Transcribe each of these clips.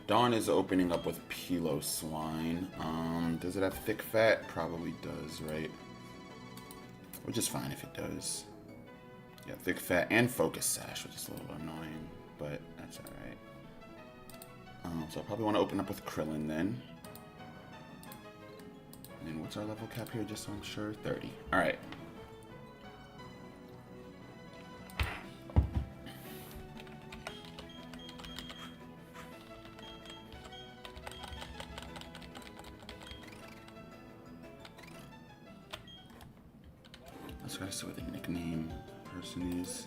Dawn is opening up with Pilo Swine. Does it have Thick Fat? Probably does, right? Which is fine if it does. Yeah, Thick Fat and Focus Sash, which is a little annoying, but that's alright. So I probably want to open up with Krillin then. And what's our level cap here, just so I'm sure? 30. Alright. Let's try to see what the nickname person is.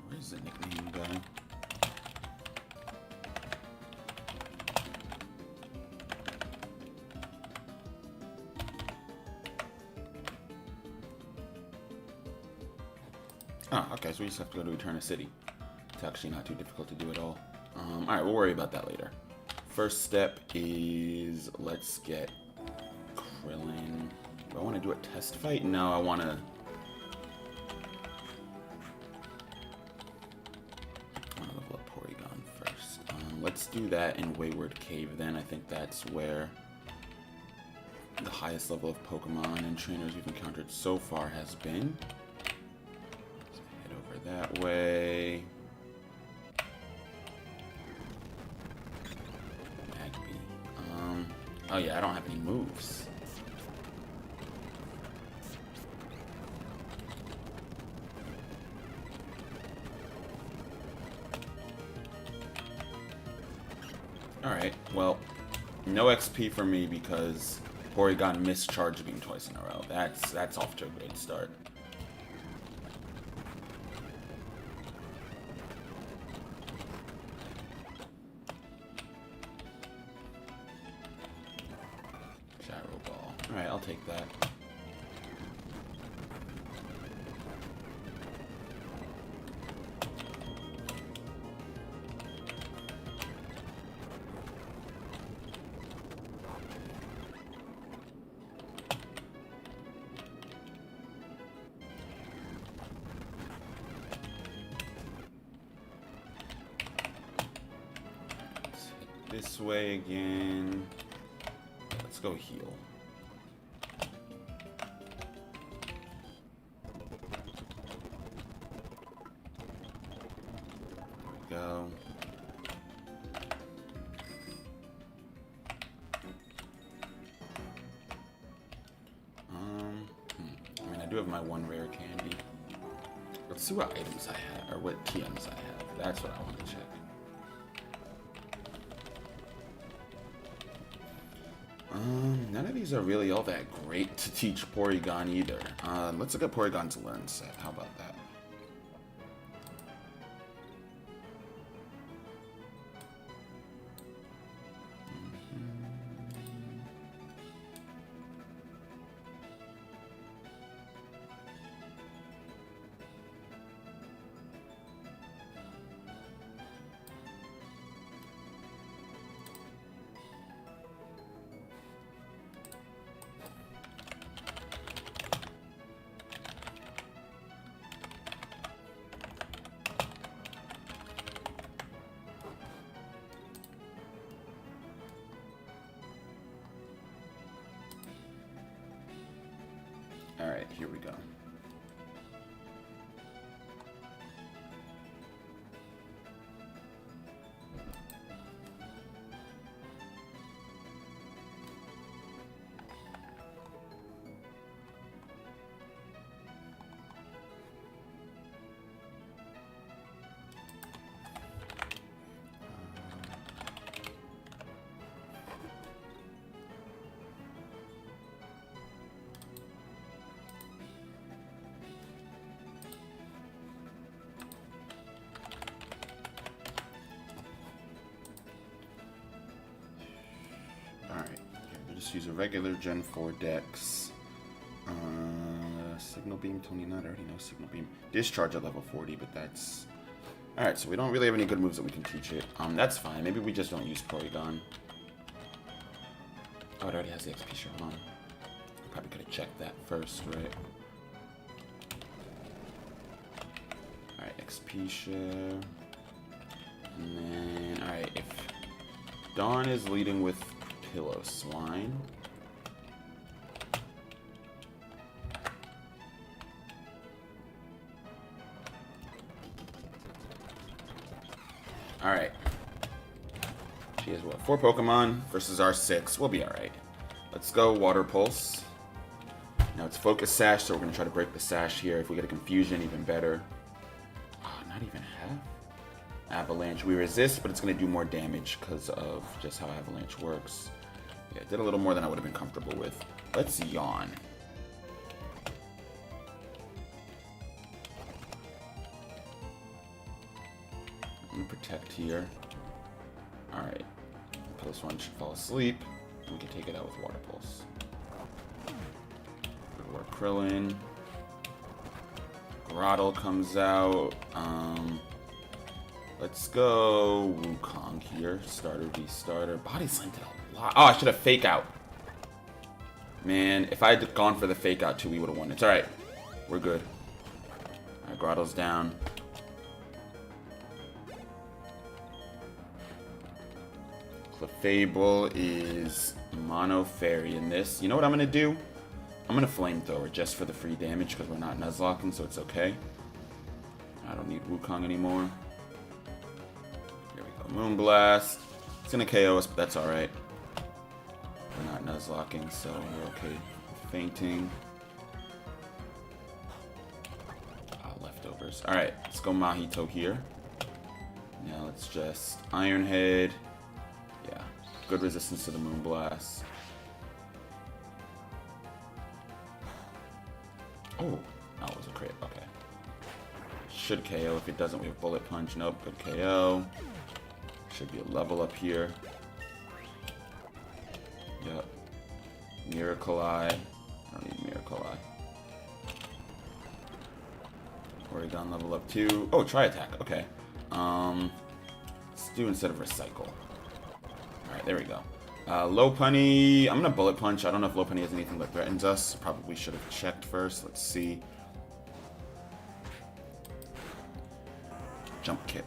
Where's the nickname guy? Oh, okay, so we just have to go to Eterna City. It's actually not too difficult to do at all. Alright, we'll worry about that later. First step is let's get Krillin. Do I want to do a test fight? No, I want to... level up Porygon first. Let's do that in Wayward Cave then. I think that's where the highest level of Pokemon and trainers we've encountered so far has been. So head over that way. Oh yeah, I don't have any moves. Alright, well, no XP for me because Porygon missed Charge Beam twice in a row. That's off to a great start. Alright, I'll take that. Let's hit this way again. Let's go heal. Go. I mean, I do have my one rare candy. Let's see what items I have, or what TMs I have. That's what I want to check. None of these are really all that great to teach Porygon either. Let's look at Porygon's Learn set. How about that? Alright, here we go. just use a regular Gen 4 Dex. Signal Beam, 29. I already know Signal Beam. Discharge at level 40, but that's... Alright, so we don't really have any good moves that we can teach it. That's fine. Maybe we just don't use Porygon. Oh, it already has the XP share on. Probably could have checked that first, right? Alright, XP share. And then, alright, if Dawn is leading with Pillow Swine. Alright. She has what? 4 Pokemon versus our 6. We'll be alright. Let's go Water Pulse. Now it's Focus Sash, so we're going to try to break the Sash here. If we get a Confusion, even better. Oh, not even half? Avalanche. We resist, but it's going to do more damage because of just how Avalanche works. Yeah, it did a little more than I would have been comfortable with. Let's Yawn. I'm going to Protect here. Alright. This one should fall asleep. We can take it out with Water Pulse. Good work, Krillin. Grottle comes out. Let's go Wukong here. Starter v starter. Body Slam did a lot. Oh, I should have Fake Out. Man, if I had gone for the Fake Out too, we would have won. It's alright. We're good. Alright, Grottle's down. Clefable is Mono Fairy in this. You know what I'm going to do? I'm going to Flamethrower just for the free damage because we're not Nuzlocking, so it's okay. I don't need Wukong anymore. Here we go. Moonblast. It's going to KO us, but that's alright. We're not Nuzlocking, so we're okay with fainting. Leftovers. Alright, let's go Mahito here. Now let's just Iron Head. Yeah, good resistance to the Moonblast. Oh, that was a crit. Okay. Should KO. If it doesn't, we have Bullet Punch. Nope, good KO. Should be a level up here. Yep. Miracle Eye. I don't need Miracle Eye. Porygon level up too. Oh, Tri Attack. Okay. Let's do instead of Recycle. Alright, there we go. Lopunny. I'm going to Bullet Punch. I don't know if Lopunny has anything that threatens us. Probably should have checked first. Let's see. Jump Kick.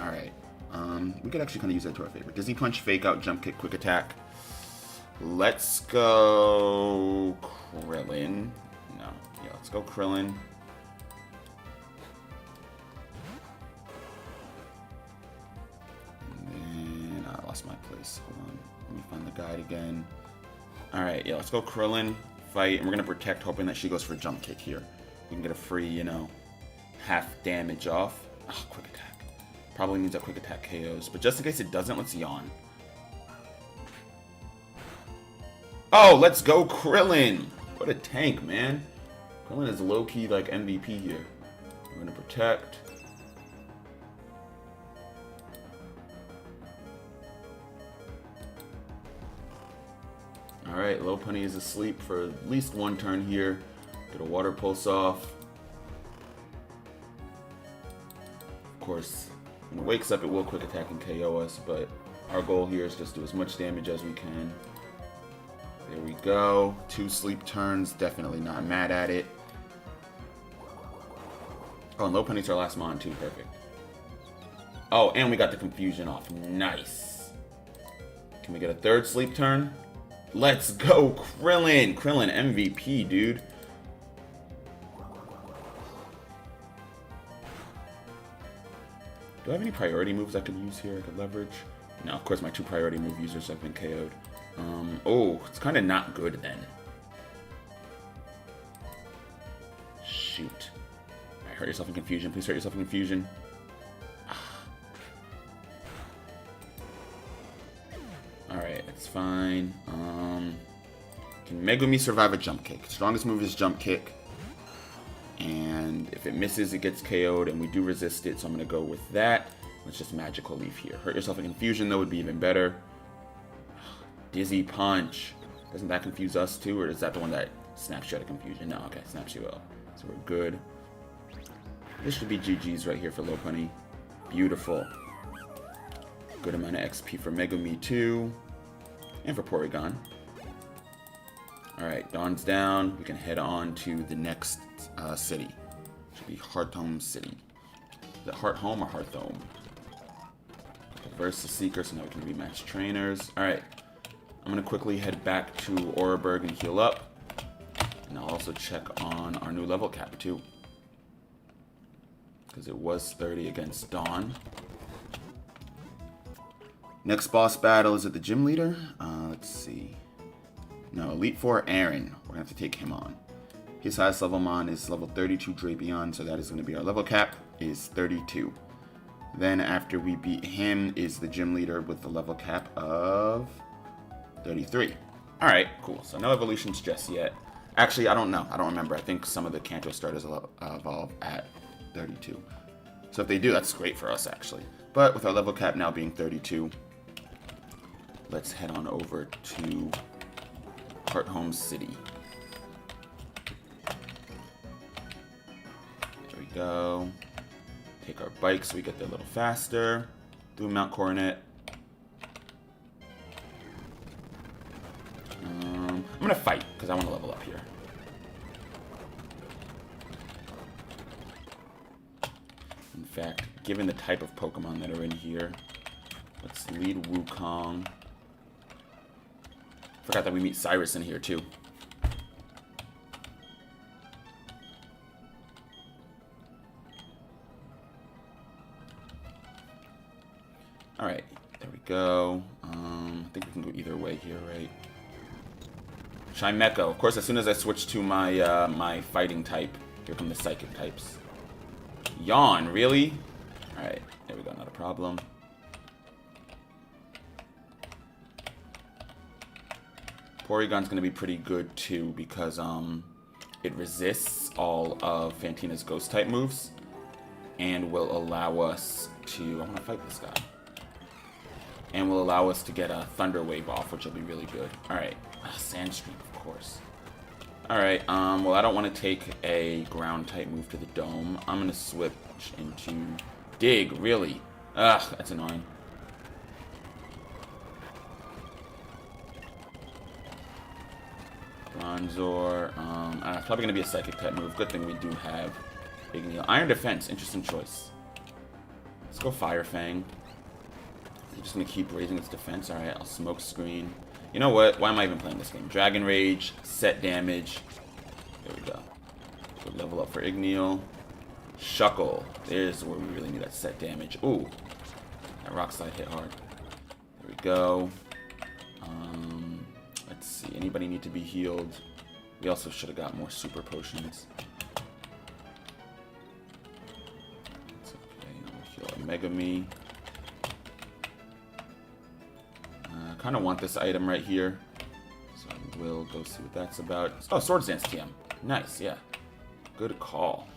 Alright. We could actually kind of use that to our favor. Dizzy Punch, Fake Out, Jump Kick, Quick Attack. Let's go Krillin. No. Yeah, let's go Krillin. My place. Hold on. Let me find the guide again. Alright, yeah, let's go Krillin. Fight, and we're going to Protect, hoping that she goes for Jump Kick here. We can get a free, you know, half damage off. Oh, Quick Attack. Probably means that Quick Attack KOs. But just in case it doesn't, let's Yawn. Oh, let's go Krillin! What a tank, man. Krillin is low-key like MVP here. We're going to Protect. Alright, Lopunny is asleep for at least one turn here. Get a Water Pulse off. Of course, when it wakes up, it will Quick Attack and KO us, but our goal here is just do as much damage as we can. There we go. 2 sleep turns. Definitely not mad at it. Oh, and Lopunny's our last Mon too. Perfect. Oh, and we got the Confusion off. Nice. Can we get a 3rd sleep turn? Let's go, Krillin! Krillin MVP, dude. Do I have any priority moves I could use here? I could leverage? No, of course my 2 priority move users have been KO'd. Oh, it's kind of not good then. Shoot. Alright, hurt yourself in Confusion. Please hurt yourself in Confusion. Alright, it's fine. Can Megumi survive a Jump Kick? Strongest move is Jump Kick. And if it misses, it gets KO'd, and we do resist it, so I'm going to go with that. Let's just Magical Leaf here. Hurt yourself in Confusion, though, would be even better. Dizzy Punch. Doesn't that confuse us too, or is that the one that snaps you out of confusion? No, okay, snaps you out. So we're good. This should be GG's right here for Lopunny. Beautiful. Good amount of XP for Megumi too. And for Porygon. Alright, Dawn's down. We can head on to the next city. Should be Hearthome City. Is it Hearthome or Hearthome? Versus Seeker, so now we can rematch trainers. Alright. I'm going to quickly head back to Oreburgh and heal up. And I'll also check on our new level cap too. Because it was 30 against Dawn. Next boss battle is at the gym leader. Let's see. No, Elite Four Aaron. We're going to have to take him on. His highest level mon is level 32 Drapion, so that is going to be our level cap, is 32. Then after we beat him is the gym leader with the level cap of 33. Alright, cool. So no evolutions just yet. Actually, I don't know. I don't remember. I think some of the Kanto starters evolve at 32. So if they do, that's great for us, actually. But with our level cap now being 32, let's head on over to Hearthome City. There we go. Take our bike so we get there a little faster. Do Mount Coronet. I'm going to fight because I want to level up here. In fact, given the type of Pokemon that are in here, let's lead Wukong. Forgot that we meet Cyrus in here too. Alright, there we go. I think we can go either way here, right? Chimecho. Of course, as soon as I switch to my my fighting type, here come the psychic types. Yawn, really? Alright, there we go, not a problem. Porygon's going to be pretty good too because it resists all of Fantina's ghost type moves and will allow us to... I want to fight this guy. And will allow us to get a Thunder Wave off, which will be really good. Alright, Sandstream, of course. Alright, well, I don't want to take a ground type move to the dome. I'm going to switch into Dig, really? Ugh, that's annoying. Bronzor, it's probably going to be a Psychic type move. Good thing we do have Igneo. Iron Defense, interesting choice. Let's go Fire Fang. I'm just going to keep raising its defense. Alright, I'll Smoke Screen. You know what? Why am I even playing this game? Dragon Rage, set damage. There we go. Good level up for Igneo. Shuckle. There's where we really need that set damage. Ooh. That Rock Slide hit hard. There we go. Let's see. Anybody need to be healed? We also should have got more super potions. It's okay. We'll heal a Megami. I kind of want this item right here. So I will go see what that's about. Oh, Swords Dance TM. Nice, yeah. Good call.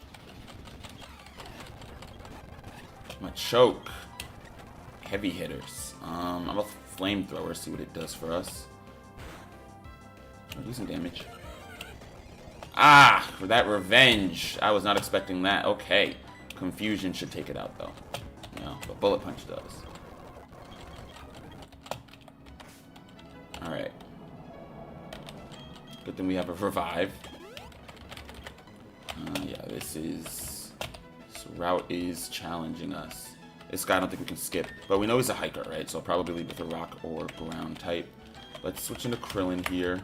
Machoke. Heavy hitters. I'm a Flamethrower, see what it does for us. Oh, decent damage. Ah! For that revenge. I was not expecting that. Okay. Confusion should take it out, though. No, but Bullet Punch does. Alright. Good thing we have a Revive. Yeah, this route is challenging us. This guy I don't think we can skip. But we know he's a hiker, right? So I'll probably lead with a rock or ground type. Let's switch into Krillin here.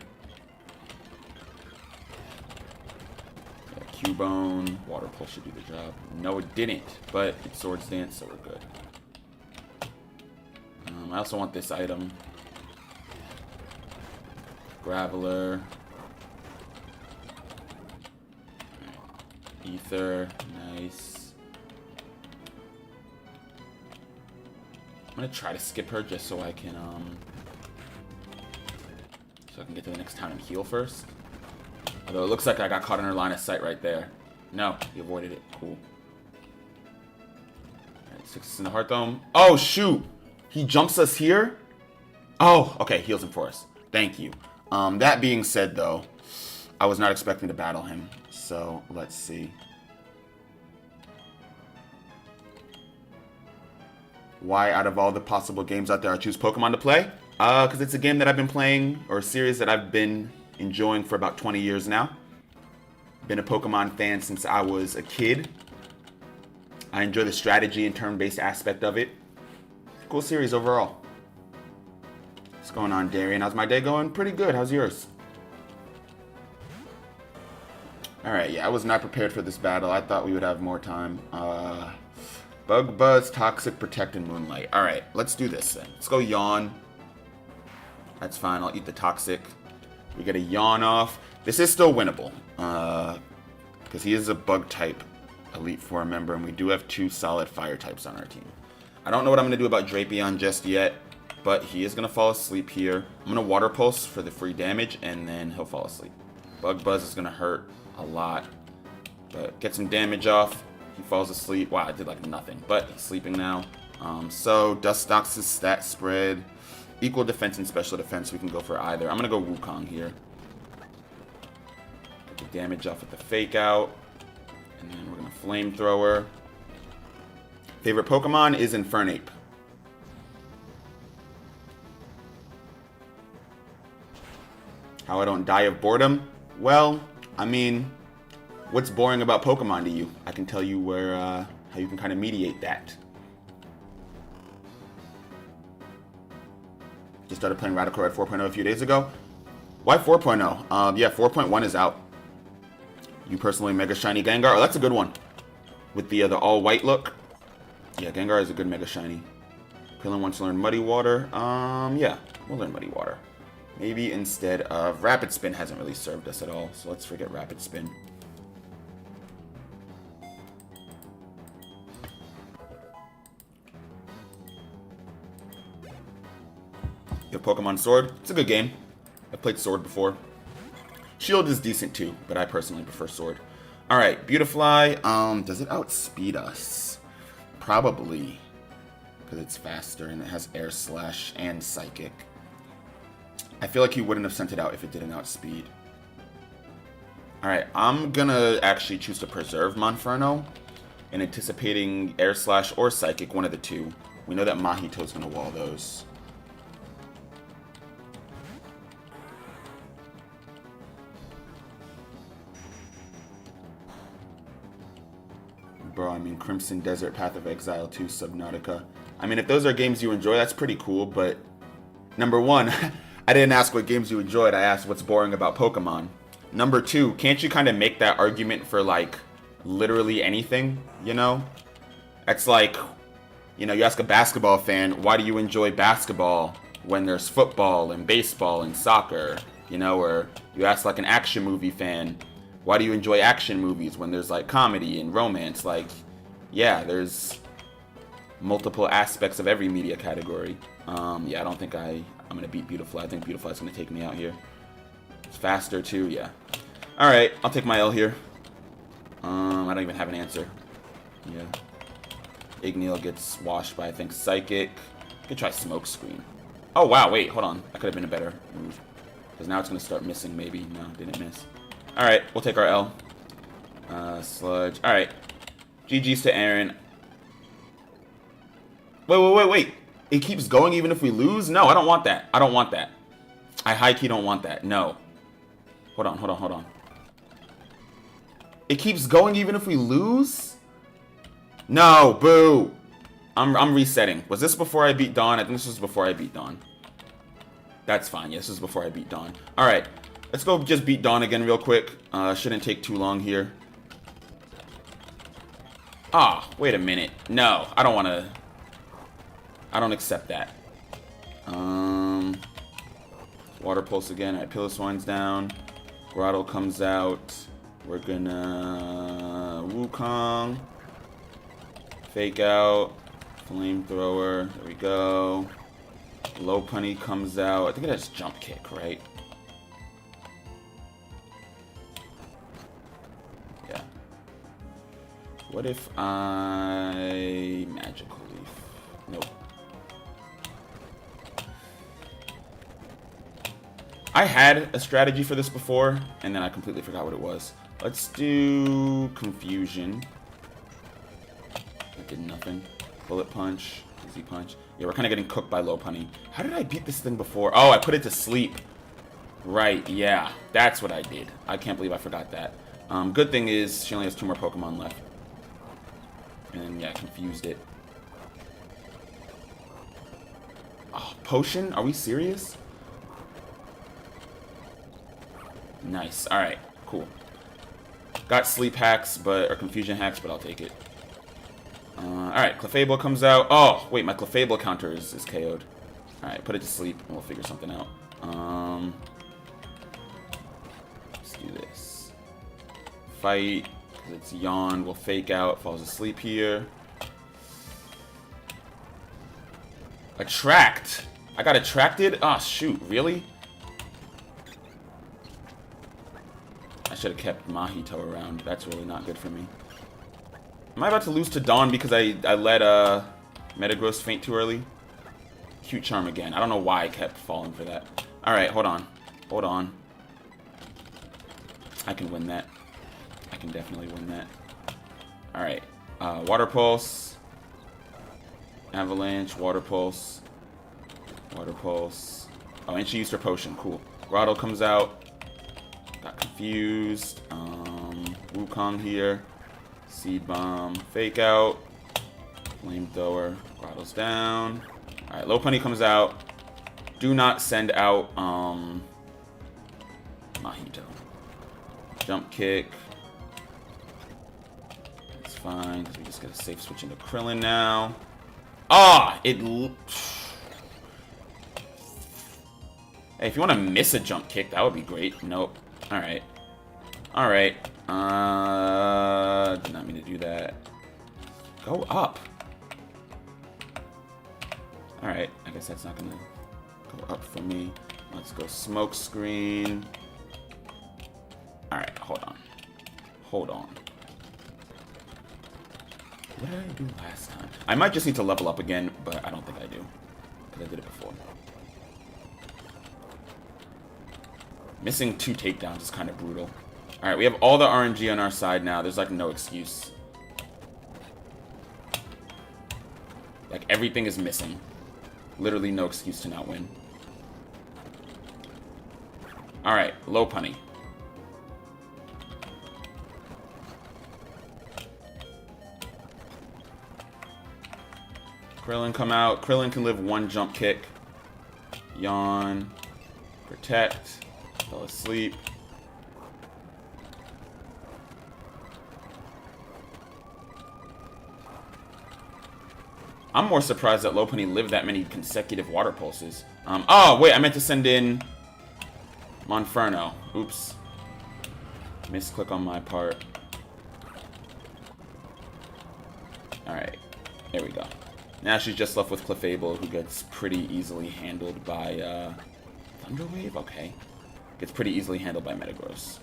Yeah, Cubone. Water Pulse should do the job. No, it didn't. But it's Swords Dance, so we're good. I also want this item. Graveler. Ether. Nice. I'm gonna try to skip her just so I can get to the next town and heal first. Although it looks like I got caught in her line of sight right there. No, he avoided it. Cool. Alright, 6 in the Heart Dome. Oh shoot! He jumps us here? Oh, okay, heals him for us. Thank you. That being said, though, I was not expecting to battle him. So, let's see. Why, out of all the possible games out there, I choose Pokemon to play? Because it's a game that I've been playing, or a series that I've been enjoying for about 20 years now. Been a Pokemon fan since I was a kid. I enjoy the strategy and turn-based aspect of it. Cool series overall. What's going on, Darian? How's my day going? Pretty good. How's yours? Alright, yeah, I was not prepared for this battle. I thought we would have more time. Bug Buzz, Toxic, Protect, and Moonlight. Alright, let's do this then. Let's go Yawn. That's fine. I'll eat the Toxic. We get a Yawn off. This is still winnable. Because he is a Bug-type Elite Four member, and we do have 2 solid Fire types on our team. I don't know what I'm going to do about Drapion just yet, but he is going to fall asleep here. I'm going to Water Pulse for the free damage, and then he'll fall asleep. Bug Buzz is going to hurt a lot, but get some damage off. He falls asleep. Wow, I did like nothing, but he's sleeping now. So Dustox's stat spread, equal defense and special defense. We can go for either. I'm going to go Wukong here. Get the damage off with the Fake Out, and then we're going to Flamethrower. Favorite Pokemon is Infernape. How I don't die of boredom? Well, I mean, what's boring about Pokemon to you? I can tell you where how you can kind of mediate that. Just started playing Radical Red 4.0 a few days ago. Why 4.0? Yeah, 4.1 is out. You personally, Mega Shiny Gengar. Oh, that's a good one. With the all-white look. Yeah, Gengar is a good Mega Shiny. Krillin wants to learn Muddy Water. Yeah, we'll learn Muddy Water. Maybe instead of Rapid Spin hasn't really served us at all, so let's forget Rapid Spin. You have Pokemon Sword. It's a good game. I've played Sword before. Shield is decent too, but I personally prefer Sword. Alright, Beautifly. Does it outspeed us? Probably. Because it's faster and it has Air Slash and Psychic. I feel like he wouldn't have sent it out if it didn't outspeed. Alright, I'm gonna actually choose to preserve Monferno in anticipating Air Slash or Psychic, one of the two. We know that Mahito's gonna wall those. Bro, I mean, Crimson Desert, Path of Exile 2, Subnautica. I mean, if those are games you enjoy, that's pretty cool, but number one, I didn't ask what games you enjoyed, I asked what's boring about Pokemon. Number two, can't you kind of make that argument for, like, literally anything, you know? It's like, you know, you ask a basketball fan, why do you enjoy basketball when there's football and baseball and soccer, you know? Or you ask, like, an action movie fan, why do you enjoy action movies when there's, like, comedy and romance? Like, yeah, there's multiple aspects of every media category. Yeah, I don't think I'm going to beat Beautifly. I think Beautifly's going to take me out here. It's faster, too, yeah. Alright, I'll take my L here. I don't even have an answer. Yeah. Igneel gets washed by, I think, Psychic. I could try Smoke Screen. Oh, wow, wait, hold on. That could have been a better move. Because now it's going to start missing, maybe. No, didn't miss. Alright, we'll take our L. Sludge. Alright. GG's to Aaron. Wait. It keeps going even if we lose? No, I don't want that. I don't want that. I high-key don't want that. No. Hold on. It keeps going even if we lose? No, boo. I'm resetting. Was this before I beat Dawn? I think this was before I beat Dawn. That's fine. Yes, this was before I beat Dawn. Alright. Let's go just beat Dawn again real quick. Shouldn't take too long here. Ah, wait a minute. No, I don't want to... I don't accept that. Water Pulse again. Alright, Piloswine's down. Grotto comes out. We're gonna... Wukong. Fake Out. Flamethrower. There we go. Lopunny comes out. I think it has Jump Kick, right? Yeah. What if I... Magical Leaf? Nope. I had a strategy for this before, and then I completely forgot what it was. Let's do Confusion. That did nothing. Bullet Punch. Easy Punch. Yeah, we're kind of getting cooked by Lopunny. How did I beat this thing before? Oh, I put it to sleep. Right, yeah. That's what I did. I can't believe I forgot that. Good thing is, she only has 2 more Pokemon left. And yeah, confused it. Oh, Potion? Are we serious? Nice. Alright, cool. Got sleep hacks, or confusion hacks, but I'll take it. Alright, Clefable comes out. Oh, wait, my Clefable counter is KO'd. Alright, put it to sleep, and we'll figure something out. Let's do this. Fight, because it's Yawn. We'll fake out, falls asleep here. Attract. I got attracted? Oh, shoot, really? I should have kept Mahito around. That's really not good for me. Am I about to lose to Dawn because I let Metagross faint too early? Cute Charm again. I don't know why I kept falling for that. Alright, hold on. Hold on. I can win that. I can definitely win that. Alright. Water Pulse. Avalanche. Water Pulse. Water Pulse. Oh, and she used her potion. Cool. Grotto comes out. Got confused. Wukong here. Seed Bomb. Fake out. Flamethrower. Grotto's down. Alright, Lopunny comes out. Do not send out Mahito. Jump Kick. It's fine, because we just get a safe switch into Krillin now. Ah! Hey, if you want to miss a jump kick, that would be great. Nope. Alright. Alright. Did not mean to do that. Go up. Alright. I guess that's not going to go up for me. Let's go Smoke Screen. Alright, hold on. Hold on. What did I do last time? I might just need to level up again, but I don't think I do. Because I did it before. Missing 2 takedowns is kind of brutal. Alright, we have all the RNG on our side now. There's like no excuse. Like everything is missing. Literally no excuse to not win. Alright, Lopunny. Krillin come out. Krillin can live 1 jump kick. Yawn. Protect. Fell asleep. I'm more surprised that Lopunny lived that many consecutive water pulses. Oh, wait, I meant to send in Monferno. Oops. Misclick on my part. Alright. There we go. Now she's just left with Clefable, who gets pretty easily handled by, Thunder Wave? Okay. Gets pretty easily handled by Metagross.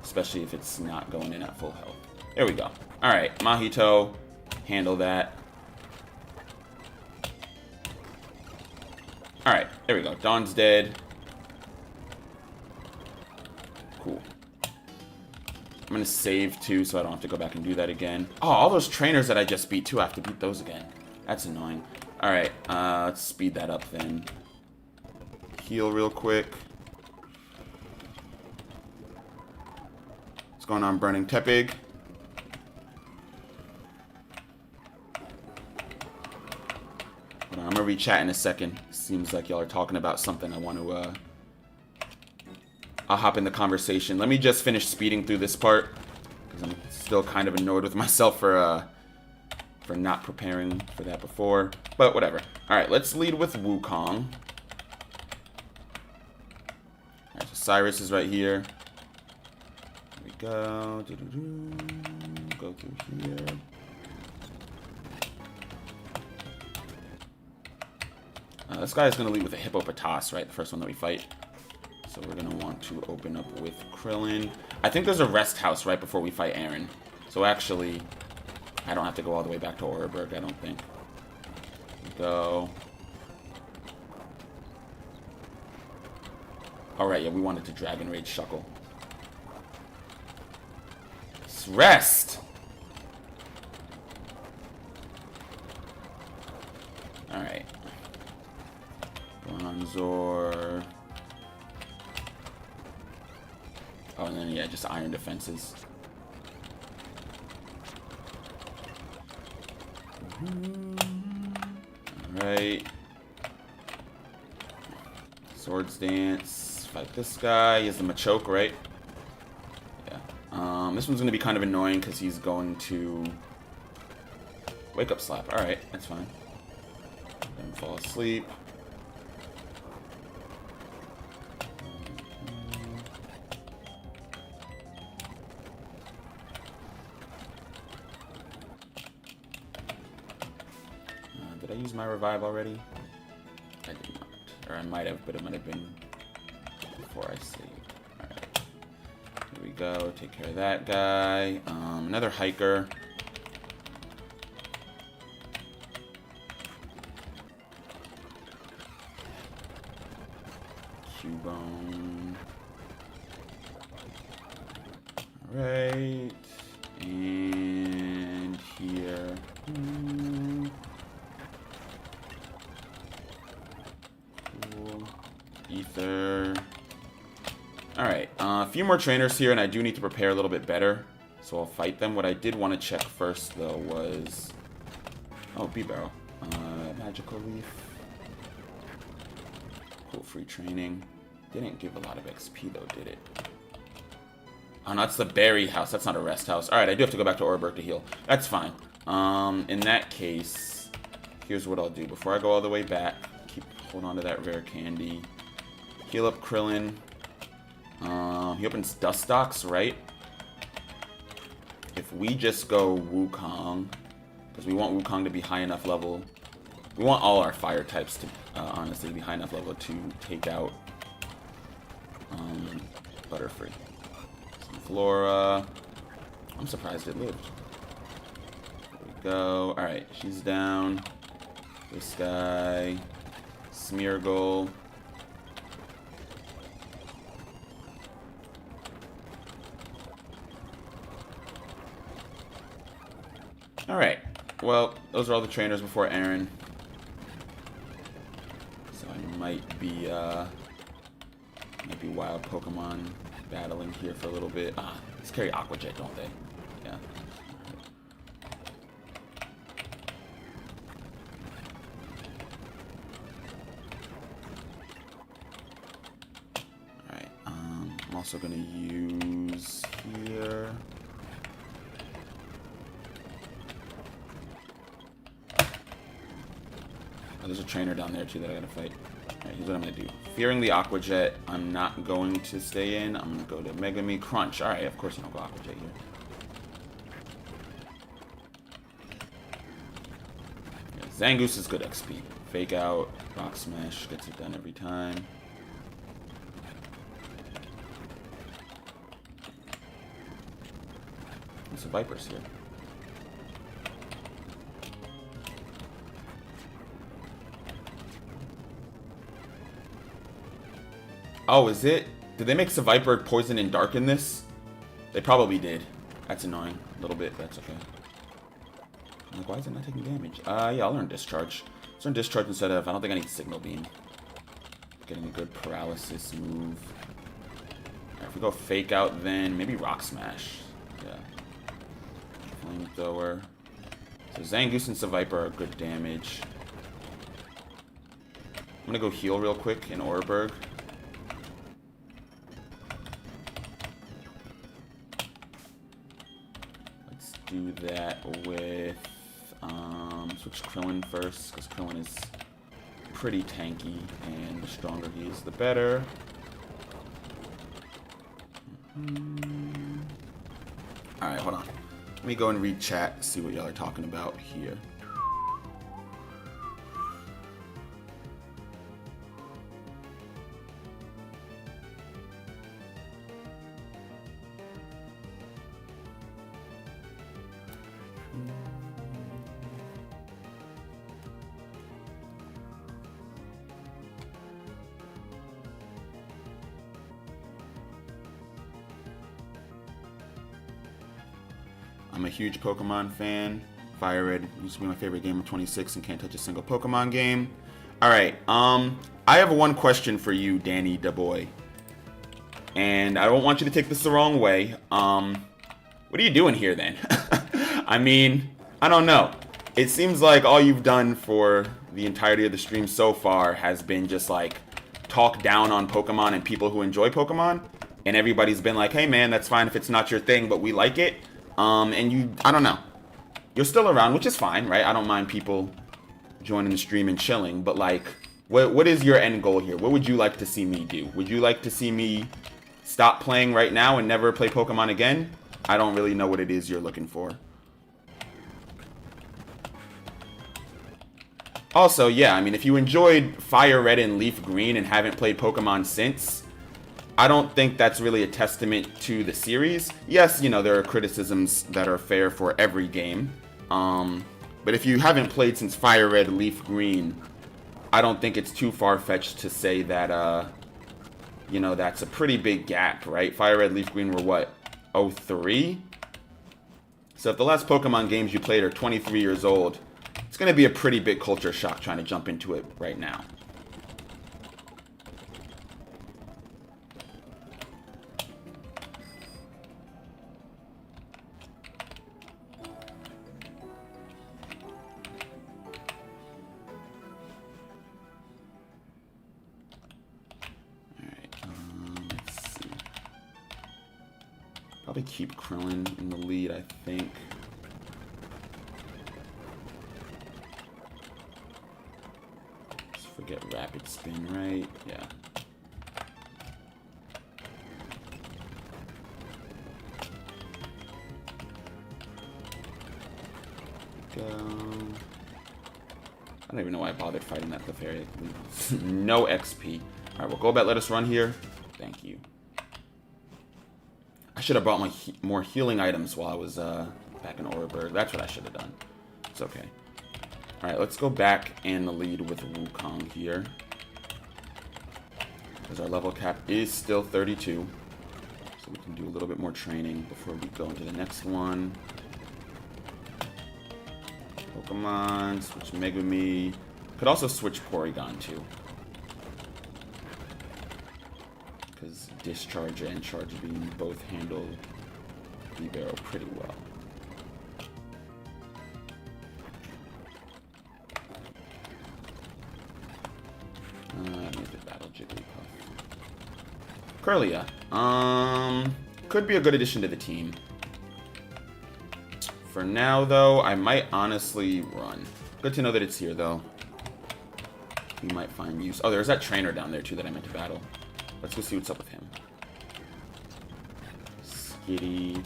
Especially if it's not going in at full health. There we go. Alright, Mahito. Handle that. Alright, there we go. Dawn's dead. Cool. I'm gonna save too, so I don't have to go back and do that again. Oh, all those trainers that I just beat too, I have to beat those again. That's annoying. Alright, let's speed that up then. Heal real quick. What's going on, Burning Tepig? Hold on, I'm gonna re-chat in a second. Seems like y'all are talking about something I want to, I'll hop in the conversation. Let me just finish speeding through this part, because I'm still kind of annoyed with myself for not preparing for that before. But whatever. Alright, let's lead with Wukong. Alright, so Cyrus is right here. Here we go. Go through here. This guy is going to lead with a Hippopotas, right? The first one that we fight. So we're going to want to open up with Krillin. I think there's a rest house right before we fight Aaron. So actually, I don't have to go all the way back to Oreburgh, I don't think. Go. Alright, yeah, we wanted to Dragon Rage Shuckle. Rest! Alright. Bronzor. Oh, and then, yeah, just Iron Defenses. Alright. Swords Dance. Fight this guy. He has the Machoke, right? Yeah. This one's going to be kind of annoying because he's going to Wake Up Slap. Alright, that's fine. Then fall asleep. Did I use my revive already? I did not. Or I might have, but it might have been before I saved. Alright. Here we go. Take care of that guy. Another hiker. Cubone. Alright. And here. Cool. Ether. Alright. A few more trainers here, and I do need to prepare a little bit better. So I'll fight them. What I did want to check first, though, was... Oh, B-Barrel. Magical Leaf. Cool, free training. Didn't give a lot of XP, though, did it? Oh, no, that's the berry house. That's not a rest house. Alright, I do have to go back to Orberg to heal. That's fine. In that case, here's what I'll do. Before I go all the way back, hold on to that rare candy. Heal up Krillin. He opens Dustox, right? If we just go Wukong, because we want Wukong to be high enough level. We want all our fire types to, honestly, be high enough level to take out Butterfree. Some Flora. I'm surprised it lived. There we go. Alright, she's down. This guy. Smeargle. Alright. Well, those are all the trainers before Aaron. So I might be wild Pokemon battling here for a little bit. These carry Aqua Jet, don't they? Yeah. Alright, I'm also gonna use here. Oh, there's a trainer down there too that I gotta fight. Alright, here's what I'm gonna do. Fearing the Aqua Jet, I'm not going to stay in. I'm gonna go to Mega Me Crunch. Alright, of course you don't go Aqua Jet here. Yeah, Zangoose is good XP. Fake Out, Rock Smash, gets it done every time. There's some Vipers here. Oh, is it? Did they make Seviper poison and dark in this? They probably did. That's annoying. A little bit, but that's okay. I'm like, why is it not taking damage? Yeah, I'll learn Discharge. Let's learn Discharge instead of... I don't think I need Signal Beam. Getting a good paralysis move. Right, if we go Fake Out, then maybe Rock Smash. Yeah. Flamethrower. So Zangoose and Seviper are good damage. I'm gonna go heal real quick in Orberg. Do that with switch Krillin first, because Krillin is pretty tanky, and the stronger he is, the better. Alright, hold on. Let me go and read chat, see what y'all are talking about here. I'm a huge Pokemon fan. Fire Red used to be my favorite game of 26 and can't touch a single Pokemon game. Alright, I have one question for you, Danny DeBoy. And I don't want you to take this the wrong way. What are you doing here then? I mean, I don't know. It seems like all you've done for the entirety of the stream so far has been just like talk down on Pokemon and people who enjoy Pokemon. And everybody's been like, hey man, that's fine if it's not your thing, but we like it. And you, I don't know. You're still around, which is fine, right? I don't mind people joining the stream and chilling, but like, what is your end goal here? What would you like to see me do? Would you like to see me stop playing right now and never play Pokemon again? I don't really know what it is you're looking for. Also, yeah, I mean, if you enjoyed Fire Red and Leaf Green and haven't played Pokemon since, I don't think that's really a testament to the series. Yes, you know, there are criticisms that are fair for every game. But if you haven't played since Fire Red, Leaf Green, I don't think it's too far-fetched to say that, you know, that's a pretty big gap, right? Fire Red, Leaf Green were what? 03? So if the last Pokemon games you played are 23 years old, it's going to be a pretty big culture shock trying to jump into it right now. Probably keep Krillin in the lead, I think. Just forget Rapid Spin, right? Yeah. Go. I don't even know why I bothered fighting that Clefairy. No XP. Alright, well, Golbat, let us run here. Thank you. I should have brought my more healing items while I was back in Oreburgh. That's what I should have done. It's okay. Alright, let's go back in the lead with Wukong here. Because our level cap is still 32. So we can do a little bit more training before we go into the next one. Pokemon, switch Megumi. Could also switch Porygon too. Because Discharge and Charge Beam both handle Libero pretty well. I need to battle Jigglypuff. Kirlia. Could be a good addition to the team. For now, though, I might honestly run. Good to know that it's here, though. We might find use. Oh, there's that trainer down there, too, that I meant to battle. Let's go see what's up with him. Skitty.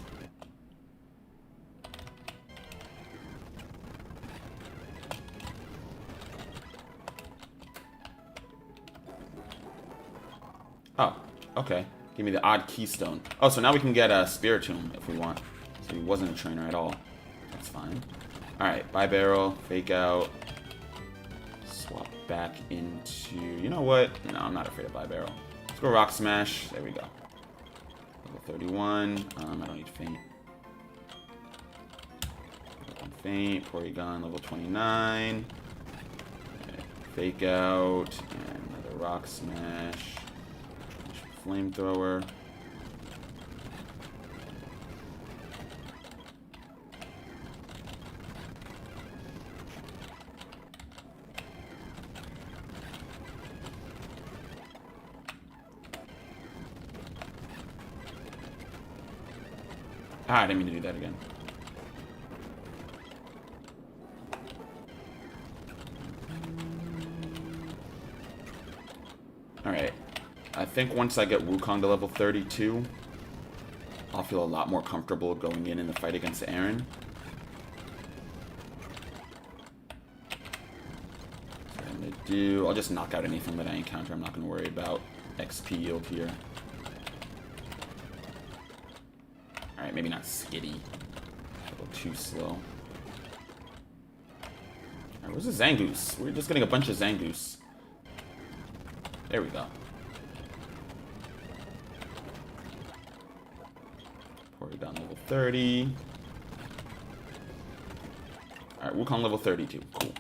Oh, okay. Give me the odd keystone. Oh, so now we can get a Spiritomb if we want. So he wasn't a trainer at all. That's fine. Alright, bye Barrel, fake out. Swap back into... You know what? No, I'm not afraid of bye Barrel. Let's go Rock Smash. There we go. Level 31. I don't need Faint. Faint. Porygon, level 29. Okay. Fake out. And another Rock Smash. Flamethrower. Ah, I didn't mean to do that again. Alright. I think once I get Wukong to level 32, I'll feel a lot more comfortable going in the fight against Aaron. So what I'm going to do... I'll just knock out anything that I encounter. I'm not going to worry about XP yield here. Alright, maybe not Skitty. A little too slow. Alright, where's the Zangoose? We're just getting a bunch of Zangoose. There we go. Porygon level 30. Alright, Wukong level 32. Cool.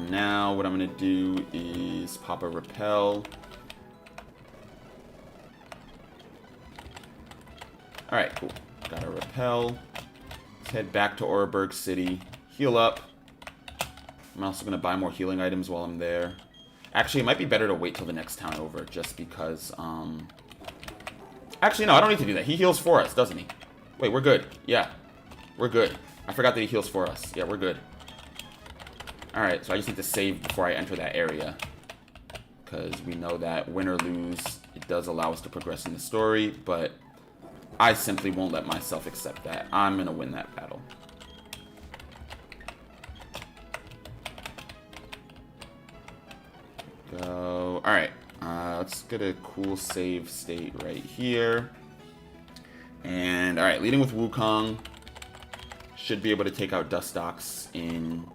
Now what I'm going to do is pop a repel. Alright, cool. Got a repel. Let's head back to Oreburgh City. Heal up. I'm also going to buy more healing items while I'm there. Actually, it might be better to wait till the next town over, just because, Actually, no, I don't need to do that. He heals for us, doesn't he? Wait, we're good. Yeah, we're good. I forgot that he heals for us. Yeah, we're good. Alright, so I just need to save before I enter that area. Because we know that win or lose, it does allow us to progress in the story, but I simply won't let myself accept that. I'm going to win that battle. Go. Alright, let's get a cool save state right here. And, alright, leading with Wukong. Should be able to take out Dustox in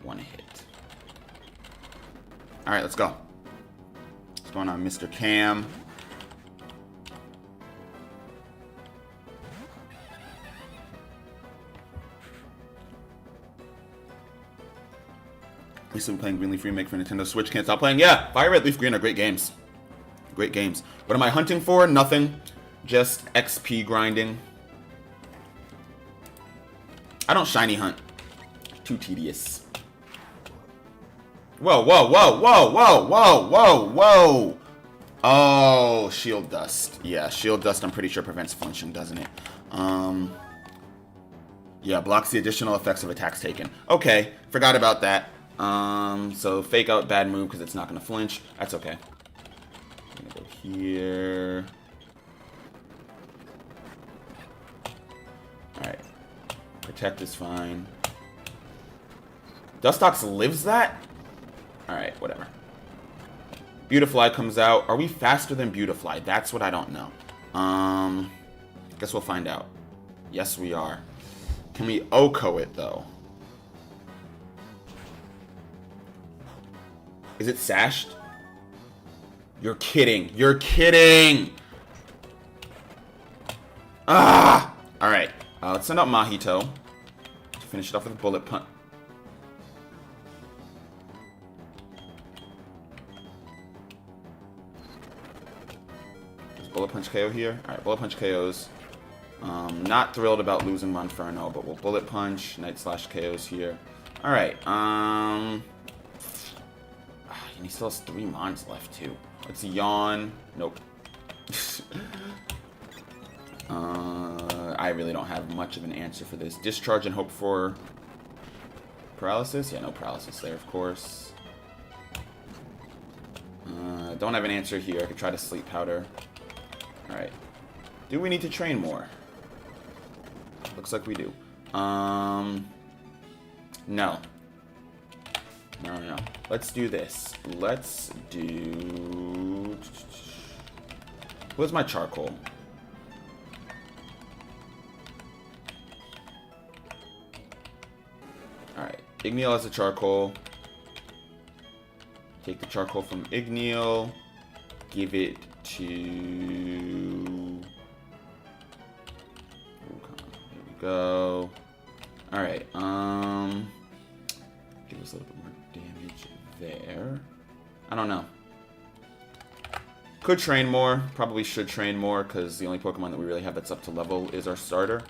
one hit. Alright, let's go. What's going on, Mr. Cam? Recently playing Green Leaf Remake for Nintendo Switch. Can't stop playing. Yeah, Fire Red Leaf Green are great games. Great games. What am I hunting for? Nothing. Just XP grinding. I don't shiny hunt. Too tedious. Whoa, whoa, whoa, whoa, whoa, whoa, whoa, whoa. Oh, Shield Dust. Yeah, Shield Dust I'm pretty sure prevents flinching, doesn't it? Yeah, blocks the additional effects of attacks taken. Okay, forgot about that. So fake out bad move because it's not going to flinch. That's okay. I'm going to go here. Alright. Protect is fine. Dustox lives that? Alright, whatever. Beautifly comes out. Are we faster than Beautifly? That's what I don't know. Guess we'll find out. Yes, we are. Can we Oko it, though? Is it sashed? You're kidding. You're kidding! Ah! Alright. Let's send out Mahito. Finish it off with a bullet punch. Does bullet punch KO here? Alright, bullet punch KOs. Not thrilled about losing Monferno, but we'll bullet punch. Night Slash KOs here. Alright, and he still has 3 Mons left, too. Let's yawn. Nope. I really don't have much of an answer for this. Discharge and hope for paralysis? Yeah, no paralysis there, of course. Don't have an answer here. I could try to sleep powder. Alright. Do we need to train more? Looks like we do. No. No. Let's do this. Let's do... Where's my charcoal? Alright. Igneal has a charcoal. Take the charcoal from Igneal. Give it to... There we go. Alright, give us a little bit more damage there. I don't know. Could train more. Probably should train more, because the only Pokemon that we really have that's up to level is our starter.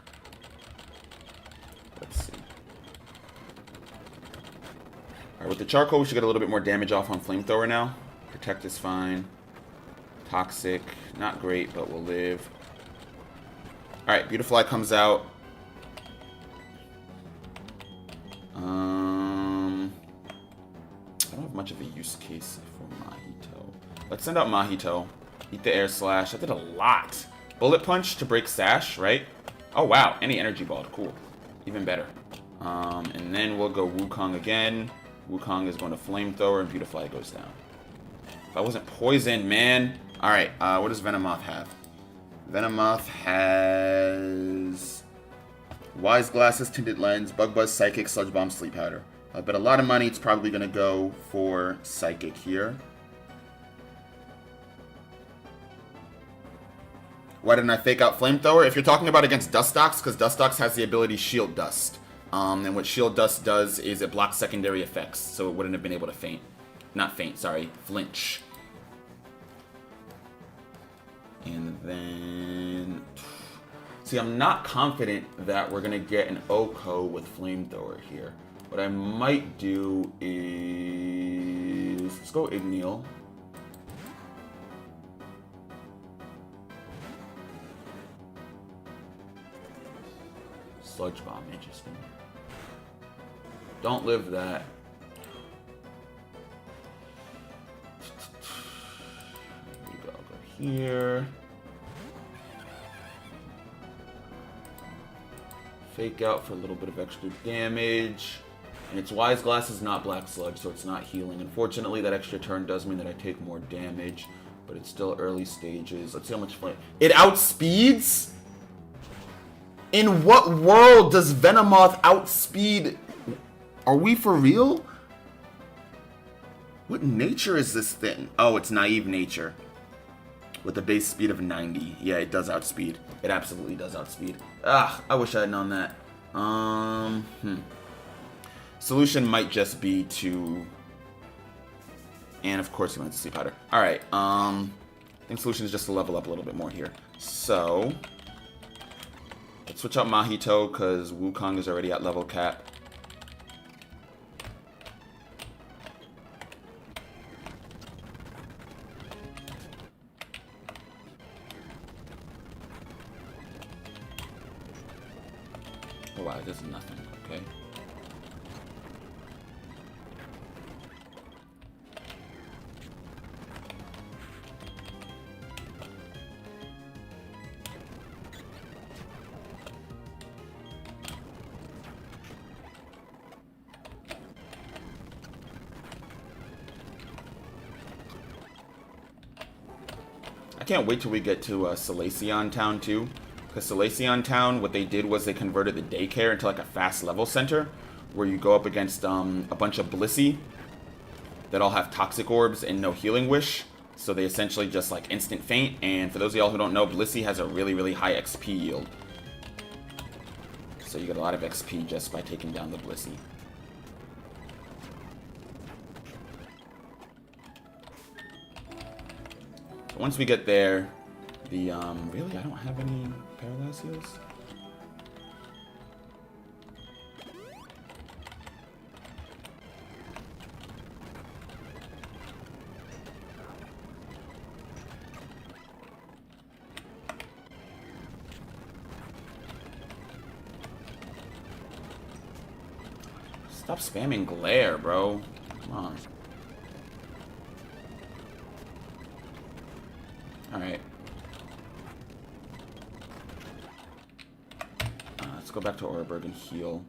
Let's see. Alright, with the charcoal, we should get a little bit more damage off on Flamethrower now. Protect is fine. Toxic, not great, but we'll live. Alright, Beautifly comes out. I don't have much of a use case for Mahito. Let's send out Mahito. Eat the Air Slash. That did a lot. Bullet Punch to break Sash, right? Oh, wow. Any Energy Ball. Cool. Even better. And then we'll go Wukong again. Wukong is going to Flamethrower, and Beautifly goes down. That wasn't poison, man. Alright, what does Venomoth have? Venomoth has... Wise Glasses, Tinted Lens, Bug Buzz, Psychic, Sludge Bomb, Sleep Powder. But a lot of money, it's probably going to go for Psychic here. Why didn't I fake out Flamethrower? If you're talking about against Dustox, because Dustox has the ability Shield Dust. And what Shield Dust does is it blocks secondary effects, so it wouldn't have been able to faint. Not faint, sorry, flinch. And then... See, I'm not confident that we're going to get an Oko with Flamethrower here. What I might do is... Let's go Igneel. Sludge Bomb, interesting. Don't live that. We go here. Fake out for a little bit of extra damage. And it's Wise Glass is not Black Sludge, so it's not healing. Unfortunately, that extra turn does mean that I take more damage, but it's still early stages. Let's see how much flame. It outspeeds? In what world does Venomoth outspeed? Are we for real? What nature is this thing? Oh, it's naive nature. With a base speed of 90. Yeah, it does outspeed. It absolutely does outspeed. Ah, I wish I had known that. Solution might just be to... And of course he went to Sleep Powder. Alright, I think solution is just to level up a little bit more here. So... Let's switch out Mahito, because Wukong is already at level cap. Oh wow, this is nothing, okay. I can't wait till we get to Salacion Town too, because Salacion Town, what they did was they converted the daycare into like a fast level center, where you go up against a bunch of Blissey that all have toxic orbs and no healing wish, so they essentially just like instant faint. And for those of y'all who don't know, Blissey has a really, really high XP yield, so you get a lot of XP just by taking down the Blissey. Once we get there, the, really, I don't have any Paralyze heals? Stop spamming glare, bro. Come on. Alright. Let's go back to Oreburg and heal.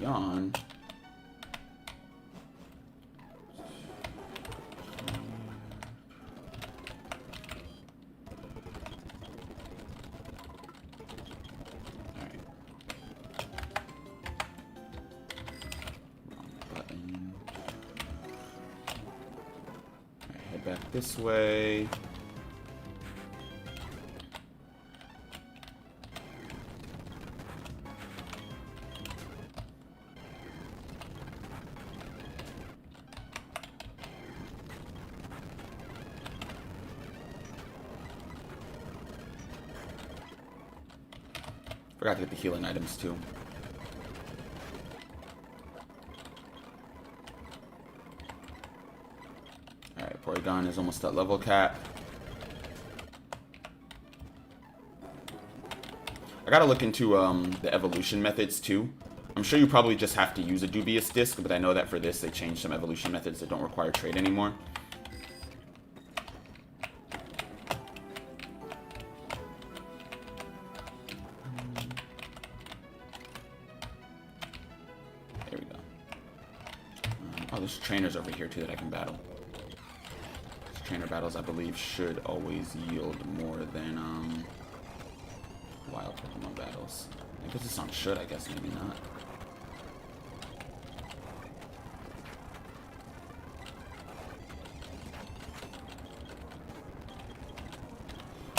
Yawn. Back this way. Forgot to get the healing items too. Porygon is almost at level cap. I gotta look into the evolution methods too. I'm sure you probably just have to use a dubious disc, but I know that for this they changed some evolution methods that don't require trade anymore. There we go. Oh, there's trainers over here too that I can battle. Trainer battles, I believe, should always yield more than wild Pokemon battles. I guess this on should, I guess, maybe not.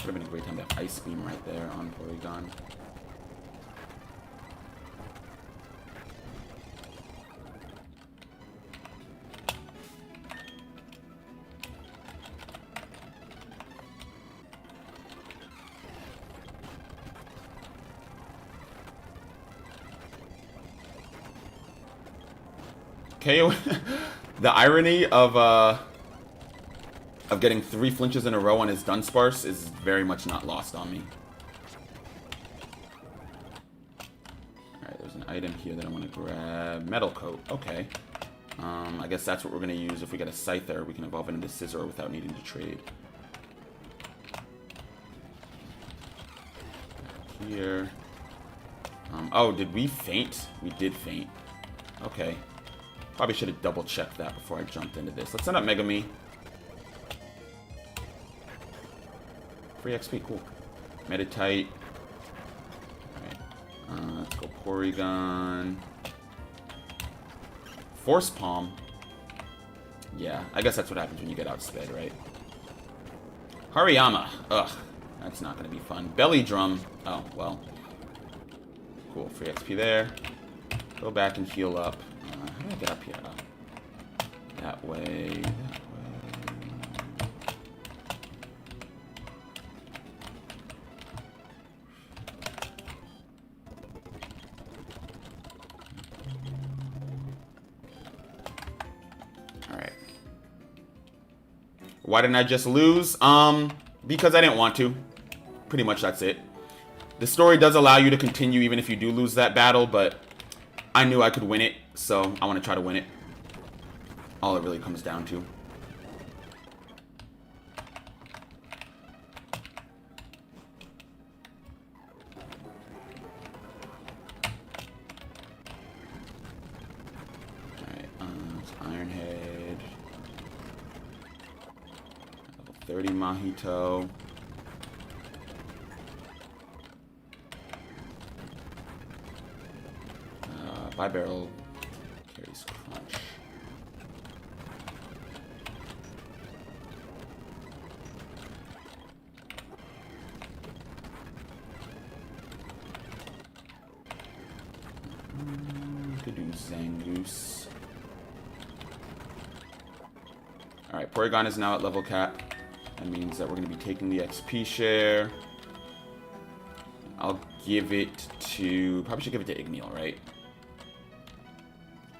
Would have been a great time to have Ice Beam right there on Porygon. KO. The irony of getting 3 flinches in a row on his Dunsparce is very much not lost on me. Alright, there's an item here that I want to grab. Metal Coat. Okay. I guess that's what we're going to use. If we get a Scyther, we can evolve it into Scizor without needing to trade. Here. Oh, did we faint? We did faint. Okay. Probably should have double-checked that before I jumped into this. Let's send up Megami. Free XP, cool. Meditite. Alright. Let's go Porygon. Force Palm. Yeah, I guess that's what happens when you get outsped, right? Hariyama. Ugh, that's not going to be fun. Belly Drum. Oh, well. Cool, free XP there. Go back and heal up. How do I get up here? That way. Alright. Why didn't I just lose? Because I didn't want to. Pretty much that's it. The story does allow you to continue even if you do lose that battle, but I knew I could win it, so I want to try to win it. All it really comes down to. Alright, it's Iron Head. Level 30 Mahito. Barrel carries Crunch. Could do Zangoose. Alright, Porygon is now at level cap. That means that we're going to be taking the XP share. I'll give it to... Probably should give it to Igneal, right?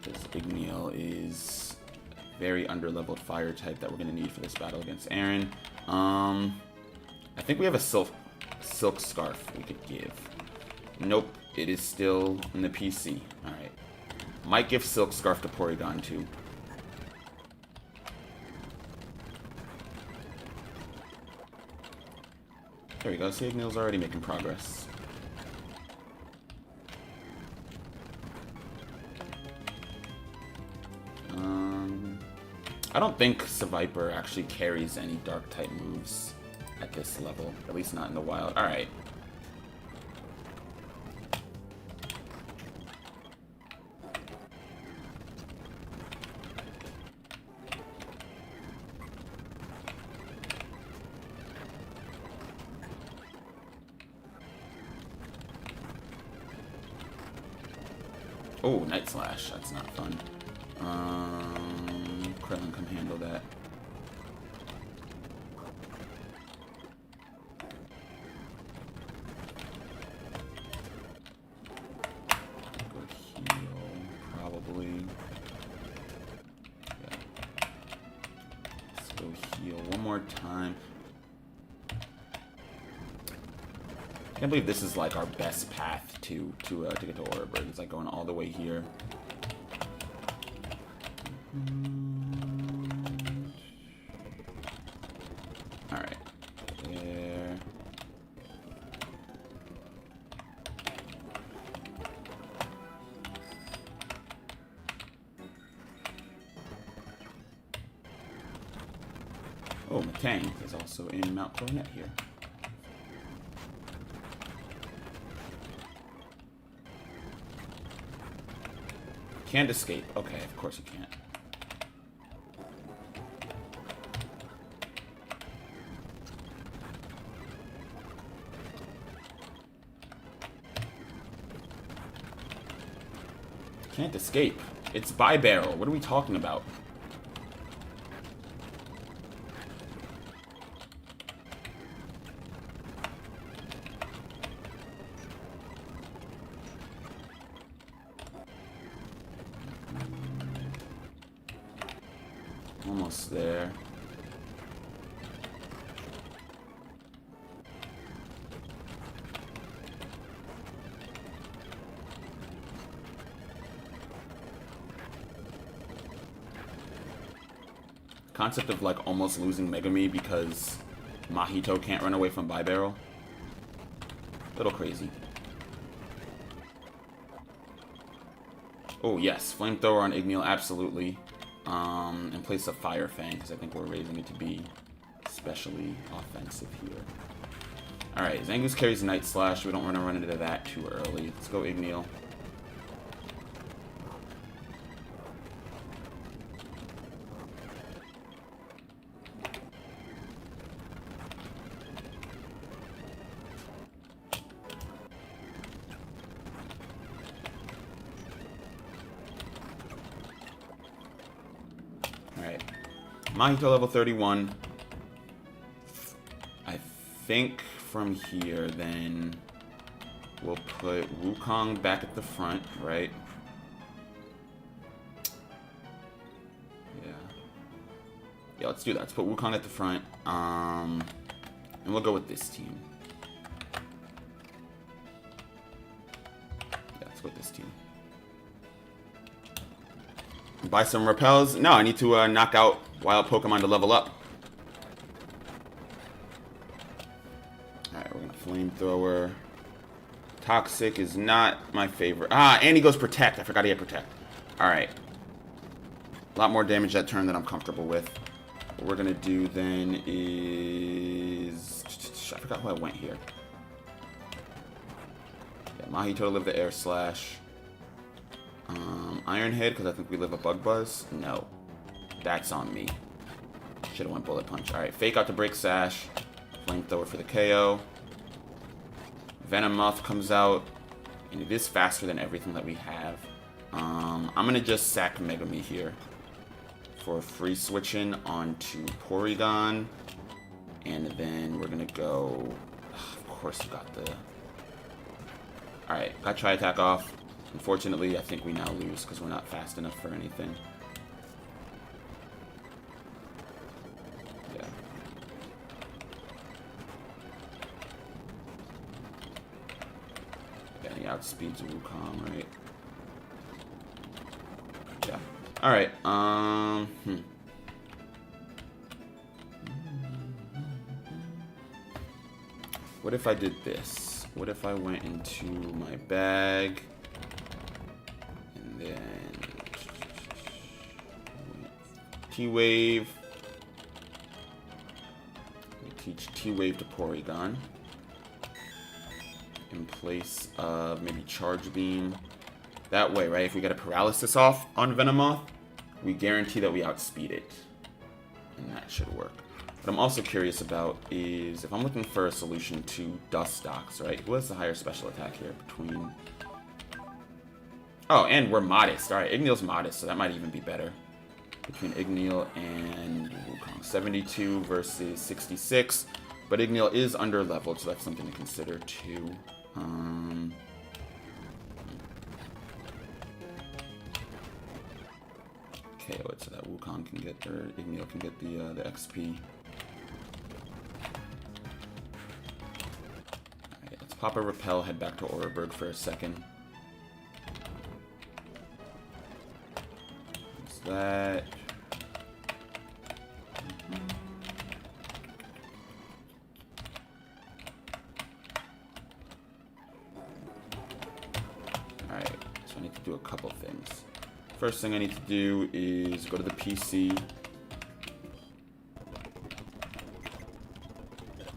Because Igneal is a very underleveled fire type that we're going to need for this battle against Aaron. I think we have a Silk Scarf we could give. Nope, it is still in the PC. Alright. Might give Silk Scarf to Porygon too. There we go, see, Igneal's already making progress. I don't think Seviper actually carries any Dark-type moves at this level. At least not in the wild. Alright. Oh, Night Slash. That's not fun. Krillin can handle that. Go heal, probably. Yeah. Let's go heal one more time. I can't believe this is like our best path to get to Oreburg. It's like going all the way here. Alright. There. Oh, Matang is also in Mount Coronet here. Can't escape. Okay, of course you can't. Can't escape. It's bi-barrel. What are we talking about? Almost there. Concept of like almost losing Megami because Mahito can't run away from bi-barrel. Little crazy. Oh yes, flamethrower on Igneal, absolutely. In place of Fire Fang, because I think we're raising it to be especially offensive here. Alright, Zangoose carries Night Slash. We don't want to run into that too early. Let's go Igneal. Alright. Mahito level 31. I think from here, then we'll put Wukong back at the front, right? Yeah, let's do that. Let's put Wukong at the front. And we'll go with this team. Yeah, let's go with this team. Buy some repels. No, I need to knock out wild Pokemon to level up. Alright, we're gonna flamethrower. Toxic is not my favorite. Ah, and he goes protect. I forgot he had protect. Alright. A lot more damage that turn than I'm comfortable with. What we're gonna do then is... I forgot who I went here. Yeah, Mahito to live the Air Slash. Iron Head, because I think we live a Bug Buzz. No. That's on me. Should have went Bullet Punch. Alright, Fake out to break Sash. Flamethrower for the KO. Venomoth comes out. And it is faster than everything that we have. I'm going to just sack Megami here. For free switching onto Porygon. And then we're going to go... Of course you got the... Alright, got Tri-Attack off. Unfortunately, I think we now lose because we're not fast enough for anything. Yeah. Yeah, he outspeeds Wukong, right? Yeah. Alright, What if I did this? What if I went into my bag... Then T-Wave. We teach T-Wave to Porygon in place of maybe Charge Beam. That way, right? If we get a Paralysis off on Venomoth, we guarantee that we outspeed it, and that should work. What I'm also curious about is if I'm looking for a solution to Dustox, right? Who has the higher special attack here between? Oh, and we're modest. Alright, Igneal's modest, so that might even be better. Between Igneal and Wukong. 72 versus 66. But Igneal is under-leveled, so that's something to consider, too. KO it so that Wukong can get, or Igneal can get the XP. Alright, let's pop a Repel, head back to Oreburgh for a second. That. Alright, so I need to do a couple things. First thing I need to do is go to the PC.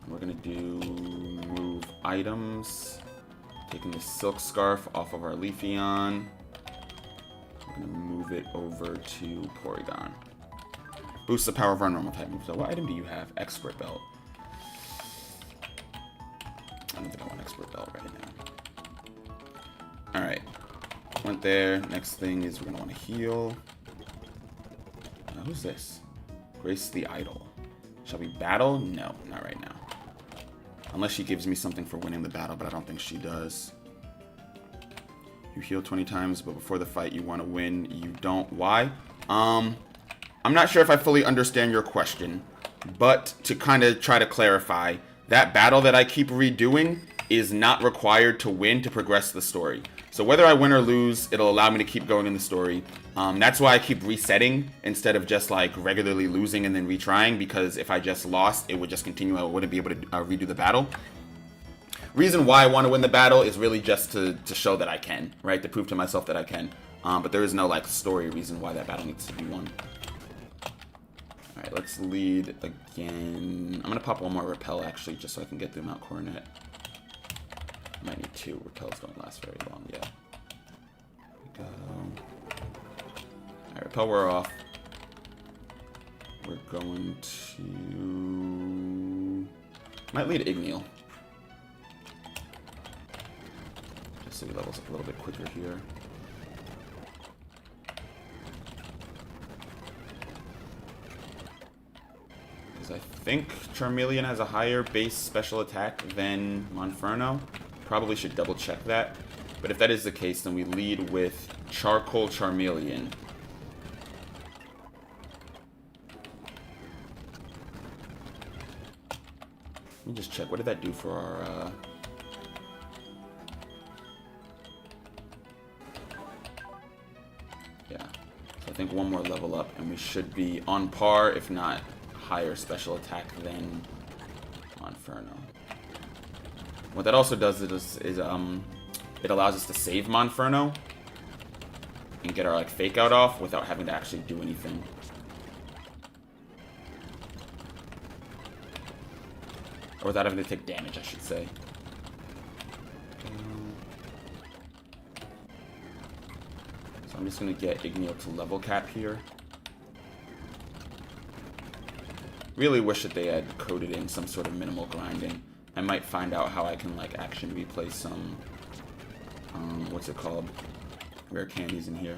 We're gonna do move items. Taking the Silk Scarf off of our Leafeon. I'm going to move it over to Porygon. Boosts the power of our normal type moves. So what item do you have? Expert Belt. I don't think I want Expert Belt right now. Alright. Went there. Next thing is we're going to want to heal. Who's this? Grace the Idol. Shall we battle? No, not right now. Unless she gives me something for winning the battle, but I don't think she does. You heal 20 times, but before the fight you want to win. You don't. Why? I'm not sure if I fully understand your question, but to kind of try to clarify, that battle that I keep redoing is not required to win to progress the story. So whether I win or lose, it'll allow me to keep going in the story. That's why I keep resetting instead of just like regularly losing and then retrying, because if I just lost, it would just continue. I wouldn't be able to redo the battle. Reason why I want to win the battle is really just to show that I can, right? To prove to myself that I can. But there is no like story reason why that battle needs to be won. Alright, let's lead again. I'm going to pop one more Repel actually, just so I can get through Mount Coronet. I might need 2. Repels don't last very long, yeah. There we go. Alright, Repel, we're off. We're going to... might lead Igneel. Just so he levels up a little bit quicker here. Because I think Charmeleon has a higher base special attack than Monferno. Probably should double check that. But if that is the case, then we lead with Charcoal Charmeleon. Let me just check. What did that do for our... Yeah. So I think one more level up, and we should be on par, if not higher special attack than Monferno. What that also does is it allows us to save Monferno and get our like fake out off without having to actually do anything. Or without having to take damage, I should say. So I'm just gonna get Igneel to level cap here. Really wish that they had coded in some sort of minimal grinding. I might find out how I can like action replay some what's it called? Rare candies in here.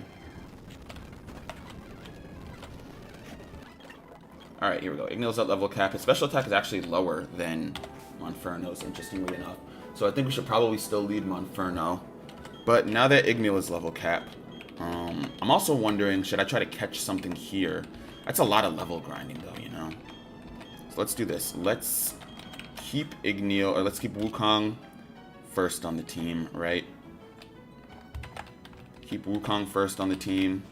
Alright, here we go. Igneel's at level cap. His special attack is actually lower than Monferno's, interestingly enough. So I think we should probably still lead Monferno. But now that Igneel is level cap, I'm also wondering, should I try to catch something here? That's a lot of level grinding though, you know? So let's do this. Let's keep Igneel, or let's keep Wukong first on the team, right? Keep Wukong first on the team.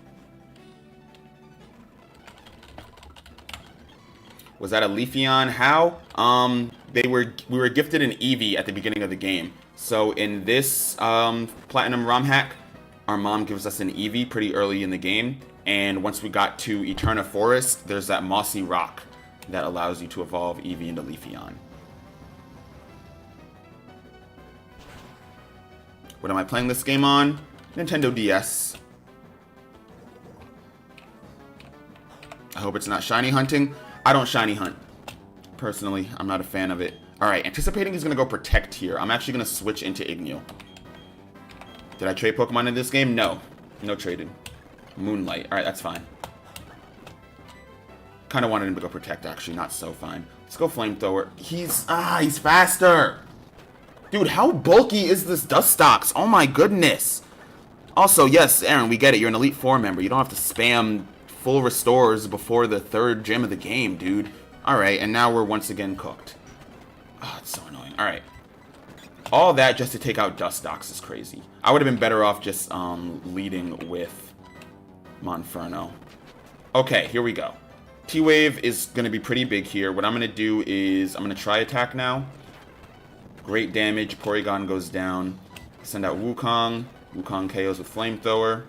Was that a Leafeon? How? We were gifted an Eevee at the beginning of the game. So in this Platinum ROM hack, our mom gives us an Eevee pretty early in the game. And once we got to Eterna Forest, there's that mossy rock that allows you to evolve Eevee into Leafeon. What am I playing this game on? Nintendo DS. I hope it's not shiny hunting. I don't shiny hunt. Personally, I'm not a fan of it. Alright, anticipating he's going to go Protect here. I'm actually going to switch into Igneel. Did I trade Pokemon in this game? No. No traded. Moonlight. Alright, that's fine. Kind of wanted him to go Protect, actually. Not so fine. Let's go Flamethrower. He's faster! Dude, how bulky is this Dustox? Oh my goodness. Also, yes, Aaron, we get it. You're an Elite Four member. You don't have to spam full restores before the 3rd gym of the game, dude. Alright, and now we're once again cooked. Oh, it's so annoying. Alright. All that just to take out Dustox is crazy. I would have been better off just leading with Monferno. Okay, here we go. T-Wave is going to be pretty big here. What I'm going to do is I'm going to try attack now. Great damage. Porygon goes down. Send out Wukong. Wukong KOs with Flamethrower.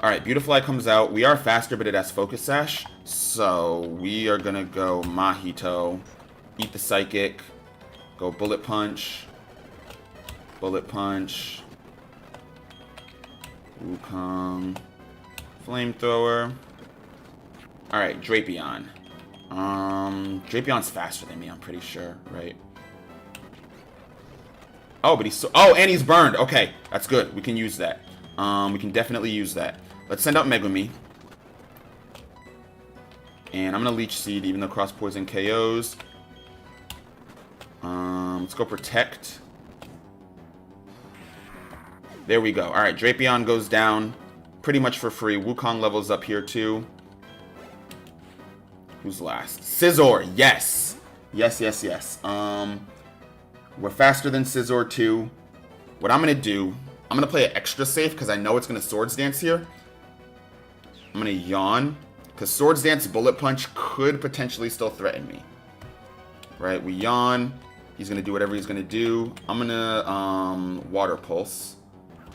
Alright, Beautifly comes out. We are faster, but it has Focus Sash. So we are going to go Mahito. Eat the Psychic. Go Bullet Punch. Bullet Punch. Wukong. Flamethrower. Alright, Drapion. Drapion's faster than me, I'm pretty sure, right? Oh, but he's so... Oh, and he's burned. Okay, that's good. We can use that. We can definitely use that. Let's send out Megumi. And I'm going to Leech Seed, even though Cross Poison KOs. Let's go Protect. There we go. Alright, Drapion goes down pretty much for free. Wukong levels up here, too. Who's last? Scizor, yes. Yes, yes, yes. We're faster than Scizor, too. What I'm going to do, I'm going to play it extra safe because I know it's going to Swords Dance here. I'm going to Yawn because Swords Dance Bullet Punch could potentially still threaten me. Right, we Yawn. He's going to do whatever he's going to do. I'm going to Water Pulse.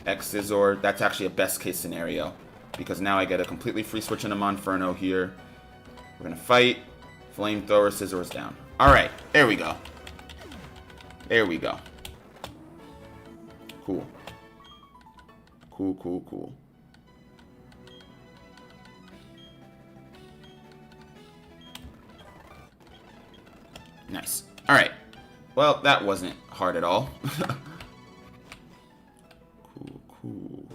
X Scizor. That's actually a best case scenario because now I get a completely free switch into Monferno here. We're going to fight. Flamethrower. Scizor's down. Alright, there we go. There we go. Cool. Cool, cool, cool. Nice. Alright. Well, that wasn't hard at all. Cool, cool.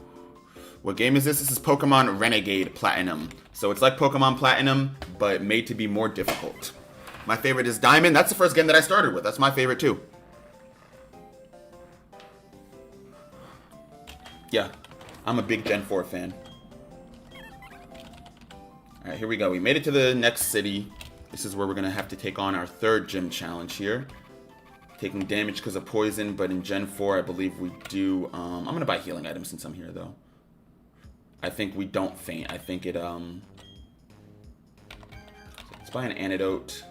What game is this? This is Pokemon Renegade Platinum. So it's like Pokemon Platinum, but made to be more difficult. My favorite is Diamond. That's the first game that I started with. That's my favorite too. Yeah, I'm a big Gen 4 fan. Alright, here we go. We made it to the next city. This is where we're going to have to take on our third gym challenge here. Taking damage because of poison, but in Gen 4, I believe we do... I'm going to buy healing items since I'm here, though. I think we don't faint. I think it... Let's buy an antidote.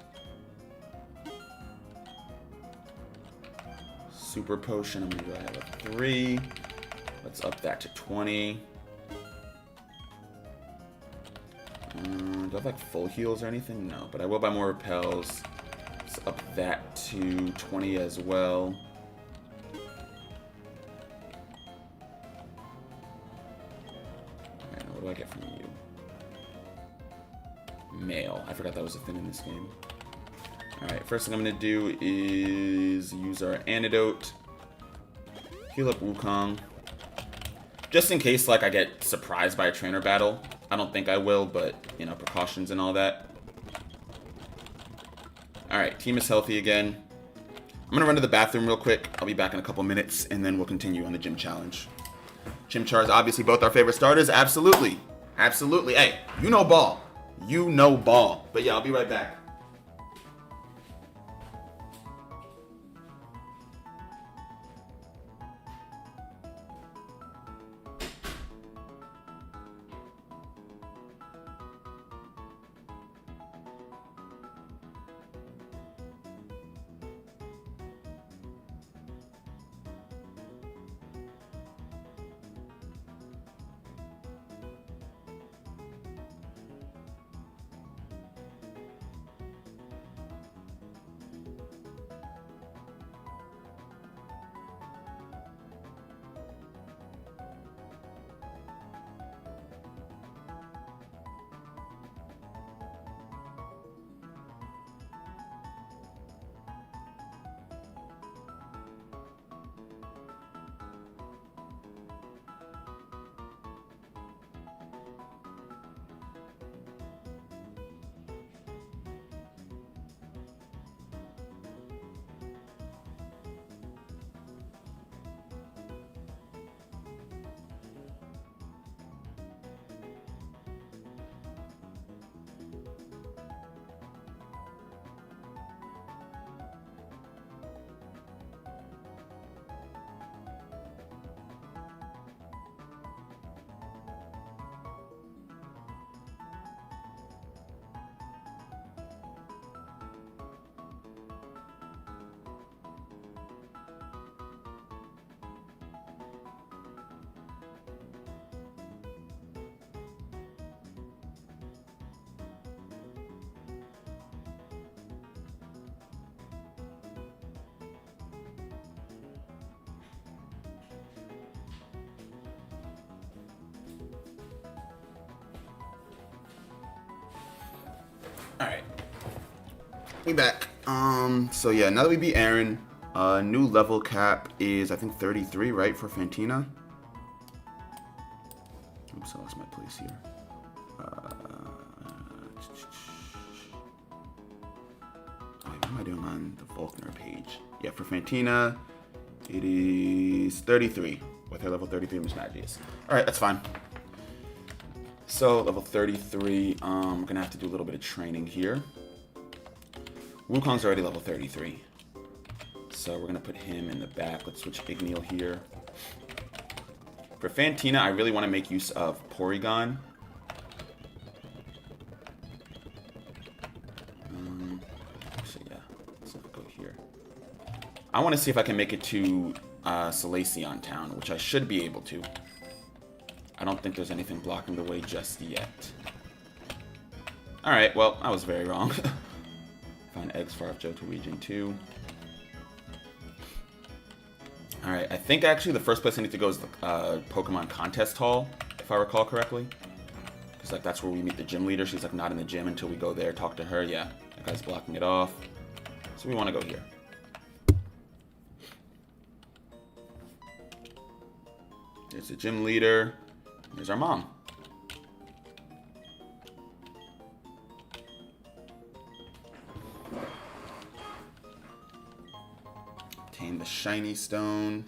Super potion. I'm going to go ahead with 3. Let's up that to 20. Do I have like full heals or anything? No, but I will buy more repels. Let's up that to 20 as well. Alright, what do I get from you? Mail. I forgot that was a thing in this game. Alright, first thing I'm going to do is use our antidote. Heal up Wukong. Just in case, like, I get surprised by a trainer battle. I don't think I will, but, you know, precautions and all that. Alright, team is healthy again. I'm gonna run to the bathroom real quick. I'll be back in a couple minutes, and then we'll continue on the gym challenge. Chimchar is obviously both our favorite starters. Absolutely. Absolutely. Hey, you know ball. You know ball. But yeah, I'll be right back. we back. So yeah, now that we beat Aaron, new level cap is, I think, 33, right, for Fantina? Oops, I lost my place here. What am I doing on the Volkner page? Yeah, for Fantina, it is 33, with her level 33 Miss Magius. Alright, that's fine. So, level 33, I'm going to have to do a little bit of training here. Wukong's already level 33. So we're going to put him in the back. Let's switch Igneel here. For Fantina, I really want to make use of Porygon. Actually, yeah. Let's not go here. I want to see if I can make it to Salacion Town, which I should be able to. I don't think there's anything blocking the way just yet. Alright, well, I was very wrong. Find eggs far off Johto region 2. Alright, I think actually the first place I need to go is the Pokemon Contest Hall, if I recall correctly. Because like that's where we meet the gym leader. She's like not in the gym until we go there, talk to her. Yeah, that guy's blocking it off. So we want to go here. There's the gym leader. There's our mom. Obtain the shiny stone.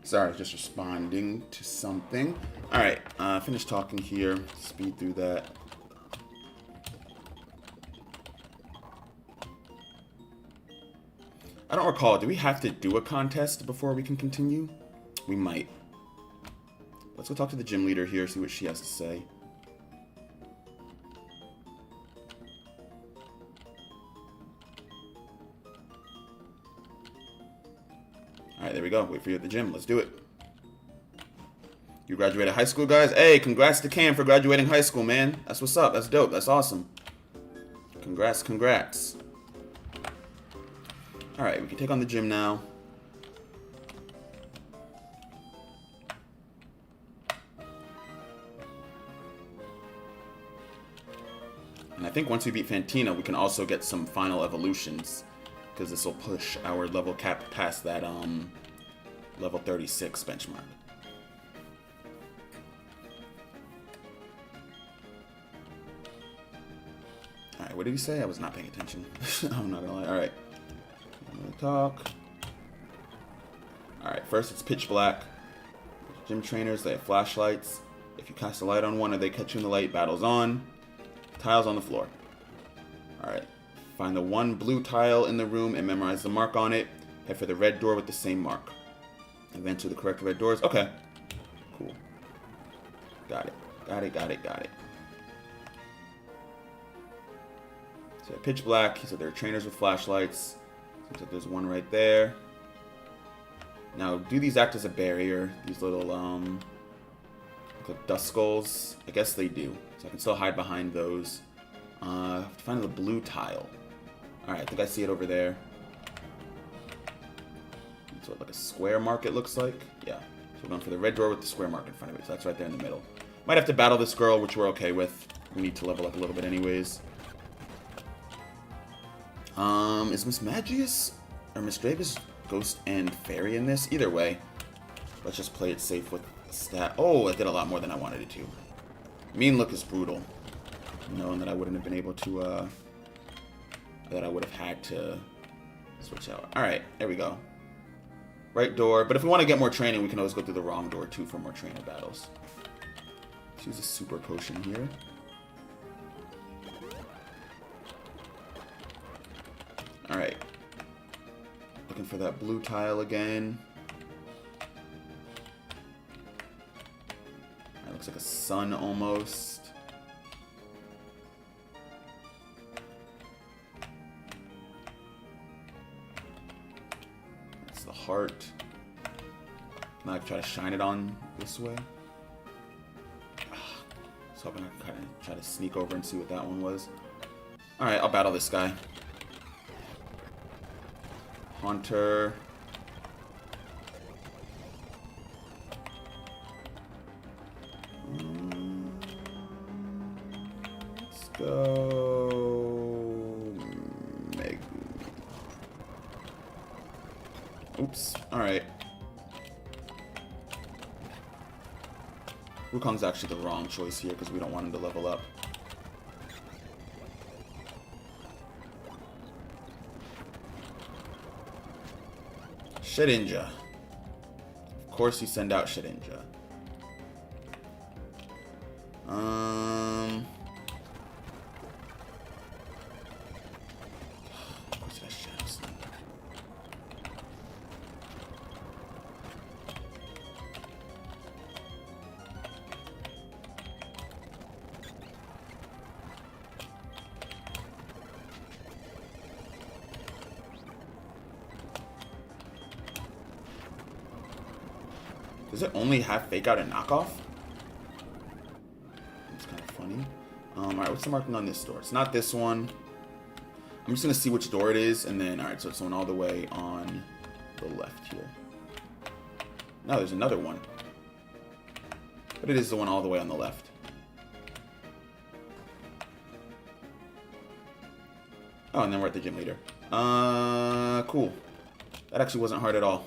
Sorry, just responding to something. Alright, finish talking here. Speed through that. I don't recall. Do we have to do a contest before we can continue? We might. Let's go talk to the gym leader here, see what she has to say. Alright, there we go. Wait for you at the gym. Let's do it. You graduated high school, guys? Hey, congrats to Cam for graduating high school, man. That's what's up. That's dope. That's awesome. Congrats, congrats. Alright, we can take on the gym now. And I think once we beat Fantina, we can also get some final evolutions. Because this will push our level cap past that level 36 benchmark. Alright, what did he say? I was not paying attention. I'm not gonna lie. Alright. I'm gonna talk. Alright, first it's pitch black. Gym trainers, they have flashlights. If you cast a light on one or they catch you in the light, battle's on. Tiles on the floor. Alright. Find the one blue tile in the room and memorize the mark on it. Head for the red door with the same mark. Advance to the correct red doors. Okay. Cool. Got it. Got it, got it, got it. So pitch black. He said there are trainers with flashlights. Seems like there's one right there. Now, do these act as a barrier? These little, like dust skulls? I guess they do. So I can still hide behind those. I have to find the blue tile. Alright, I think I see it over there. It's what, like a square mark it looks like? Yeah. So we're going for the red door with the square mark in front of it. So that's right there in the middle. Might have to battle this girl, which we're okay with. We need to level up a little bit anyways. Is Miss Magius or Miss Dravis Ghost and Fairy in this. Either way, let's just play it safe with stat. Oh, I did a lot more than I wanted it to. Mean Look is brutal. Knowing that I wouldn't have been able to, that I would have had to switch out. Alright, there we go. Right door. But if we want to get more training, we can always go through the wrong door, too, for more trainer battles. Let's use a super potion here. Alright. Looking for that blue tile again. That looks like a sun almost. That's the heart. Can I try to shine it on this way? So I'm gonna kind of try to sneak over and see what that one was. Alright, I'll battle this guy. Haunter. Let's go. Meg. Oops. Alright. Wukong's actually the wrong choice here because we don't want him to level up. Shedinja. Of course you send out Shedinja. Of course that's Shadow Sneak. Does it only have Fake Out and Knockoff? That's kind of funny. Alright, what's the marking on this door? It's not this one. I'm just going to see which door it is, and then, alright, so it's the one all the way on the left here. No, there's another one. But it is the one all the way on the left. Oh, and then we're at the gym leader. Cool. That actually wasn't hard at all.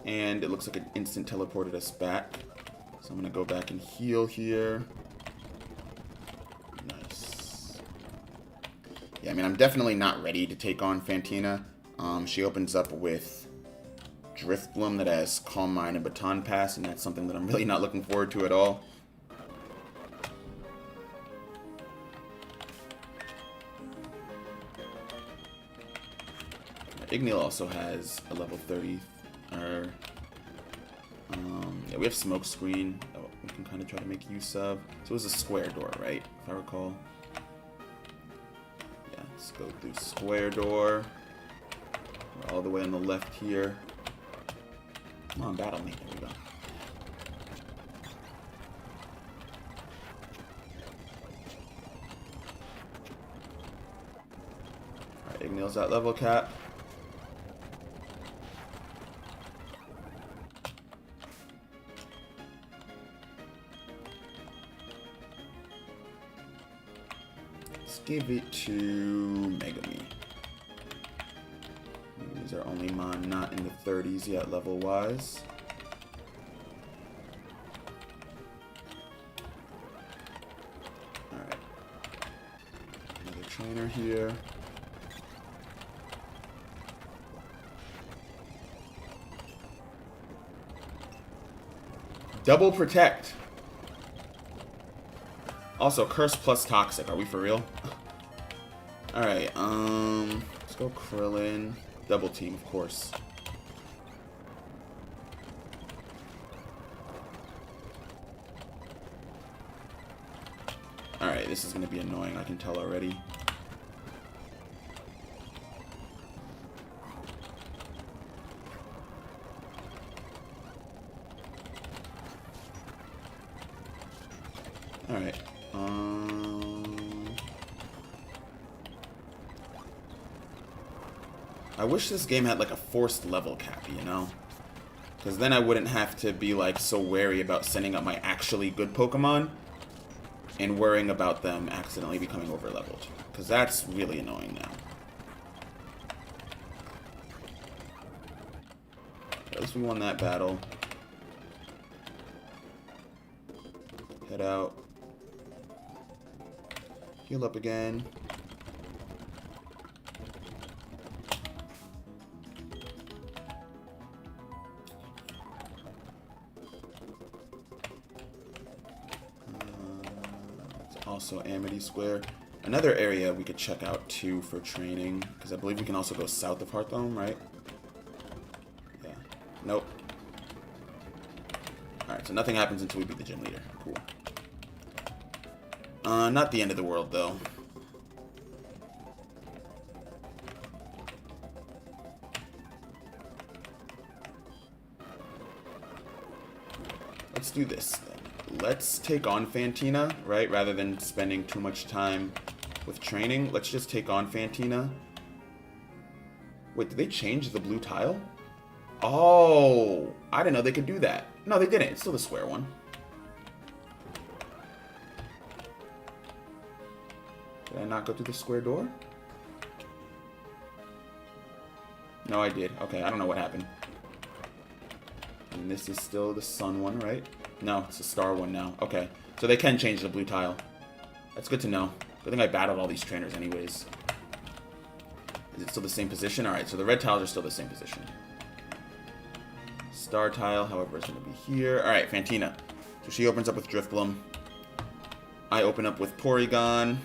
And it looks like it instant teleported us back. So I'm going to go back and heal here. Nice. Yeah, I mean, I'm definitely not ready to take on Fantina. She opens up with Driftbloom that has Calm Mind and Baton Pass, and that's something that I'm really not looking forward to at all. Igneel also has a level 30. Yeah, we have Smoke Screen that we can kind of try to make use of. So it was a square door, right? If I recall. Yeah, let's go through square door. We're all the way on the left here. Come on, battle me. There we go. Alright, Igneel's at level cap. Give it to Megami. These are only Mon, not in the 30s yet, level-wise. Alright. Another trainer here. Double Protect. Also, Curse plus Toxic. Are we for real? Alright, let's go Krillin. Double team, of course. Alright, this is going to be annoying, I can tell already. Alright, I wish this game had like a forced level cap, you know? Because then I wouldn't have to be like so wary about sending up my actually good Pokemon and worrying about them accidentally becoming over leveled. Because that's really annoying now. guess we won that battle. Head out. Heal up again. It's also Amity Square. Another area we could check out too for training, because I believe we can also go south of Hearthome, right? Yeah. Nope. Alright, so nothing happens until we beat the gym leader. Cool. Not the end of the world, though. Let's do this, then. Let's take on Fantina, right? Rather than spending too much time with training, let's just take on Fantina. Wait, did they change the blue tile? Oh, I didn't know they could do that. No, they didn't. It's still the square one. Did I not go through the square door? No, I did. Okay, I don't know what happened. And this is still the sun one, right? No, it's the star one now. Okay, so they can change the blue tile. That's good to know. Good thing I battled all these trainers anyways. Is it still the same position? Alright, so the red tiles are still the same position. Star tile, however, is going to be here. Alright, Fantina. So she opens up with Driftbloom. I open up with Porygon.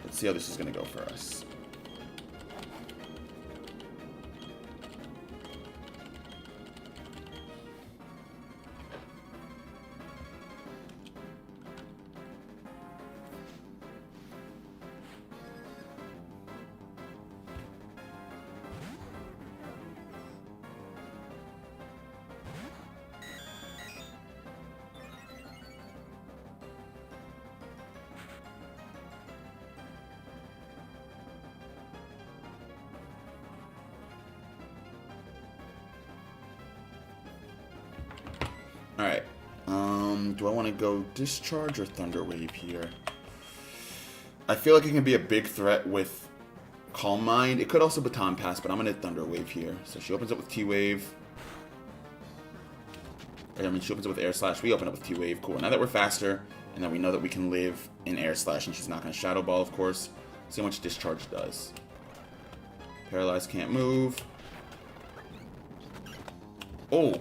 Let's see how this is going to go for us. Alright. Do I want to go Discharge or Thunder Wave here? I feel like it can be a big threat with Calm Mind. It could also Baton Pass, but I'm going to Thunder Wave here. So she opens up with T-Wave. I mean, she opens up with Air Slash. We open up with T-Wave. Cool. Now that we're faster, and that we know that we can live in Air Slash, and she's not going to Shadow Ball, of course. See how much Discharge does. Paralyzed, can't move. Oh.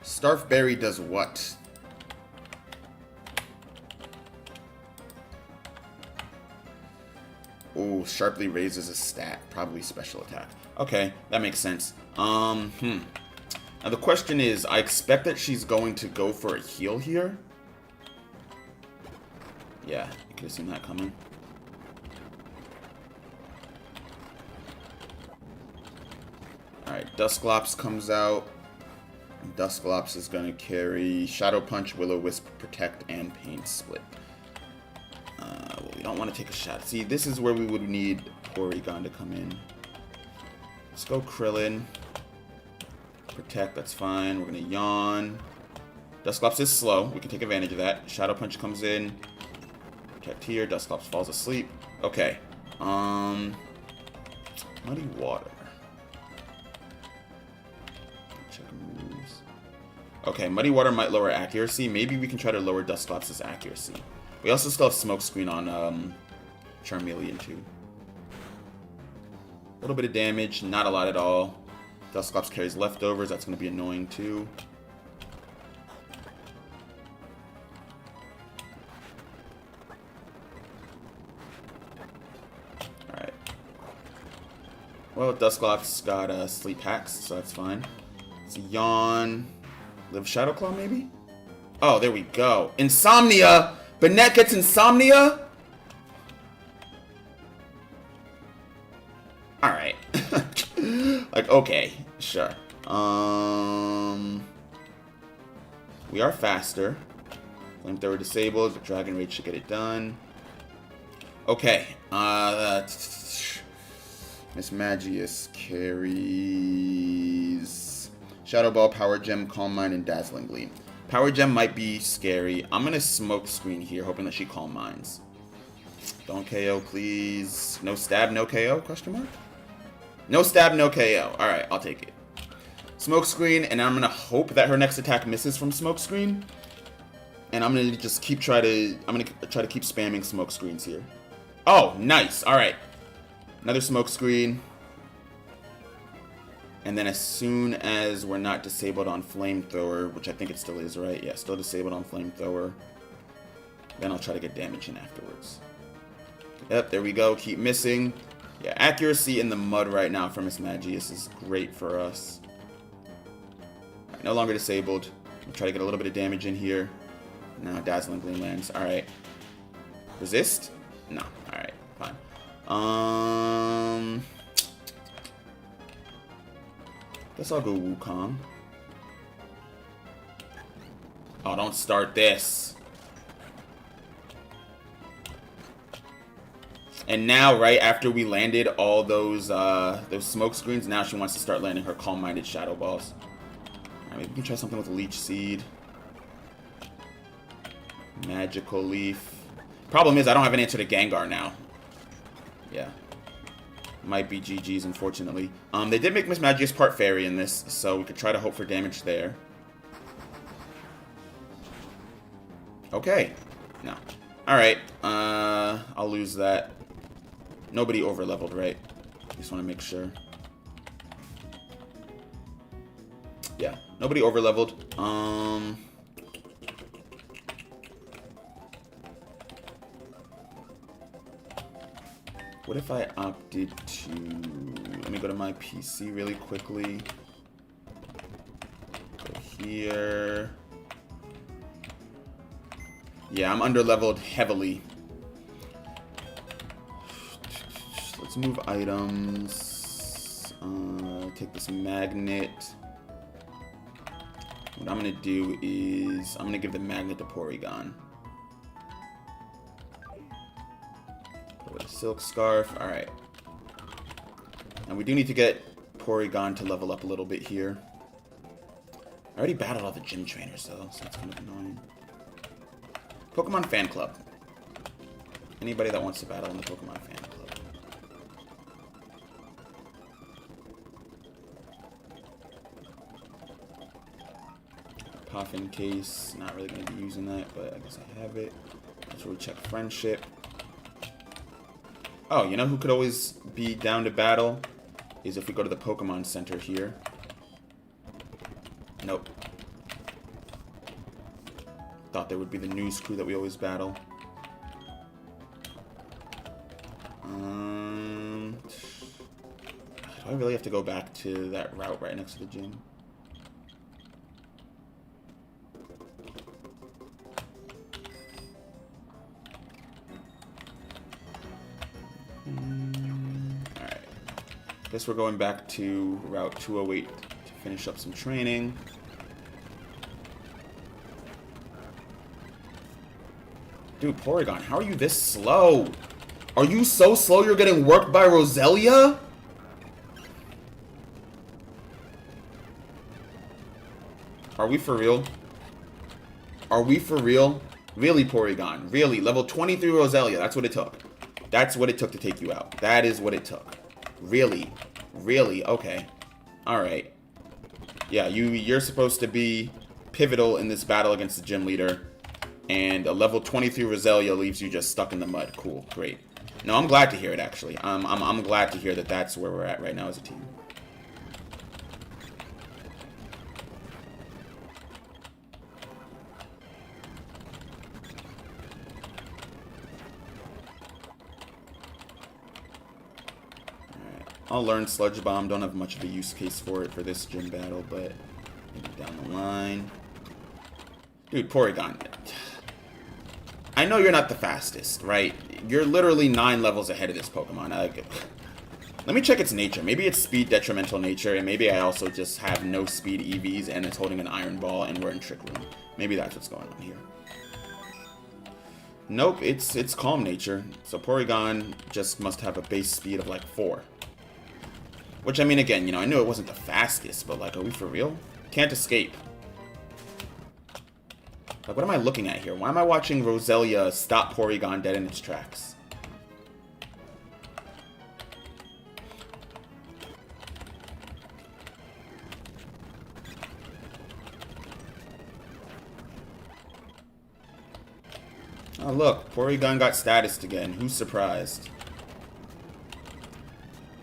Starf Berry does what? Oh, sharply raises a stat. Probably special attack. Okay, that makes sense. Now the question is, I expect that she's going to go for a heal here. Yeah, you could have seen that coming. Alright, Dusclops comes out. Dusclops is going to carry Shadow Punch, Will-O-Wisp, Protect, and Pain Split. Well, we don't want to take a shot. See, this is where we would need Porygon to come in. Let's go Krillin. Protect, that's fine. We're going to Yawn. Dusclops is slow. We can take advantage of that. Shadow Punch comes in. Protect here. Dusclops falls asleep. Okay. Muddy Water. Check moves. Okay, Muddy Water might lower accuracy. Maybe we can try to lower Dusclops' accuracy. We also still have Smokescreen on Charmeleon too. A little bit of damage, not a lot at all. Dusclops carries leftovers, that's going to be annoying too. Alright. Well, Dusclops got Sleep Hacks, so that's fine. It's a Yawn. Live Shadow Claw, maybe? Oh, there we go. Insomnia! Banette gets Insomnia? Alright. Like, okay, sure. We are faster. Flamethrower disabled, but Dragon Rage should get it done. Okay, Miss Magius carries Shadow Ball, Power Gem, Calm Mind, and Dazzling Gleam. Power Gem might be scary. I'm gonna Smoke Screen here, hoping that she Calm Minds. Don't KO, please. No stab, no KO? Question mark? No stab, no KO. Alright, I'll take it. Smokescreen, and I'm going to hope that her next attack misses from Smokescreen. And I'm going to just try to keep spamming Smokescreens here. Oh, nice. Alright. Another Smokescreen. And then as soon as we're not disabled on Flamethrower, which I think it still is, right? Yeah, still disabled on Flamethrower. Then I'll try to get damage in afterwards. Yep, there we go. Keep missing. Yeah, accuracy in the mud right now for Miss Magius is great for us. Right, no longer disabled. We'll try to get a little bit of damage in here. Now Dazzling Gleam lands. Alright. Resist? No. Alright, fine. Guess I'll go Wukong. Oh, don't start this. And now, right after we landed all those smoke screens, now she wants to start landing her calm-minded shadow balls. Alright, maybe we can try something with Leech Seed. Magical Leaf. Problem is, I don't have an answer to Gengar now. Yeah. Might be GG's, unfortunately. They did make Miss Magius part fairy in this, so we could try to hope for damage there. Okay. No. Alright. I'll lose that. Nobody over-leveled, right? Just want to make sure. Yeah. Nobody over-leveled. What if I opted to... Let me go to my PC really quickly. Go here. Yeah, I'm under-leveled heavily. Let's move items. Take this magnet. What I'm going to do is... I'm going to give the magnet to Porygon. Silk Scarf. Alright. And we do need to get Porygon to level up a little bit here. I already battled all the gym trainers, though, so that's kind of annoying. Pokemon Fan Club. Anybody that wants to battle in the Pokemon Fan Club. Puffin case. Not really going to be using that, but I guess I have it. That's where we check friendship. Oh, you know who could always be down to battle? Is if we go to the Pokemon Center here. Nope. Thought there would be the news crew that we always battle. Do I really have to go back to that route right next to the gym? Alright. Guess we're going back to Route 208 to finish up some training. Dude, Porygon, how are you this slow? Are you so slow you're getting worked by Roselia? Are we for real? Are we for real? Really, Porygon? Really? Level 23 Roselia, that's what it took. That's what it took to take you out. That is what it took. Really? Really? Okay. Alright. Yeah, you're supposed to be pivotal in this battle against the gym leader. And a level 23 Roselia leaves you just stuck in the mud. Cool. Great. No, I'm glad to hear it, actually. I'm glad to hear that that's where we're at right now as a team. I'll learn Sludge Bomb. Don't have much of a use case for it for this gym battle, but maybe down the line. Dude, Porygon. I know you're not the fastest, right? You're literally 9 levels ahead of this Pokemon. Let me check its nature. Maybe it's speed detrimental nature, and maybe I also just have no speed EVs, and it's holding an Iron Ball, and we're in Trick Room. Maybe that's what's going on here. Nope, it's calm nature. So Porygon just must have a base speed of like 4. Which, I mean, again, you know, I knew it wasn't the fastest, but, like, are we for real? Can't escape. Like, what am I looking at here? Why am I watching Roselia stop Porygon dead in its tracks? Oh, look. Porygon got statused again. Who's surprised?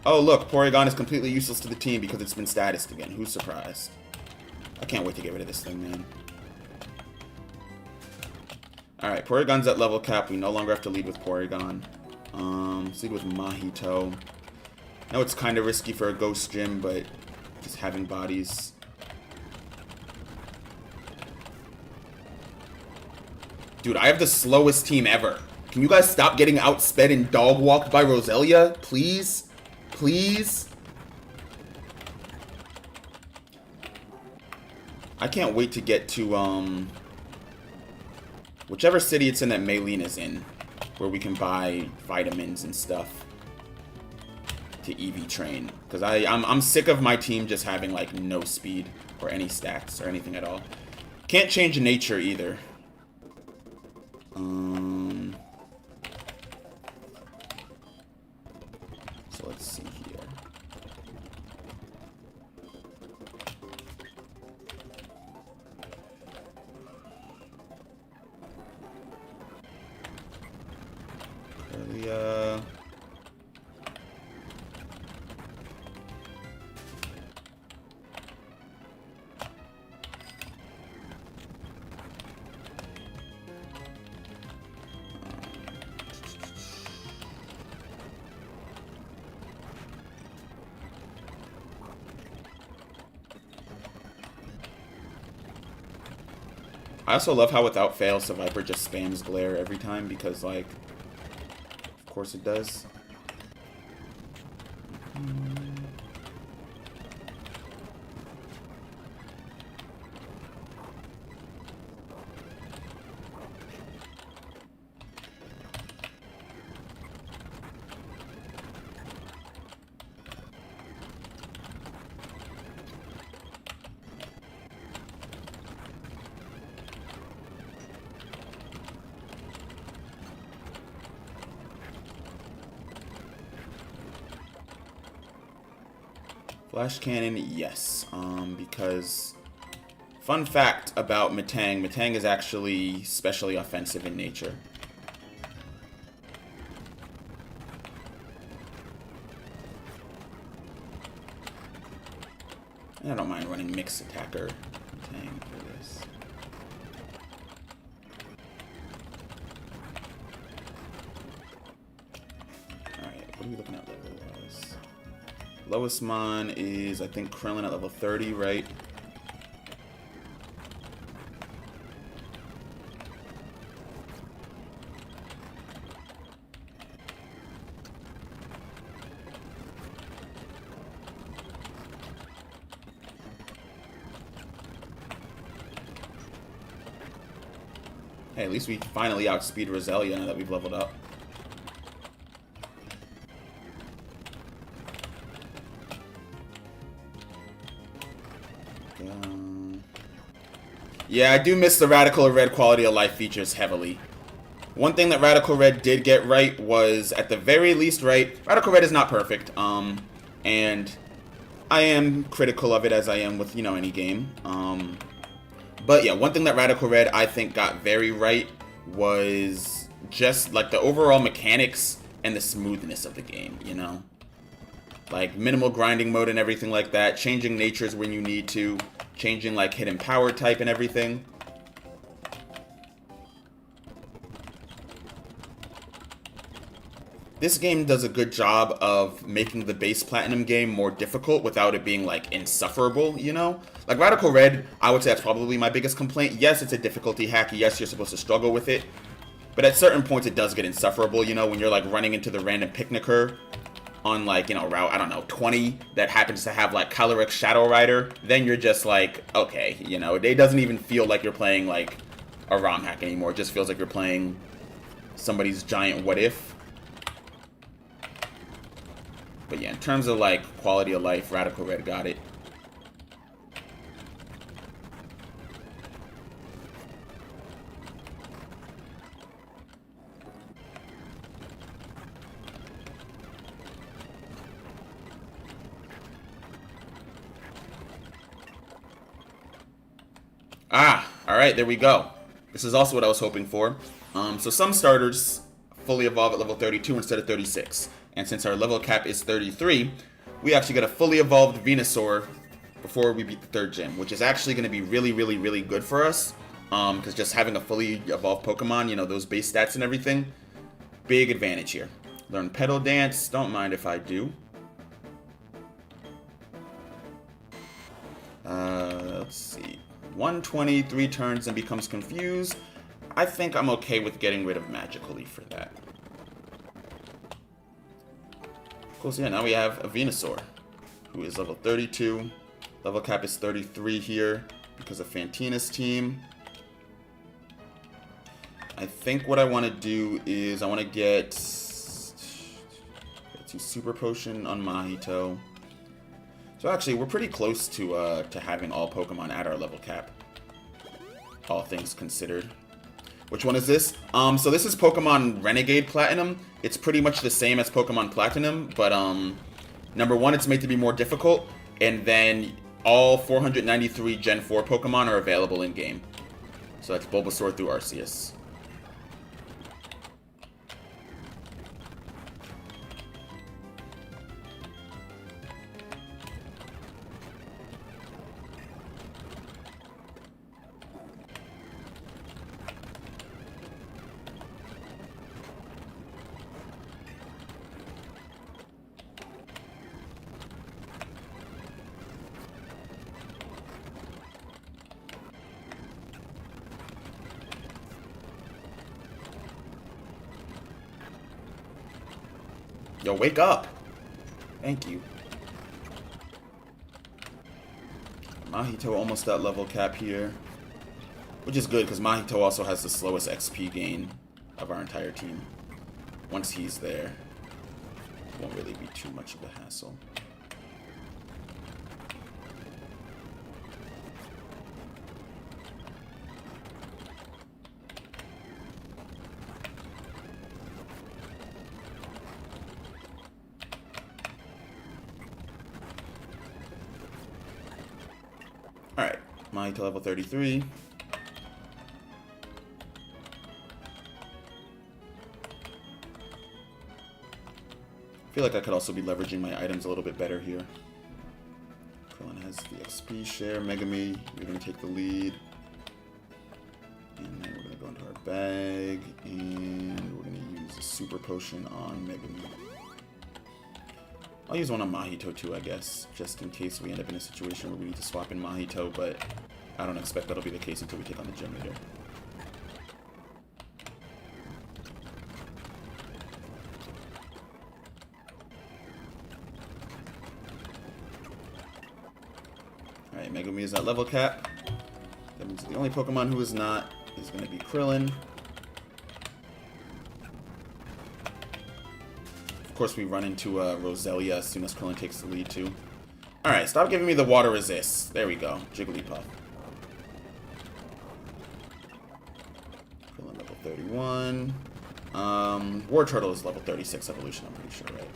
Oh, look. Porygon is completely useless to the team because it's been statused again. Who's surprised? I can't wait to get rid of this thing, man. Alright, Porygon's at level cap. We no longer have to lead with Porygon. Let's lead with Mahito. I know it's kind of risky for a Ghost Gym, but just having bodies. Dude, I have the slowest team ever. Can you guys stop getting outsped and dog walked by Roselia? Please? Please? I can't wait to get to, whichever city it's in that Maylene is in, where we can buy vitamins and stuff to EV train. Because I'm sick of my team just having, like, no speed or any stats or anything at all. Can't change nature either. So let's see here. I also love how without fail, Survivor just spams Glare every time because, like, of course it does. Flash Cannon, yes. Because, fun fact about Metang, Metang is actually specially offensive in nature. I don't mind running Mixed Attacker Metang for this. Alright, what are we looking at level-wise? Lowest mon is, I think, Krillin at level 30, right? Hey, at least we finally outspeed Roselia now that we've leveled up. Yeah, I do miss the Radical Red quality of life features heavily. One thing that Radical Red did get right was, at the very least, right, Radical Red is not perfect, and I am critical of it as I am with, you know, any game. But yeah, one thing that Radical Red, I think, got very right was just, like, the overall mechanics and the smoothness of the game, you know? Like, minimal grinding mode and everything like that, changing natures when you need to, changing, like, hidden power type and everything. This game does a good job of making the base Platinum game more difficult without it being, like, insufferable, you know? Like, Radical Red, I would say that's probably my biggest complaint. Yes, it's a difficulty hack. Yes, you're supposed to struggle with it. But at certain points, it does get insufferable, you know? When you're, like, running into the random picnicker on, like, you know, route, I don't know, 20 that happens to have, like, Calyrex Shadow Rider, then you're just like, okay, you know, it doesn't even feel like you're playing, like, a ROM hack anymore. It just feels like you're playing somebody's giant what if. But yeah, in terms of, like, quality of life, Radical Red got it. Ah, alright, there we go. This is also what I was hoping for. So some starters fully evolve at level 32 instead of 36. And since our level cap is 33, we actually get a fully evolved Venusaur before we beat the third gym, which is actually going to be really, really, really good for us. Because just having a fully evolved Pokemon, you know, those base stats and everything, big advantage here. Learn Petal Dance, don't mind if I do. Let's see. 120, 3 turns and becomes confused. I think I'm okay with getting rid of Magical Leaf for that. Cool, so yeah, now we have a Venusaur, who is level 32. Level cap is 33 here because of Fantina's team. I think what I want to do is I want to get to Super Potion on Mahito. So actually, we're pretty close to having all Pokemon at our level cap, all things considered. Which one is this? So this is Pokemon Renegade Platinum. It's pretty much the same as Pokemon Platinum, but number one, it's made to be more difficult, and then all 493 Gen 4 Pokemon are available in game. So that's Bulbasaur through Arceus. Yo, wake up! Thank you. Mahito almost at level cap here. Which is good, because Mahito also has the slowest XP gain of our entire team. Once he's there, it won't really be too much of a hassle. Alright, Mahito level 33. I feel like I could also be leveraging my items a little bit better here. Krillin has the XP share. Megami, you're going to take the lead. And then we're going to go into our bag. And we're going to use a Super Potion on Megami. I'll use one on Mahito too, I guess, just in case we end up in a situation where we need to swap in Mahito, but I don't expect that'll be the case until we take on the gym leader. Alright, Megumi is at level cap. That means the only Pokemon who is not is going to be Krillin. Of course, we run into Roselia as soon as Krillin takes the lead, too. Alright, stop giving me the water resist. There we go. Jigglypuff. Krillin level 31. War Turtle is level 36 evolution, I'm pretty sure, right?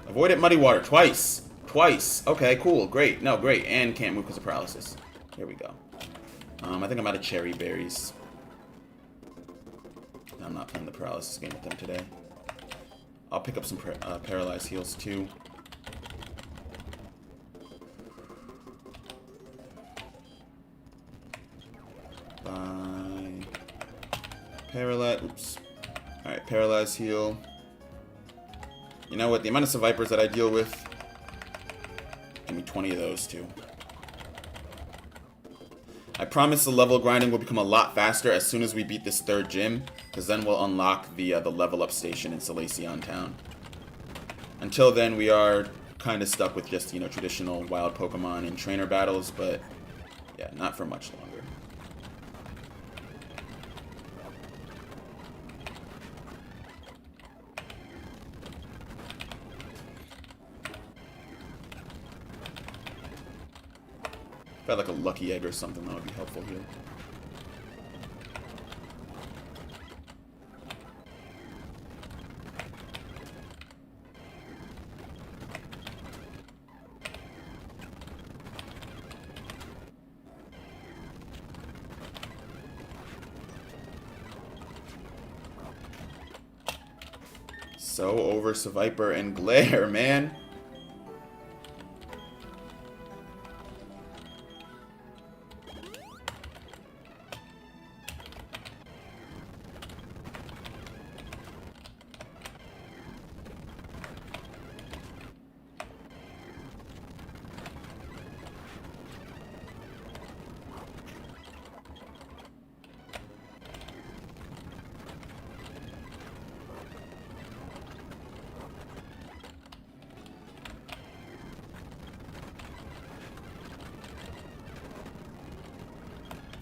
Avoided Muddy Water twice. Twice. Okay, cool. Great. No, great. And can't move because of paralysis. Here we go. I think I'm out of Cherry Berries. I'm not playing the paralysis game with them today. I'll pick up some paralyzed heals too. Bye. Paralyze. Oops. Alright, paralyzed heal. You know what? The amount of Vipers that I deal with. Give me 20 of those too. I promise the level grinding will become a lot faster as soon as we beat this third gym, because then we'll unlock the level up station in Salacion Town. Until then, we are kind of stuck with just, you know, traditional wild Pokemon and trainer battles, but yeah, not for much longer. If I had like a lucky egg or something, that would be helpful here. So over Viper and Glare, man.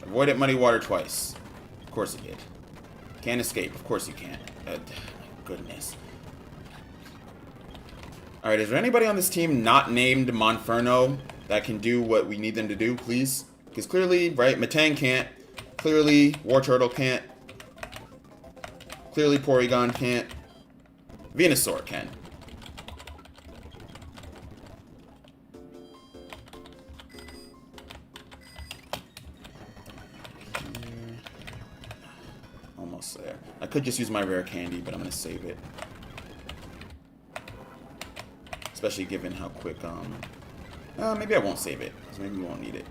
Avoided Muddy Water twice. Of course he did. Can't escape. Of course you can't. My goodness. Alright, is there anybody on this team not named Monferno that can do what we need them to do, please? Because clearly, right, Matang can't. Clearly, War Turtle can't. Clearly, Porygon can't. Venusaur can. Almost there. I could just use my rare candy, but I'm going to save it. Especially given how quick, maybe I won't save it, because maybe we won't need it.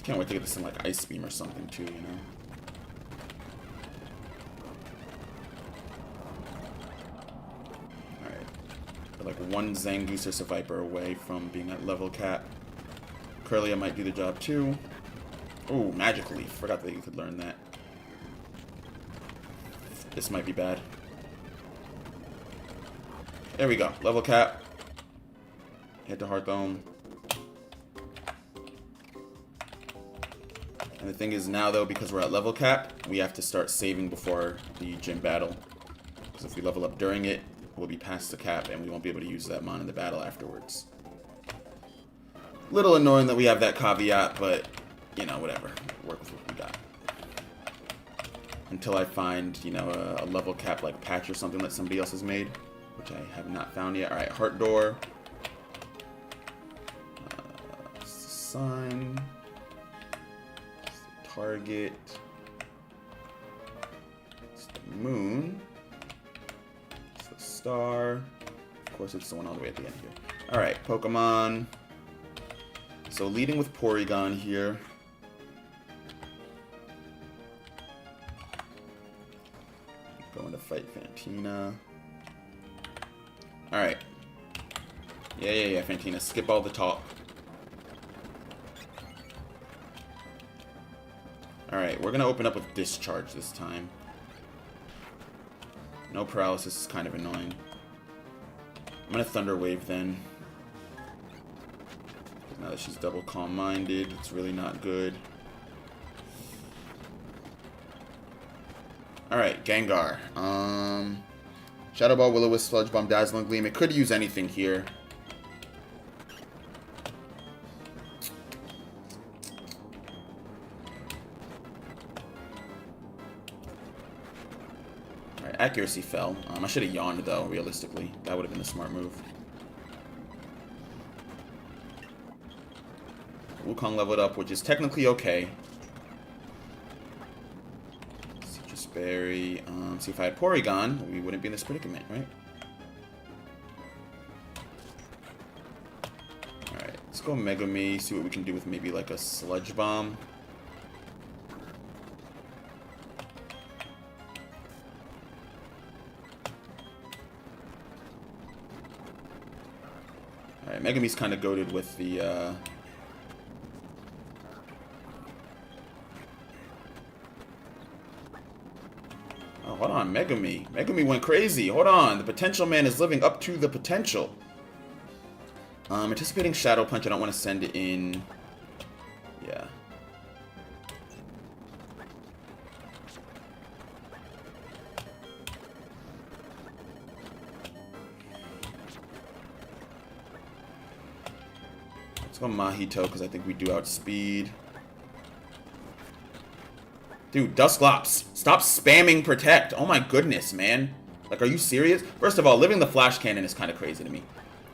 Can't wait to get this in like Ice Beam or something too, you know? Alright. We're like one Zangoose or Seviper away from being at level cap. Curlia might do the job too. Ooh, Magic Leaf. Forgot that you could learn that. This might be bad. There we go. Level cap. Head to Hearthome. And the thing is now, though, because we're at level cap, we have to start saving before the gym battle. Because if we level up during it, we'll be past the cap, and we won't be able to use that mon in the battle afterwards. Little annoying that we have that caveat, but, you know, whatever. Work with what we got. Until I find, you know, a level cap, like, patch or something that somebody else has made, which I have not found yet. Alright, Heart Door. Sign. Target. It's the moon. It's the star. Of course, it's the one all the way at the end here. Alright, Pokemon. So leading with Porygon here. Going to fight Fantina. Alright. Yeah, Fantina. Skip all the talk. Alright, we're going to open up with Discharge this time. No Paralysis is kind of annoying. I'm going to Thunder Wave then. Now that she's double Calm-Minded, it's really not good. Alright, Gengar. Shadow Ball, Will-O-Wisp, Sludge Bomb, Dazzling Gleam. It could use anything here. Accuracy fell. I should have yawned, though, realistically. That would have been the smart move. Wukong leveled up, which is technically okay. Citrus Berry. See, if I had Porygon, we wouldn't be in this predicament, right? Alright, let's go Mega Me, see what we can do with maybe like a Sludge Bomb. Alright, Megumi's kind of goated with the, Oh, hold on, Megumi. Megumi went crazy. Hold on, the Potential Man is living up to the potential. Anticipating Shadow Punch, I don't want to send it in. Yeah. Let's go Mahito, because I think we do outspeed. Dude, Dusclops, stop spamming Protect. Oh my goodness, man. Like, are you serious? First of all, living the flash cannon is kind of crazy to me.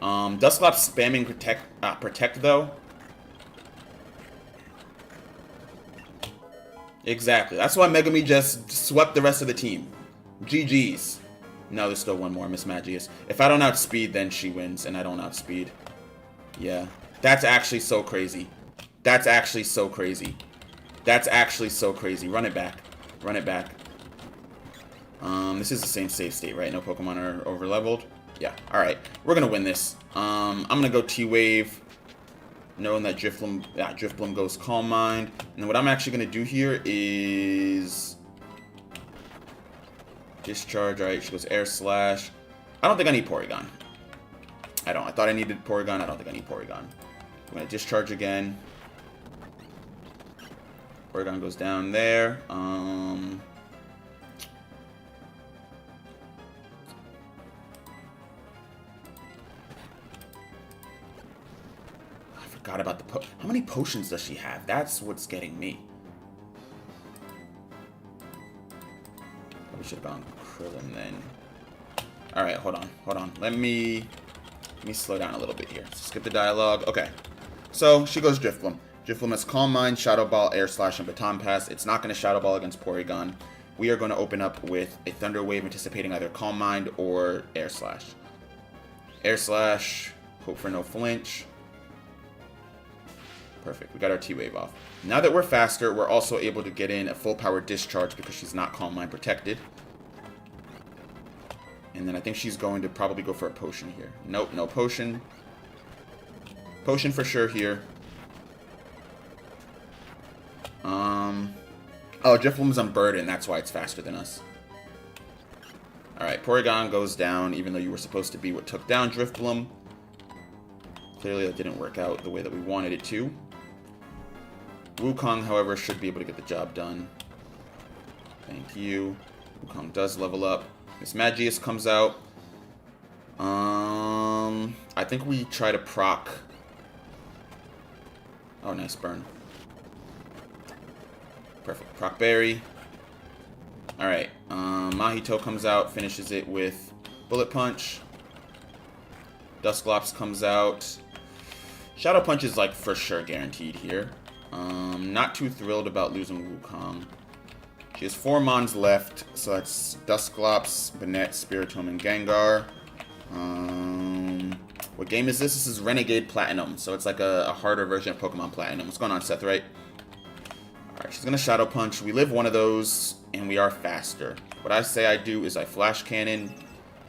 Dusclops spamming protect though. Exactly. That's why Megami just swept the rest of the team. GG's. No, there's still one more, Miss Magius. If I don't outspeed, then she wins, and I don't outspeed. Yeah. That's actually so crazy. That's actually so crazy. That's actually so crazy. Run it back. Run it back. This is the same save state, right? No Pokemon are over leveled. Yeah. All right. We're gonna win this. I'm gonna go T-Wave, knowing that Drifblim goes Calm Mind. And what I'm actually gonna do here is Discharge. All right. She goes Air Slash. I don't think I need Porygon. I don't. I thought I needed Porygon. I don't think I need Porygon. I'm gonna Discharge again. Porygon goes down there. Forgot about the how many potions does she have? That's what's getting me. We should have gone Krillin then. All right, hold on. Let me slow down a little bit here. Skip the dialogue. Okay, so she goes Drifblim. Drifblim has Calm Mind, Shadow Ball, Air Slash, and Baton Pass. It's not going to Shadow Ball against Porygon. We are going to open up with a Thunder Wave, anticipating either Calm Mind or Air Slash. Air Slash. Hope for no flinch. Perfect. We got our T-Wave off. Now that we're faster, we're also able to get in a full power Discharge because she's not Calm Mind protected. And then I think she's going to probably go for a Potion here. Nope, no Potion. Potion for sure here. Oh, Drifblim's on Burden. That's why it's faster than us. Alright, Porygon goes down, even though you were supposed to be what took down Drifblim. Clearly that didn't work out the way that we wanted it to. Wukong, however, should be able to get the job done. Thank you. Wukong does level up. Miss Magius comes out. I think we try to proc. Oh, nice burn. Perfect. Proc Berry. Alright. Mahito comes out, finishes it with Bullet Punch. Dusclops comes out. Shadow Punch is like for sure guaranteed here. Not too thrilled about losing Wukong. She has 4 Mons left, so that's Dusclops, Banette, Spiritomb, and Gengar. What game is this? This is Renegade Platinum, so it's like a harder version of Pokemon Platinum. What's going on, Seth, right? Alright, she's gonna Shadow Punch. We live one of those, and we are faster. What I say I do is I Flash Cannon.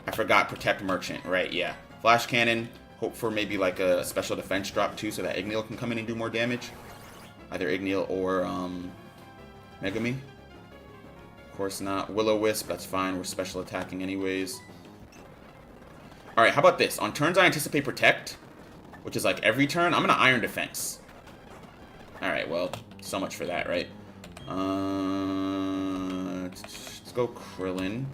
I forgot Protect Merchant, right, yeah. Flash Cannon, hope for maybe like a special defense drop too, so that Igneel can come in and do more damage. Either Igneel or Megami. Of course not. Will-O-Wisp, that's fine. We're special attacking anyways. Alright, how about this? On turns I anticipate Protect, which is like every turn, I'm gonna Iron Defense. Alright, well, so much for that, right? Let's go Krillin.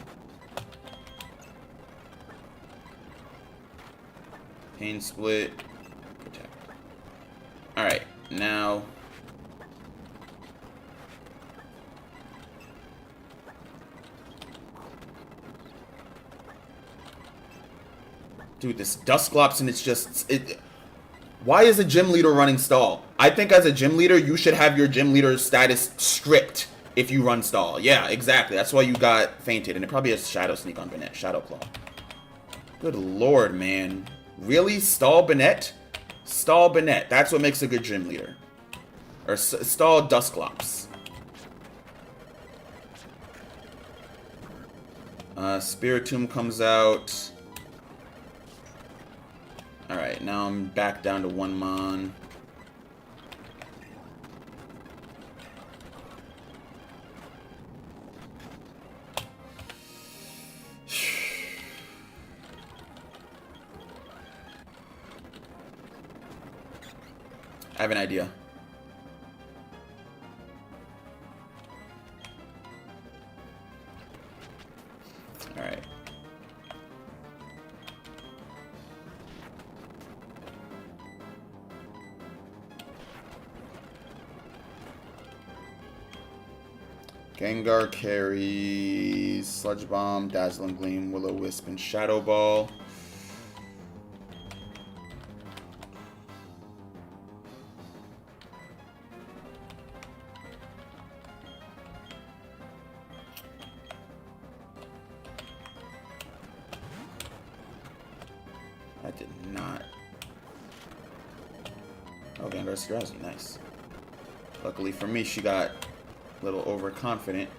Pain Split. Protect. Alright, now... Dude, this Dusclops, and it's just... Why is a gym leader running stall? I think as a gym leader, you should have your gym leader status stripped if you run stall. Yeah, exactly. That's why you got fainted. And it probably has Shadow Sneak on Banette. Shadow Claw. Good lord, man. Really? Stall Banette? Stall Banette. That's what makes a good gym leader. Or stall Dusclops. Spiritomb comes out. Alright, now I'm back down to 1 Mon. I have an idea. Alright. Gengar carries Sludge Bomb, Dazzling Gleam, Will-O-Wisp, and Shadow Ball. That did not. Oh, Gengar's drowsy. Nice. Luckily for me, she got a little overconfident.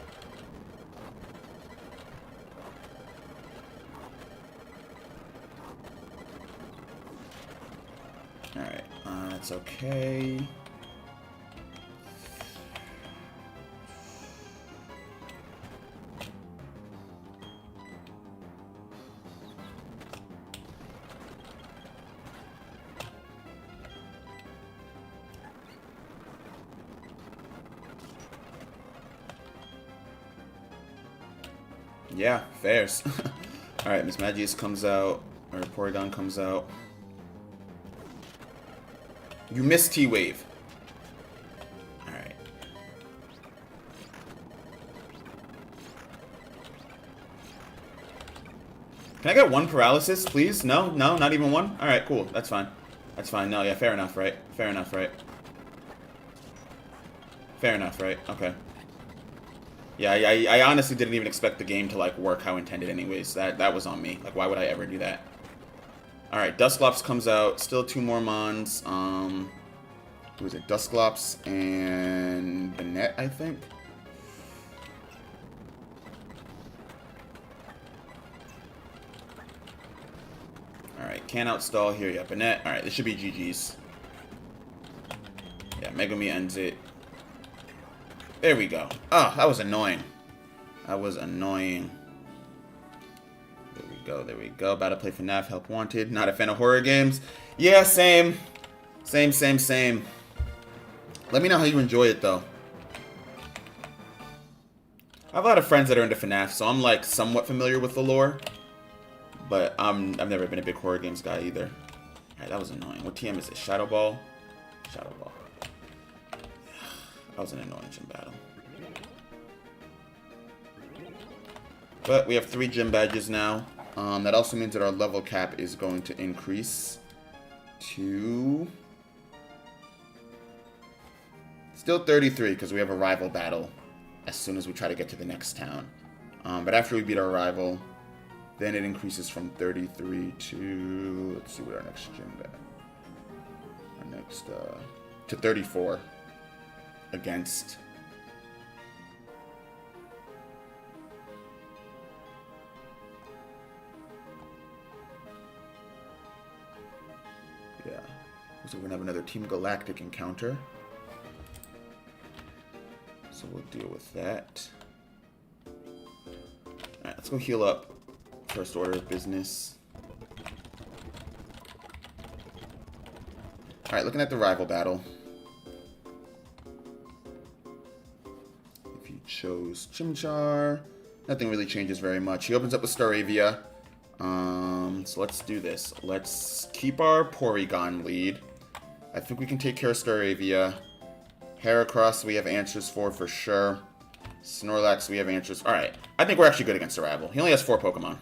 Alright, that's okay. Yeah, fairs. Alright, Miss Magius comes out, or Porygon comes out. You missed T-Wave. Alright. Can I get one paralysis, please? No? No? Not even one? Alright, cool. That's fine. That's fine. No, yeah, fair enough, right? Fair enough, right? Fair enough, right? Okay. Yeah, I honestly didn't even expect the game to, like, work how intended anyways. That was on me. Like, why would I ever do that? Alright, Dusclops comes out. Still 2 more Mons. Who is it? Dusclops and Banette, I think? Alright, can't outstall here. Yeah, Banette. Alright, this should be GG's. Yeah, Megumi ends it. There we go. Oh, that was annoying. That was annoying. There we go, there we go. About to play FNAF, help wanted. Not a fan of horror games. Yeah, same. Same. Let me know how you enjoy it, though. I have a lot of friends that are into FNAF, so I'm, like, somewhat familiar with the lore. But I've never been a big horror games guy, either. Alright, that was annoying. What TM is it? Shadow Ball? Shadow Ball. That was an annoying gym battle. But we have 3 gym badges now. That also means that our level cap is going to increase to... still 33, because we have a rival battle as soon as we try to get to the next town. But after we beat our rival, then it increases from 33 to... let's see what our next gym badge... our next... to 34. Against yeah, so we're gonna have another Team Galactic encounter, so we'll deal with that. Alright, let's go heal up. First order of business. Alright, looking at the rival battle. Chose Chimchar. Nothing really changes very much. He opens up with Staravia. So let's do this. Let's keep our Porygon lead. I think we can take care of Staravia. Heracross we have answers for sure. Snorlax we have answers. Alright. I think we're actually good against a rival. He only has 4 Pokemon.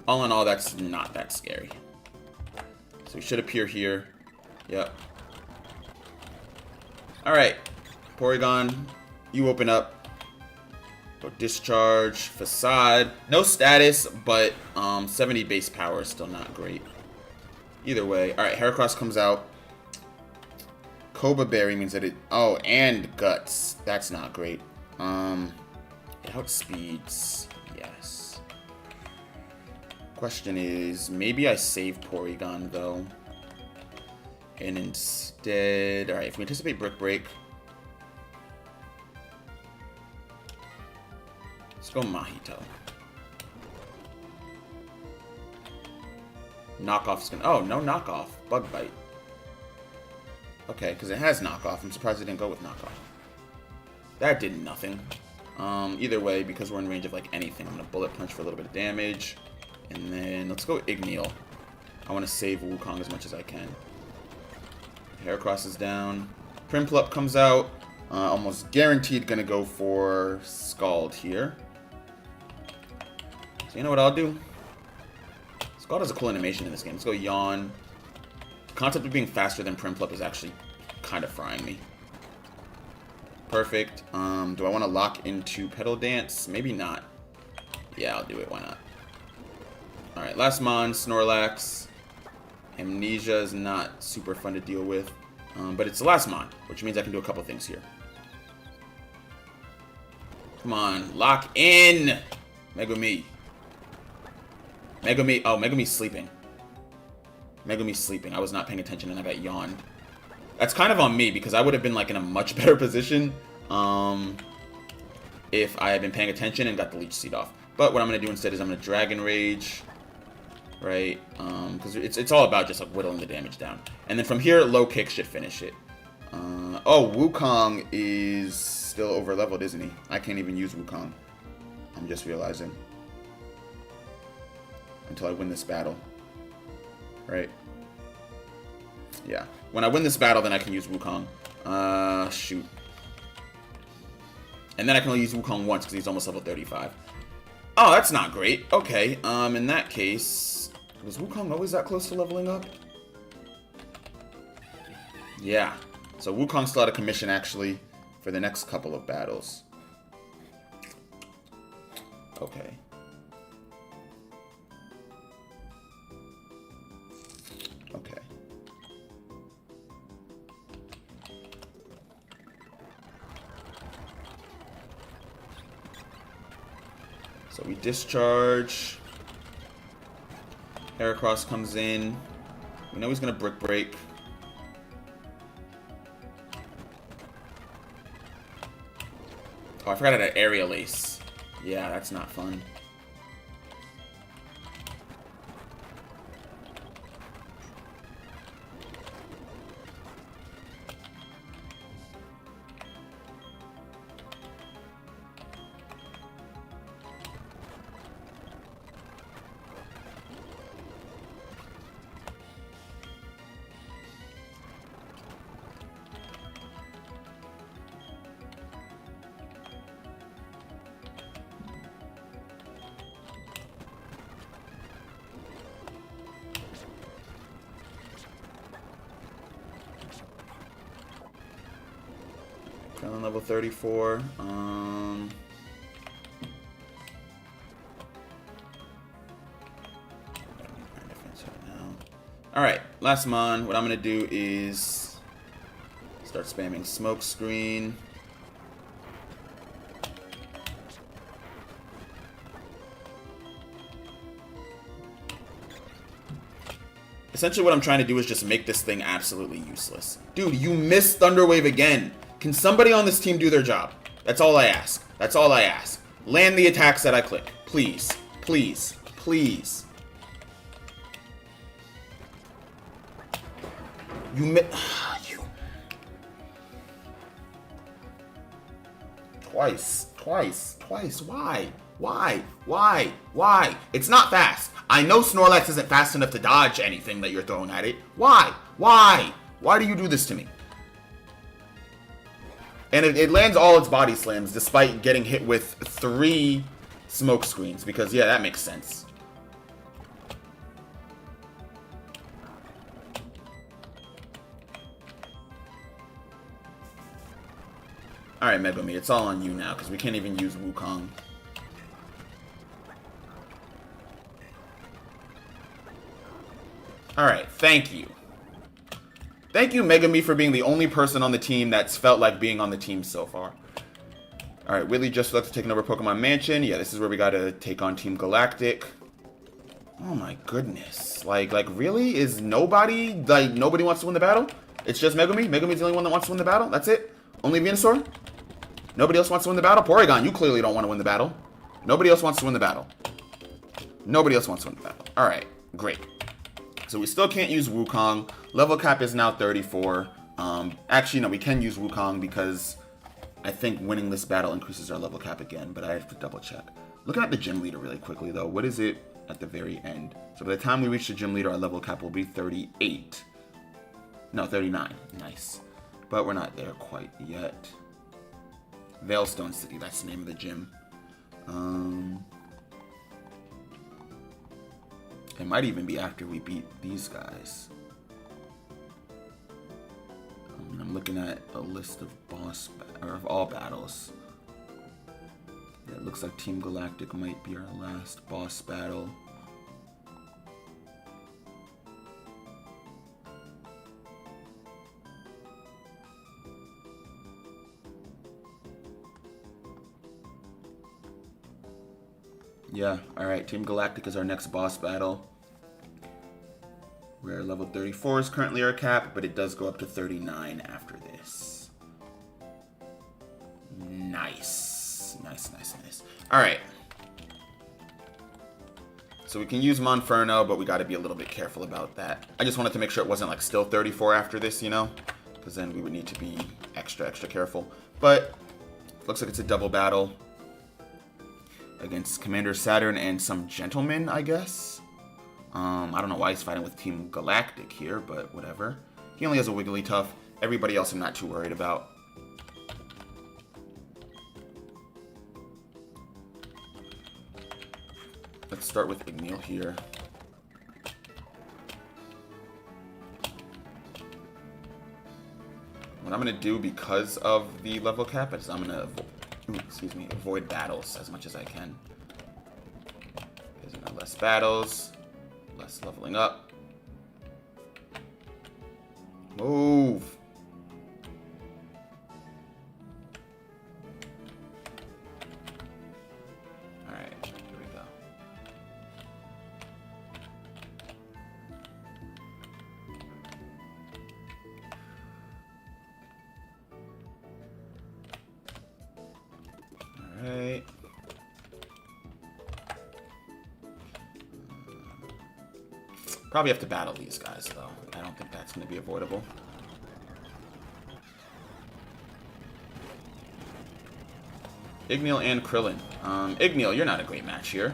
All in all, that's not that scary. So he should appear here. Yep. Alright. Porygon, you open up. Go Discharge, Facade. No status, but 70 base power is still not great. Either way. Alright, Heracross comes out. Koba Berry means that it... oh, and Guts. That's not great. It outspeeds. Yes. Question is, maybe I save Porygon, though. And instead... alright, if we anticipate Brick Break... let's go Mahito. Knockoff's gonna... oh, no knockoff. Bug Bite. Okay, because it has knockoff. I'm surprised it didn't go with knockoff. That did nothing. Either way, because we're in range of like anything, I'm going to Bullet Punch for a little bit of damage. And then let's go Igneel. I want to save Wukong as much as I can. Heracross is down. Primplup comes out. Almost guaranteed gonna go for Scald here. So you know what I'll do? Scald has a cool animation in this game. Let's go Yawn. The concept of being faster than Primplop is actually kind of frying me. Perfect. Do I want to lock into Petal Dance? Maybe not. Yeah, I'll do it. Why not? Alright, last Mon, Snorlax. Amnesia is not super fun to deal with. But it's the last Mon, which means I can do a couple things here. Come on, lock in! Megumi. Megumi. Oh, Megumi's sleeping. Megumi's sleeping. I was not paying attention and I got yawned. That's kind of on me because I would have been like in a much better position if I had been paying attention and got the Leech Seed off. But what I'm going to do instead is I'm going to Dragon Rage, right? Because it's all about just like whittling the damage down. And then from here, Low Kick should finish it. Oh, Wukong is still over leveled, isn't he? I can't even use Wukong. I'm just realizing. Until I win this battle. Right? Yeah. When I win this battle, then I can use Wukong. Shoot. And then I can only use Wukong once because he's almost level 35. Oh, that's not great. Okay. In that case, was Wukong always that close to leveling up? Yeah. So Wukong's still out of commission, actually, for the next couple of battles. Okay. Okay. So we discharge. Heracross comes in. We know he's going to Brick Break. Oh, I forgot I had an Aerial Ace. Yeah, that's not fun. On level 34. Alright, last Mon. What I'm going to do is start spamming Smoke Screen. Essentially what I'm trying to do is just make this thing absolutely useless. Dude, you missed Thunder Wave again. Can somebody on this team do their job? That's all I ask. That's all I ask. Land the attacks that I click. Please. Please. Please. You Twice. Why? It's not fast. I know Snorlax isn't fast enough to dodge anything that you're throwing at it. Why? Why do you do this to me? And it lands all its body slams despite getting hit with 3 smoke screens. Because, yeah, that makes sense. Alright, Megumi, it's all on you now. Because we can't even use Wukong. Alright, thank you. Thank you, Megami, for being the only person on the team that's felt like being on the team so far. Alright, Willie just left to take over Pokemon Mansion. Yeah, this is where we gotta take on Team Galactic. Oh my goodness. Like really? Is nobody, nobody wants to win the battle? It's just Megumi? Megumi's the only one that wants to win the battle? That's it? Only Venusaur? Nobody else wants to win the battle? Porygon, you clearly don't want to win the battle. Nobody else wants to win the battle. Nobody else wants to win the battle. Alright, great. So we still can't use Wukong. Level cap is now 34. Actually, no, we can use Wukong because I think winning this battle increases our level cap again, but I have to double check. Looking at the gym leader really quickly, though. What is it at the very end? So by the time we reach the gym leader, our level cap will be 38. No, 39. Nice. But we're not there quite yet. Veilstone City, that's the name of the gym. It might even be after we beat these guys. I'm looking at a list of of all battles. Yeah, it looks like Team Galactic might be our last boss battle. Yeah, alright, Team Galactic is our next boss battle. We're level 34 is currently our cap, but it does go up to 39 after this. Nice. Nice, nice, nice. Alright. So we can use Monferno, but we gotta be a little bit careful about that. I just wanted to make sure it wasn't like still 34 after this, you know? Because then we would need to be extra careful. But, looks like it's a double battle. Against Commander Saturn and some gentleman, I guess. I don't know why he's fighting with Team Galactic here, but whatever. He only has a Wigglytuff. Everybody else I'm not too worried about. Let's start with Igneel here. What I'm going to do because of the level cap is I'm going to avoid battles as much as I can. Because less battles, less leveling up. Move. Alright, here we go. Alright. Probably have to battle these guys, though. I don't think that's going to be avoidable. Igneel and Krillin. Igneel, you're not a great match here.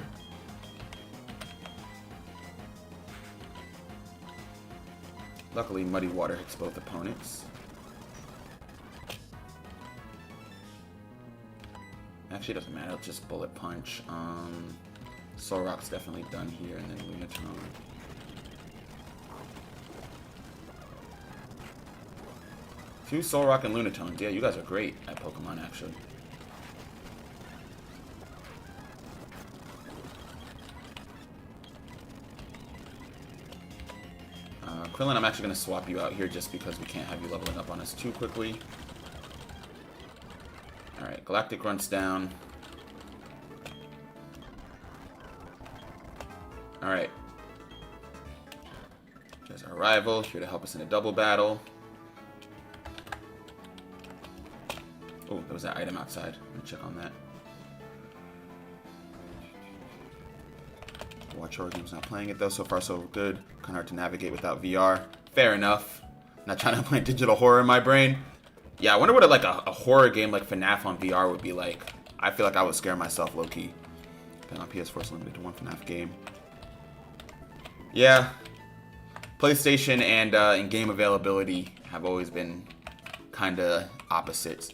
Luckily, Muddy Water hits both opponents. Actually, it doesn't matter. It's just Bullet Punch. Solrock's definitely done here, and then Lunatone. Two Solrock and Lunatones. Yeah, you guys are great at Pokemon, actually. Krillin, I'm actually going to swap you out here just because we can't have you leveling up on us too quickly. Alright, Galactic runs down. Alright. There's our rival, here to help us in a double battle. Oh, there was that item outside. Let me check on that. Watch Horror Game's not playing it though. So far, so good. Kind of hard to navigate without VR. Fair enough. Not trying to play digital horror in my brain. Yeah, I wonder what a horror game like FNAF on VR would be like. I feel like I would scare myself low-key. Playing on PS4 is limited to one FNAF game. Yeah. PlayStation and in-game availability have always been kind of opposites.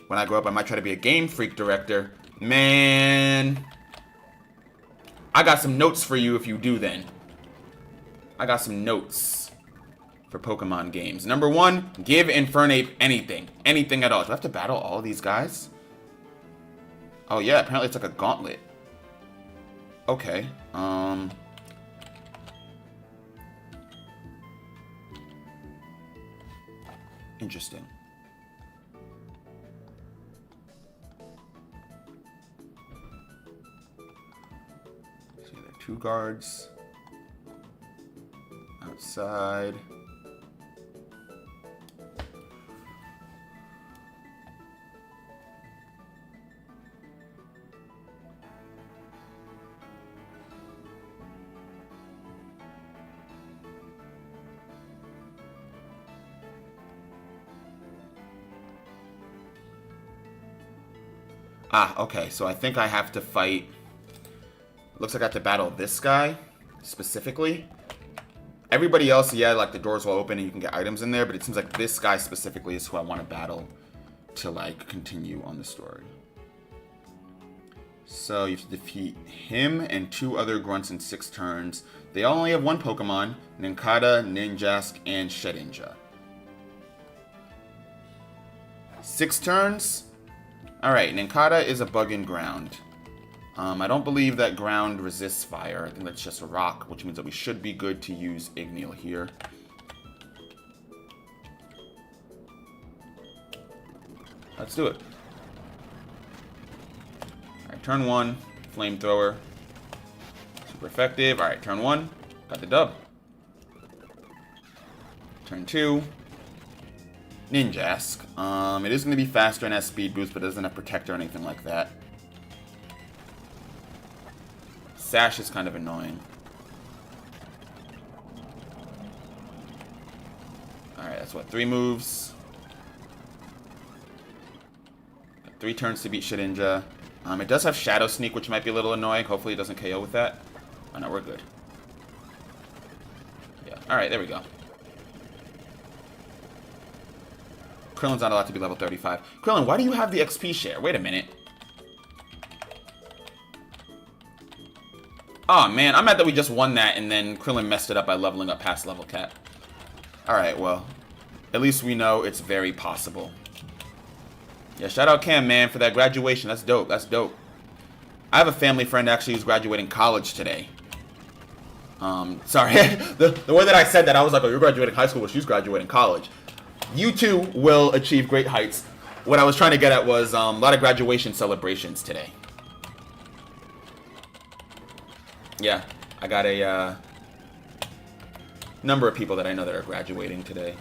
When I grow up, I might try to be a Game Freak director. Man. I got some notes for you if you do then. I got some notes for Pokemon games. Number one, give Infernape anything. Anything at all. Do I have to battle all these guys? Oh yeah, apparently it's like a gauntlet. Okay. Interesting. Two guards outside. Ah, okay, so I think I have to fight. Looks like I have to battle this guy, specifically. Everybody else, yeah, like the doors will open and you can get items in there, but it seems like this guy specifically is who I want to battle to like continue on the story. So you have to defeat him and 2 other grunts in 6 turns. They all only have 1 Pokemon: Nincada, Ninjask, and Shedinja. 6 turns? Alright, Nincada is a bug in ground. I don't believe that ground resists fire. I think that's just a rock, which means that we should be good to use Igneel here. Let's do it. Alright, turn 1, Flamethrower. Super effective. Alright, turn 1, got the dub. Turn 2, Ninjask. It is going to be faster and has speed boost, but it doesn't have Protector or anything like that. Sash is kind of annoying. Alright, that's what, 3 moves. 3 turns to beat Shedinja. It does have Shadow Sneak, which might be a little annoying. Hopefully it doesn't KO with that. Oh no, we're good. Yeah, alright, there we go. Krillin's not allowed to be level 35. Krillin, why do you have the XP share? Wait a minute. Oh man, I'm mad that we just won that and then Krillin messed it up by leveling up past level cap. Alright, well, at least we know it's very possible. Yeah, shout out Cam, man, for that graduation. That's dope. That's dope. I have a family friend actually who's graduating college today. Sorry. the way that I said that, I was like, oh, you're graduating high school, but she's graduating college. You too will achieve great heights. What I was trying to get at was a lot of graduation celebrations today. Yeah, I got a number of people that I know that are graduating today.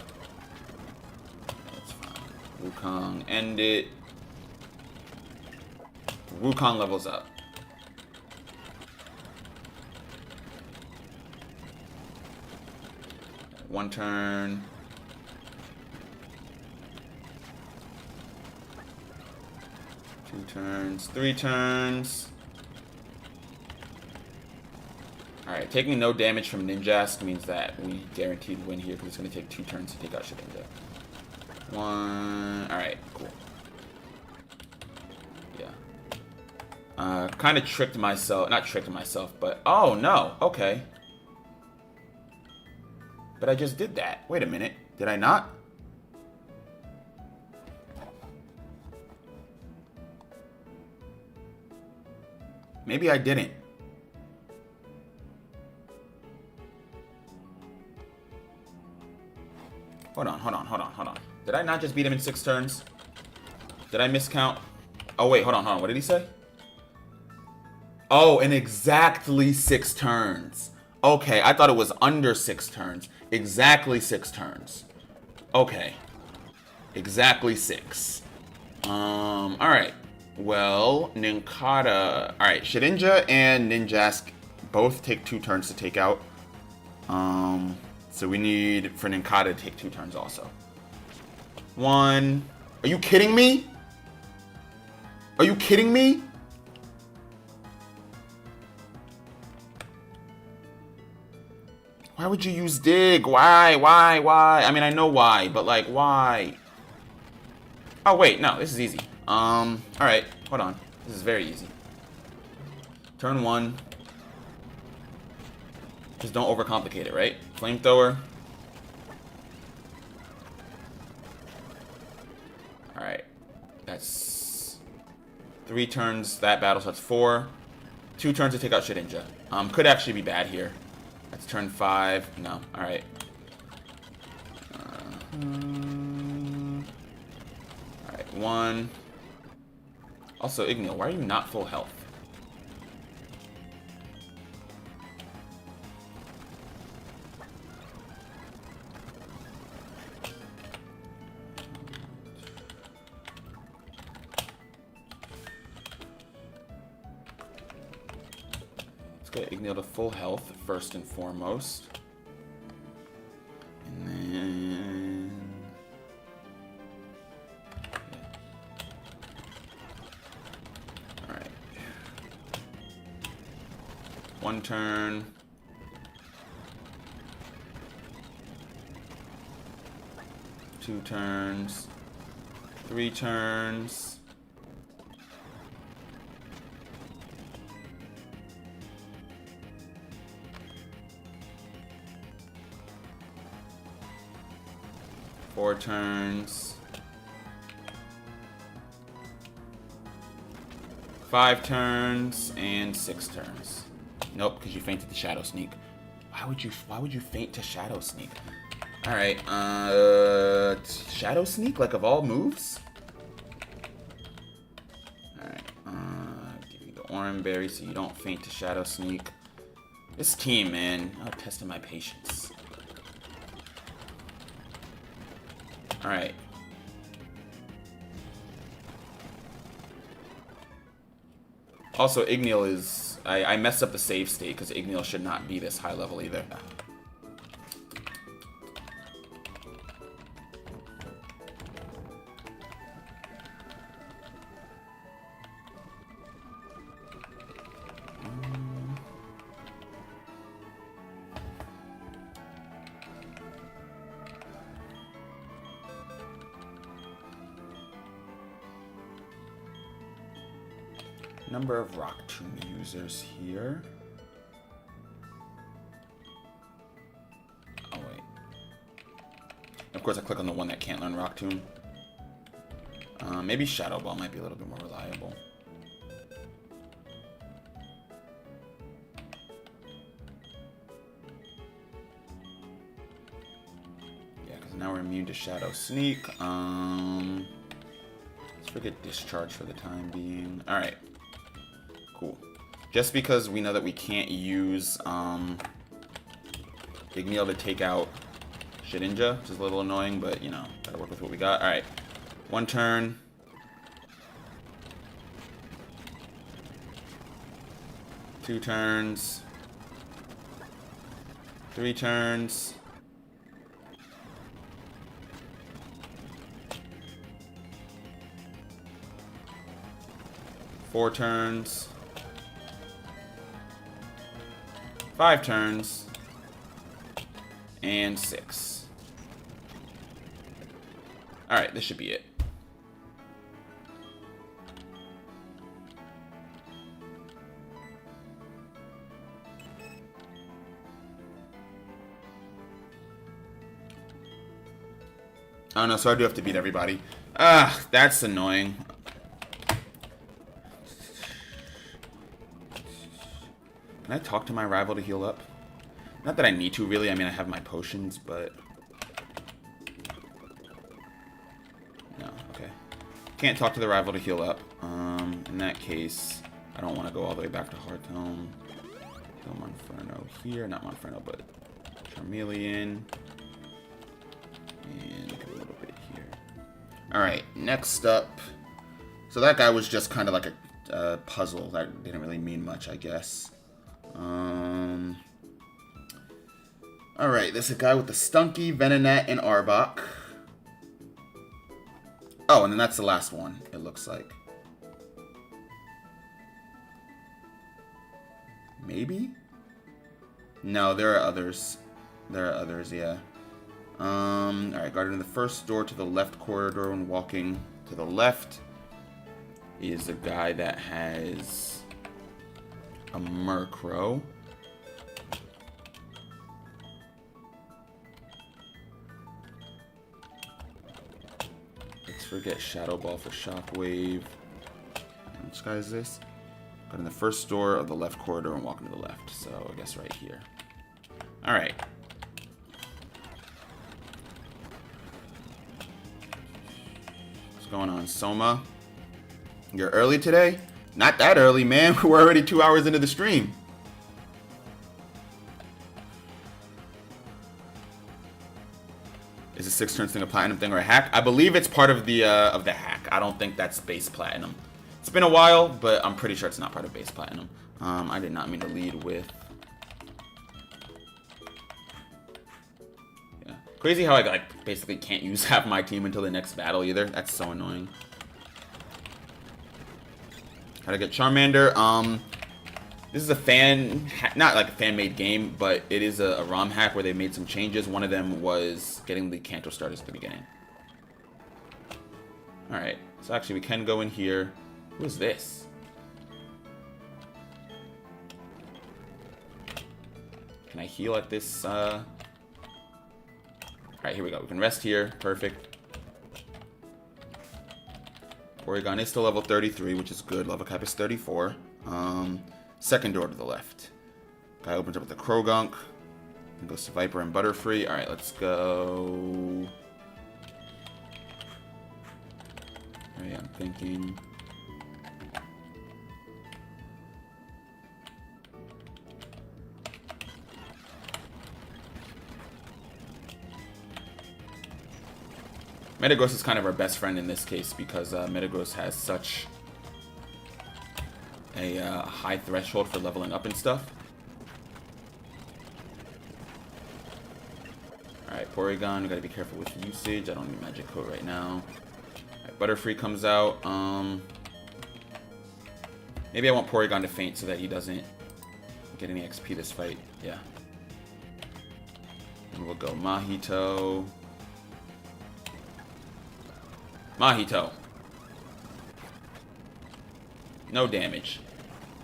That's fine. Wukong, end it. Wukong levels up. One turn. 2 turns. 3 turns. Alright, taking no damage from Ninjask means that we guaranteed win here because it's going to take 2 turns to take out Shedinja. 1. Alright, cool. Yeah. Kind of tricked myself. Not tricked myself, but... Oh, no. Okay. But I just did that. Wait a minute. Did I not? Maybe I didn't. Hold on. Did I not just beat him in 6 turns? Did I miscount? Oh, wait, hold on. What did he say? Oh, in exactly 6 turns. Okay, I thought it was under 6 turns. Exactly 6 turns. Okay. Exactly 6. Alright. Well, Nincada... Alright, Shedinja and Ninjask both take 2 turns to take out. So we need for Nincada to take 2 turns also. 1. Are you kidding me? Are you kidding me? Why would you use Dig? Why? I mean, I know why, but like, why? Oh, wait, no, this is easy. Alright, hold on. This is very easy. Turn 1. Just don't overcomplicate it, right? Flamethrower. Alright. That's 3 turns that battle, so that's 4. 2 turns to take out Shedinja. Could actually be bad here. That's turn 5. No. Alright. Alright, 1. Also, Igneel, why are you not full health? Get Igneel to full health first and foremost. And then... Alright. 1 turn. 2 turns. 3 turns. 4 turns. 5 turns and 6 turns. Nope, because you fainted to Shadow Sneak. Why would you faint to Shadow Sneak? Alright, Shadow Sneak, like of all moves? Alright, give you the Orange Berry so you don't faint to Shadow Sneak. This team, man, I'm testing my patience. Alright. Also, Igneel is... I messed up the save state, because Igneel should not be this high level either. Number of Rock Tomb users here. Oh, wait. Of course, I click on the one that can't learn Rock Tomb. Maybe Shadow Ball might be a little bit more reliable. Yeah, because now we're immune to Shadow Sneak. Let's forget Discharge for the time being. Alright. Cool. Just because we know that we can't use Igneel to take out Shedinja, which is a little annoying, but you know, gotta work with what we got. Alright. 1 turn. 2 turns. 3 turns. 4 turns. 5 turns. And 6. Alright, this should be it. Oh no, so I do have to beat everybody. Ah, that's annoying. Can I talk to my rival to heal up? Not that I need to, really. I mean, I have my potions, but... No, okay. Can't talk to the rival to heal up. In that case, I don't want to go all the way back to Hearthome. Go Monferno here. Not Monferno, but Charmeleon. And a little bit here. Alright, next up. So that guy was just kind of like a puzzle. That didn't really mean much, I guess. Alright, there's a guy with the Stunky, Venonat, and Arbok. Oh, and then that's the last one, it looks like. Maybe? No, there are others. There are others, yeah. Alright, guarded in the first door to the left corridor and walking to the left is a guy that has a Murkrow. Let's forget Shadow Ball for Shockwave. Which guy is this? Got in the first door of the left corridor and walking to the left. So I guess right here. Alright. What's going on, Soma? You're early today? Not that early, man. We're already 2 hours into the stream. Is a 6-turn thing a platinum thing or a hack? I believe it's part of the hack. I don't think that's base platinum. It's been a while, but I'm pretty sure it's not part of base platinum. I did not mean to lead with. Yeah. Crazy how I like basically can't use half my team until the next battle either. That's so annoying. How to get Charmander. This is a not like a fan-made game, but it is a ROM hack where they made some changes. One of them was getting the Kanto starters at the beginning. Alright, so actually we can go in here. Who is this? Can I heal at this? Alright, here we go. We can rest here. Perfect. Porygon is still level 33, which is good. Level cap is 34. Second door to the left. Guy opens up with the Krogunk. Then goes to Viper and Butterfree. Alright, let's go. Alright, I'm thinking. Metagross is kind of our best friend in this case because Metagross has such a high threshold for leveling up and stuff. Alright, Porygon, gotta be careful with usage. I don't need Magic Coat right now. Alright, Butterfree comes out. Maybe I want Porygon to faint so that he doesn't get any XP this fight. Yeah. And we'll go Mahito. Mahito. No damage.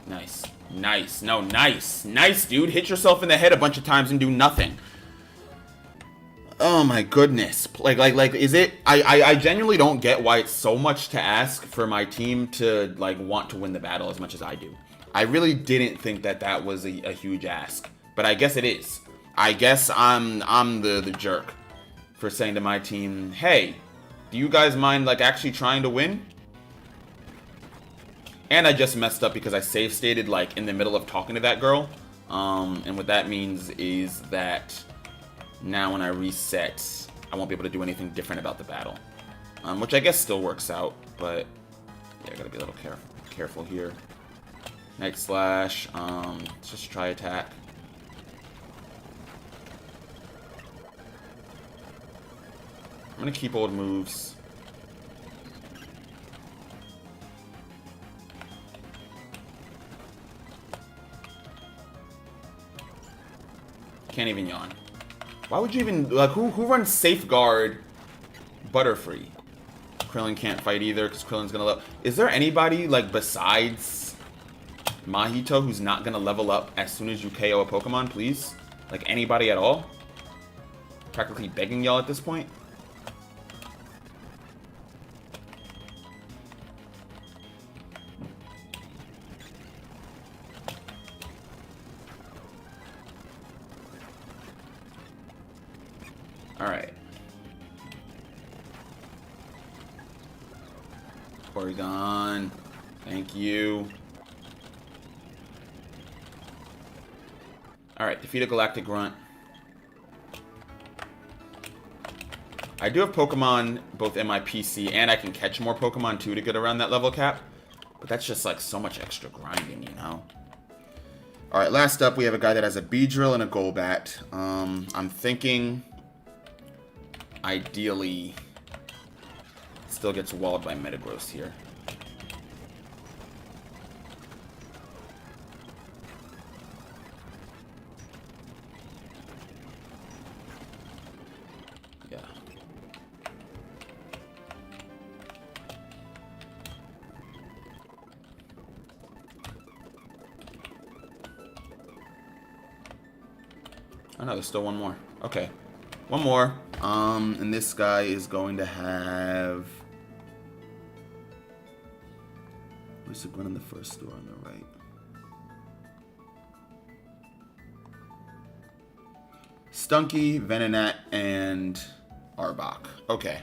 Nice. Nice. No, nice. Nice, dude. Hit yourself in the head a bunch of times and do nothing. Oh my goodness. Like, is it... I genuinely don't get why it's so much to ask for my team to, like, want to win the battle as much as I do. I really didn't think that that was a huge ask. But I guess it is. I guess I'm the jerk for saying to my team, hey... do you guys mind, like, actually trying to win? And I just messed up because I save stated, like, in the middle of talking to that girl. And what that means is that now when I reset, I won't be able to do anything different about the battle. Which I guess still works out, but yeah, I gotta be a little careful here. Night Slash, let's just try attack. I'm gonna keep old moves. Can't even yawn. Why would you even, like, who runs Safeguard Butterfree? Krillin can't fight either because Krillin's gonna level. Is there anybody, like, besides Mahito who's not gonna level up as soon as you KO a Pokemon, please? Like, anybody at all? Practically begging y'all at this point. Alright. Porygon. Thank you. Alright, defeat a Galactic Grunt. I do have Pokemon both in my PC, and I can catch more Pokemon too to get around that level cap. But that's just like so much extra grinding, you know? Alright, last up we have a guy that has a Beedrill and a Golbat. I'm thinking... ideally, still gets walled by Metagross here. Yeah. Oh no, there's still one more. Okay. One more. And this guy is going to have... where's the one in the first store on the right? Stunky, Venonat, and Arbok. Okay.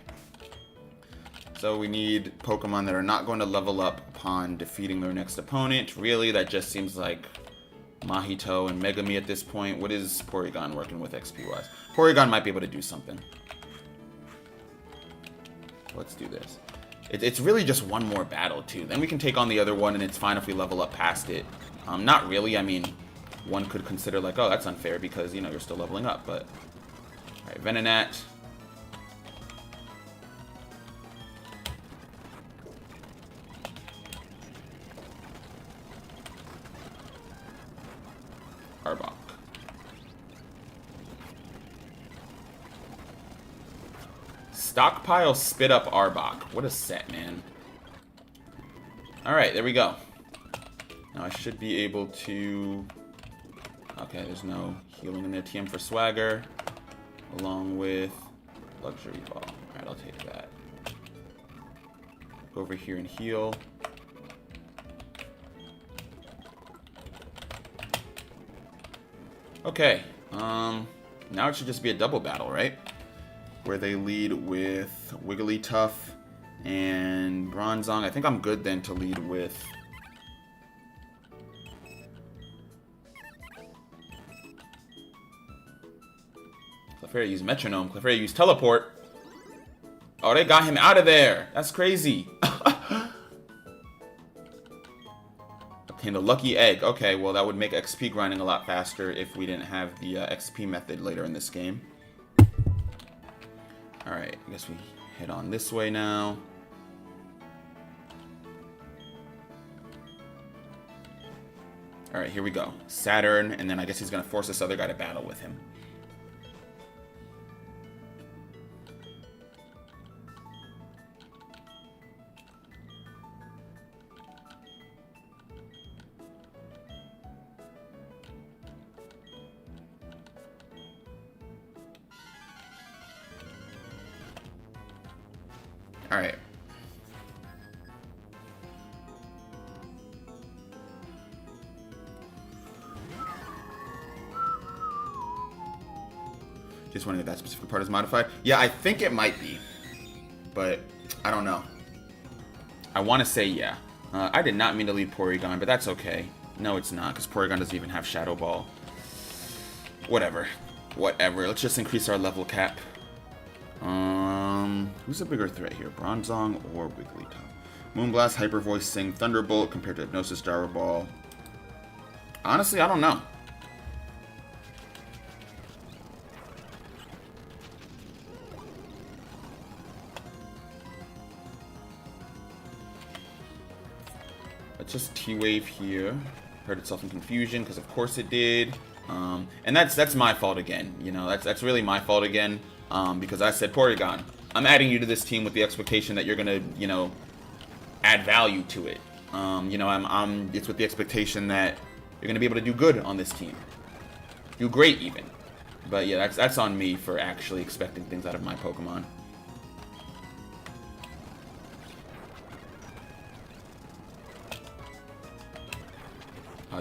So we need Pokemon that are not going to level up upon defeating their next opponent. Really, that just seems like Mahito and Megami at this point. What is Porygon working with XP-wise? Porygon might be able to do something. Let's do this. It's really just one more battle, too. Then we can take on the other one, and it's fine if we level up past it. Not really. I mean, one could consider, like, oh, that's unfair because, you know, you're still leveling up. But, all right, Venonat. Arbok. Stockpile Spit Up Arbok. What a set, man. Alright, there we go. Now I should be able to... Okay, there's no healing in there. TM for Swagger. Along with Luxury Ball. Alright, I'll take that. Go over here and heal. Okay. Now it should just be a double battle, right? Where they lead with Wigglytuff and Bronzong. I think I'm good then to lead with... Clefairy used Metronome. Clefairy used Teleport. Oh, they got him out of there. That's crazy. Obtained a lucky egg. Okay, well that would make XP grinding a lot faster if we didn't have the XP method later in this game. Alright, I guess we head on this way now. Alright, here we go. Saturn, and then I guess he's going to force this other guy to battle with him. Alright. Just wondering if that specific part is modified. Yeah, I think it might be. But I don't know. I want to say yeah. I did not mean to leave Porygon, but that's okay. No, it's not, because Porygon doesn't even have Shadow Ball. Whatever. Whatever. Let's just increase our level cap. Who's a bigger threat here? Bronzong or Wigglytuff? Moonblast, Hyper Voice, Sing, Thunderbolt compared to Hypnosis, Gyro Ball. Honestly, I don't know. Let's just T-Wave here. Hurt itself in confusion, because of course it did. And that's my fault again. You know, that's really my fault again. Because I said, Porygon, I'm adding you to this team with the expectation that you're gonna, you know, add value to it. You know, it's with the expectation that you're gonna be able to do good on this team, do great even. But yeah, that's on me for actually expecting things out of my Pokemon.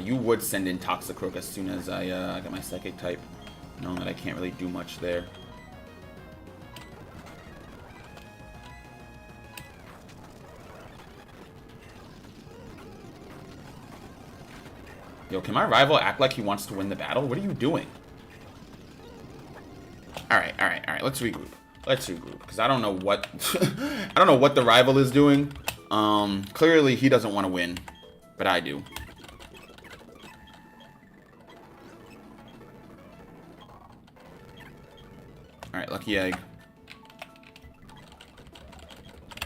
You would send in Toxicroak as soon as I get my Psychic type, knowing that I can't really do much there. Yo, can my rival act like he wants to win the battle? What are you doing? Alright, let's regroup. Because I don't know what I don't know what the rival is doing. Clearly he doesn't want to win, but I do. Alright, Lucky Egg.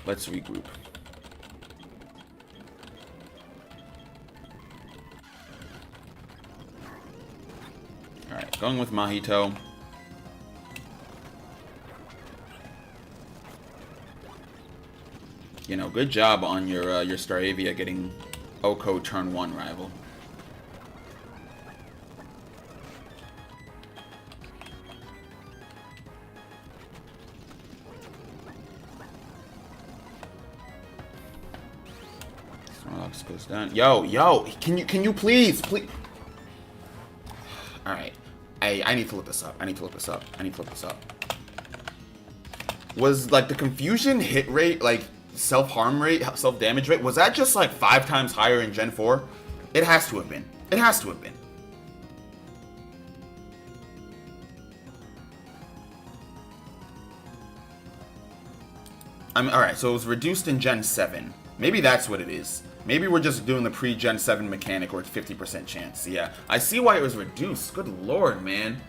Let's regroup. Alright, going with Mahito. You know, good job on your Staravia getting Oko turn 1 rival. Snorlax goes down. Yo, can you please? Alright. I need to look this up. Was, like, the confusion hit rate, like, self-harm rate, self-damage rate, was that just, like, 5 times higher in Gen 4? It has to have been. Alright, so it was reduced in Gen 7. Maybe that's what it is. Maybe we're just doing the pre-Gen 7 mechanic where it's 50% chance. Yeah, I see why it was reduced. Good lord, man.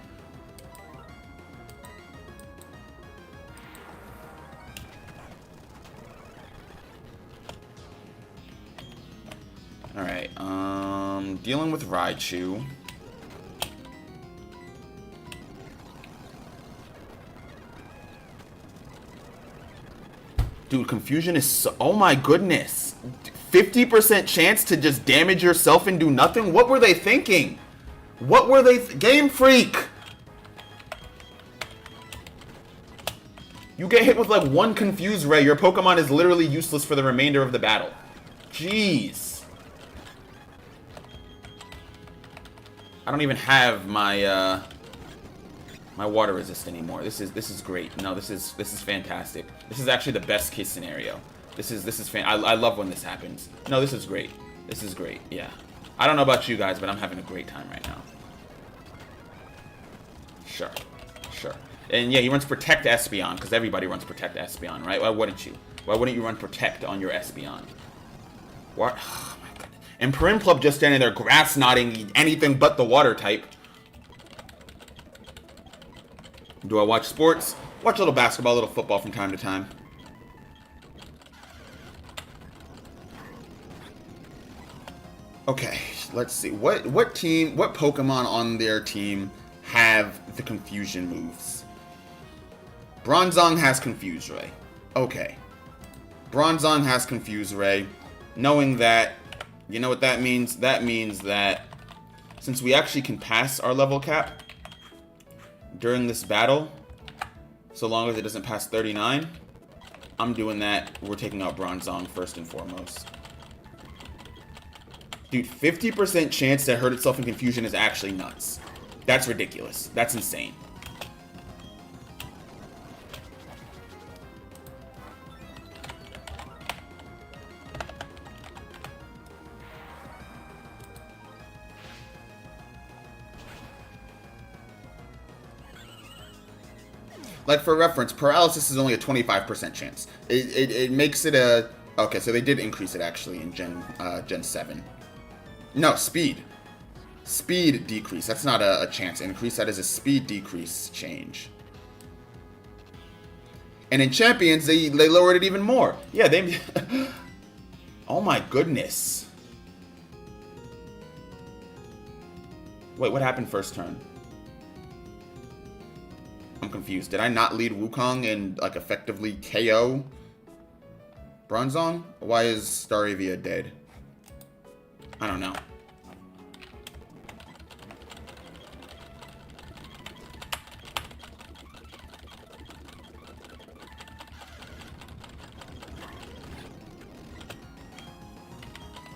Alright, dealing with Raichu. Dude, confusion is so... Oh my goodness. 50% chance to just damage yourself and do nothing? What were they thinking? What were they... Game Freak! You get hit with like one Confuse Ray, your Pokemon is literally useless for the remainder of the battle. Jeez. I don't even have my my water resist anymore. This is great. No, this is fantastic. This is actually the best case scenario. This is I love when this happens. No, this is great. This is great. Yeah. I don't know about you guys, but I'm having a great time right now. Sure. Sure. And yeah, he runs Protect Espeon, because everybody runs Protect Espeon, right? Why wouldn't you? Why wouldn't you run Protect on your Espeon? What? Oh my god. And Prinplup just standing there grass knotting anything but the water type. Do I watch sports? Watch a little basketball, a little football from time to time. Okay, let's see. What Pokemon on their team have the confusion moves? Bronzong has Confuse Ray. Okay. Bronzong has Confuse Ray. Knowing that, you know what that means? That means that since we actually can pass our level cap during this battle, so long as it doesn't pass 39, I'm doing that. We're taking out Bronzong first and foremost. Dude, 50% chance to hurt itself in confusion is actually nuts. That's ridiculous. That's insane. Like, for reference, paralysis is only a 25% chance. It makes it a... Okay, so they did increase it, actually, in Gen 7. No, speed. Speed decrease. That's not a chance increase. That is a speed decrease change. And in Champions, they lowered it even more. Yeah, they... Oh my goodness. Wait, what happened first turn? I'm confused. Did I not lead Wukong and, like, effectively KO Bronzong? Why is Staravia dead? I don't know.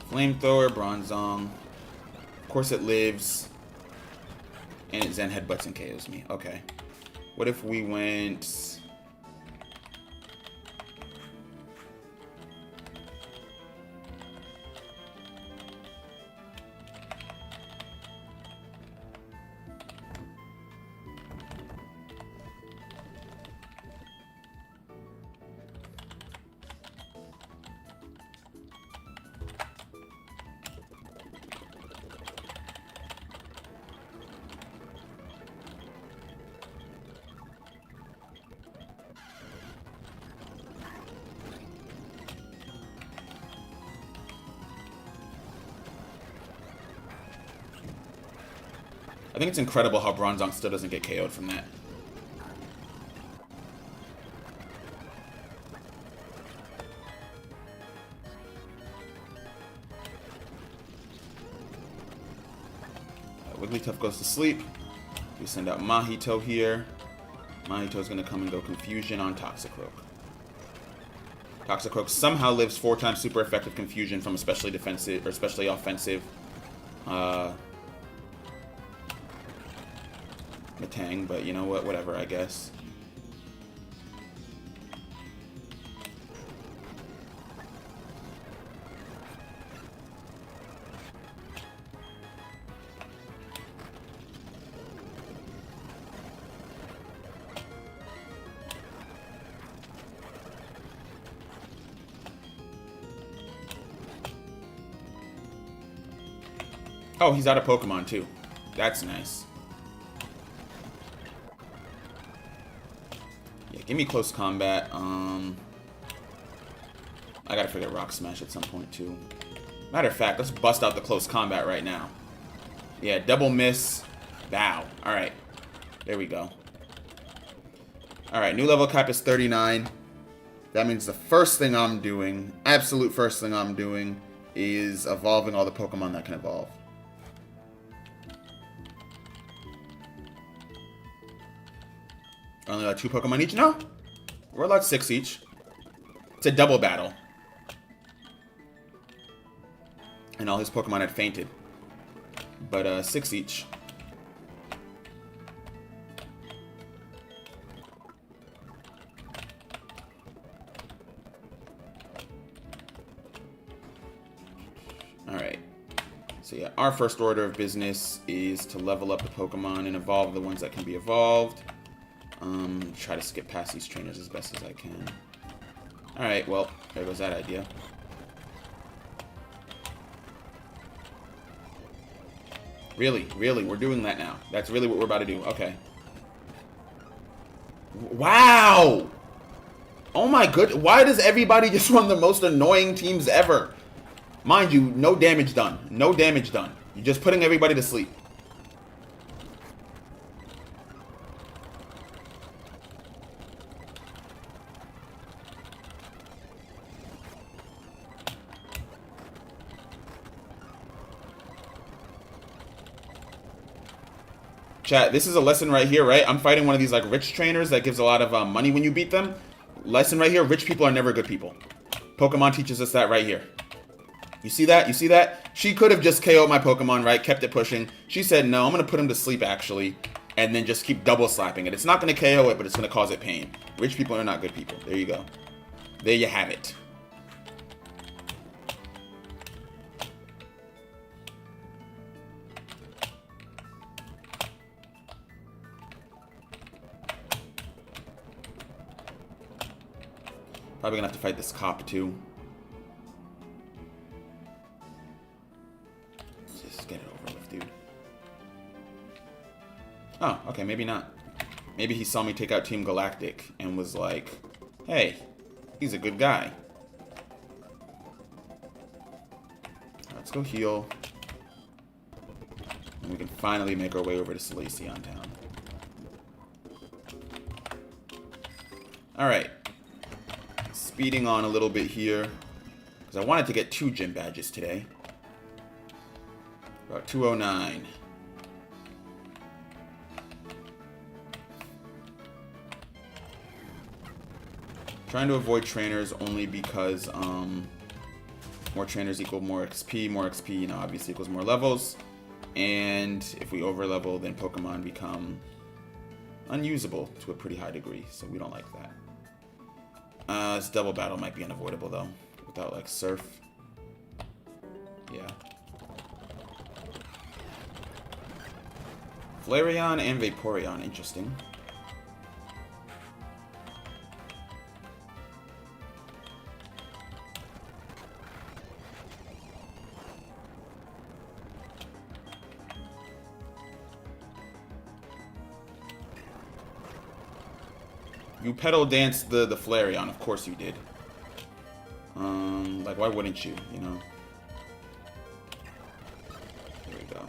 Flamethrower, Bronzong. Of course it lives. And it Zen Headbutts and KOs me. Okay. What if we went... I think it's incredible how Bronzong still doesn't get KO'd from that. Wigglytuff goes to sleep. We send out Mahito here. Mahito's going to come and go Confusion on Toxicroak. Toxicroak somehow lives 4 times super effective Confusion from especially defensive or especially offensive Matang, but you know what, whatever, I guess. Oh, he's out of Pokemon too. That's nice. Give me close combat. I gotta figure Rock Smash at some point too. Matter of fact, let's bust out the close combat right now. Yeah, double miss. Bow. Alright. There we go. Alright, new level cap is 39. That means the first thing I'm doing, absolute first thing I'm doing, is evolving all the Pokemon that can evolve. Only allowed 2 Pokemon each? No. We're allowed 6 each. It's a double battle. And all his Pokemon had fainted. But 6 each. Alright. So yeah, our first order of business is to level up the Pokemon and evolve the ones that can be evolved. Try to skip past these trainers as best as I can. Alright, well, there goes that idea. Really? Really? We're doing that now. That's really what we're about to do. Okay. Wow! Oh my good. Why does everybody just run the most annoying teams ever? Mind you, no damage done. No damage done. You're just putting everybody to sleep. Chat, this is a lesson right here, right? I'm fighting one of these like rich trainers that gives a lot of money when you beat them. Lesson right here, rich people are never good people. Pokemon teaches us that right here. You see that? You see that? She could have just KO'd my Pokemon, right? Kept it pushing. She said, no, I'm going to put him to sleep, actually. And then just keep double slapping it. It's not going to KO it, but it's going to cause it pain. Rich people are not good people. There you go. There you have it. Probably gonna have to fight this cop too. Just get it over with, dude. Oh, okay, maybe not. Maybe he saw me take out Team Galactic and was like, hey, he's a good guy. Let's go heal. And we can finally make our way over to Solaceon Town. Alright. Speeding on a little bit here, because I wanted to get 2 gym badges today. About 209. Trying to avoid trainers only because more trainers equal more XP. More XP, you know, obviously equals more levels. And if we over level, then Pokemon become unusable to a pretty high degree, so we don't like that. This double battle might be unavoidable, though. Without, like, Surf. Yeah. Flareon and Vaporeon. Interesting. You pedal danced the Flareon, of course you did. Like, why wouldn't you, you know? There we go.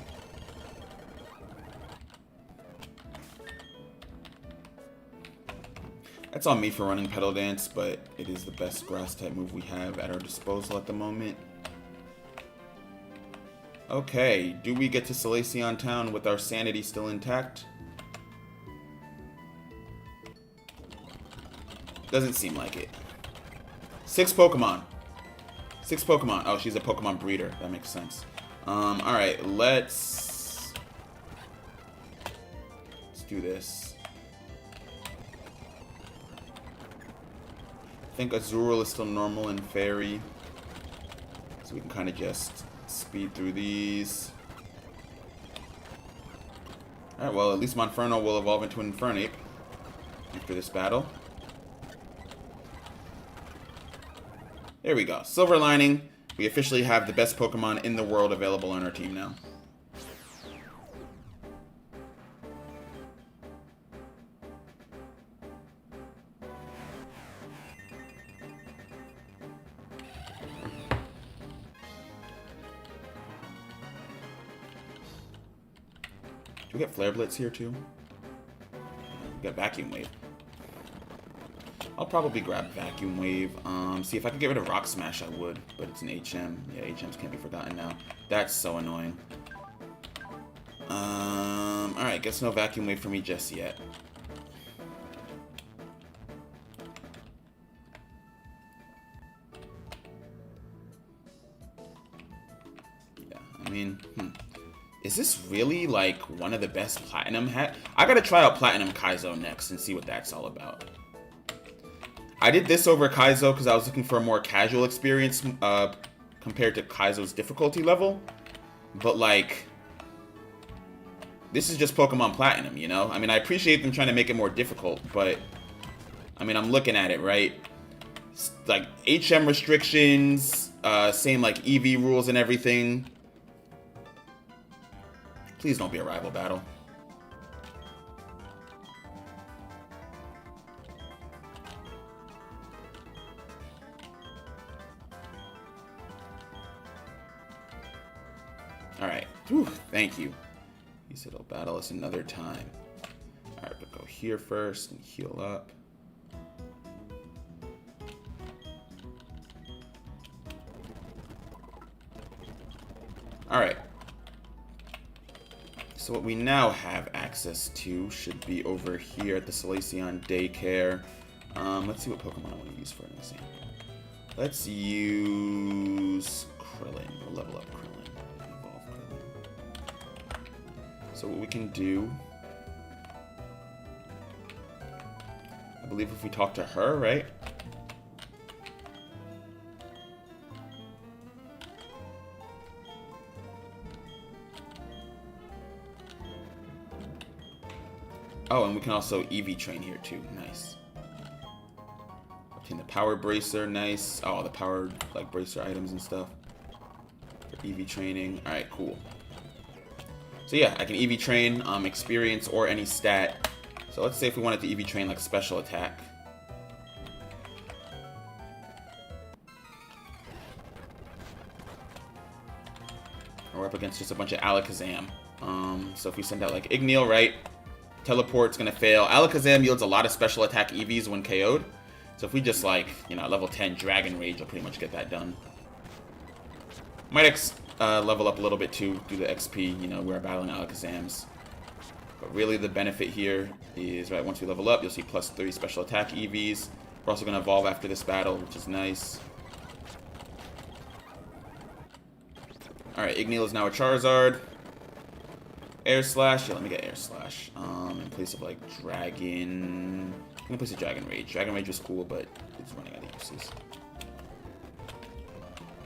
That's on me for running pedal dance, but it is the best grass type move we have at our disposal at the moment. Okay, do we get to Solaceon Town with our sanity still intact? Doesn't seem like it. 6 Pokemon. 6 Pokemon. Oh, she's a Pokemon breeder. That makes sense. Alright, let's do this. I think Azurill is still normal and Fairy. So we can kind of just speed through these. Alright, well, at least Monferno will evolve into an Infernape after this battle. There we go. Silver lining. We officially have the best Pokemon in the world available on our team now. Do we get Flare Blitz here too? We got Vacuum Wave. I'll probably grab Vacuum Wave. See, if I could get rid of Rock Smash, I would. But it's an HM. Yeah, HMs can't be forgotten now. That's so annoying. Alright, guess no Vacuum Wave for me just yet. Yeah, I mean, is this really, like, one of the best Platinum I gotta try out Platinum Kaizo next and see what that's all about. I did this over Kaizo because I was looking for a more casual experience compared to Kaizo's difficulty level. But, like, this is just Pokemon Platinum, you know? I mean, I appreciate them trying to make it more difficult, but, I mean, I'm looking at it, right? Like, HM restrictions, same, like, EV rules and everything. Please don't be a rival battle. Alright. Thank you. He said he'll battle us another time. Alright, we'll go here first and heal up. Alright. So what we now have access to should be over here at the Salacion Daycare. Let's see what Pokemon I want to use for an example. Let's use Krillin. We'll level up Krillin. Evolve Krillin. So what we can do, I believe if we talk to her, right? Oh, and we can also EV train here too. Nice. Obtain the power bracer. Nice. Oh, the power like bracer items and stuff for EV training. All right, cool. So yeah, I can EV train experience or any stat. So let's say if we wanted to EV train like special attack. Or we're up against just a bunch of Alakazam. So if we send out like Igneel, right? Teleport's gonna fail. Alakazam yields a lot of special attack EVs when KO'd. So if we just like, you know, level 10 Dragon Rage, will pretty much get that done. Might level up a little bit too, do the XP, you know, we're battling Alakazams. But really the benefit here is, right, once we level up, you'll see plus 3 special attack EVs. We're also gonna evolve after this battle, which is nice. Alright, Igneel is now a Charizard. Air Slash, yeah, let me get Air Slash. In place of like Dragon. I'm gonna place a Dragon Rage. Dragon Rage was cool, but it's running out of uses.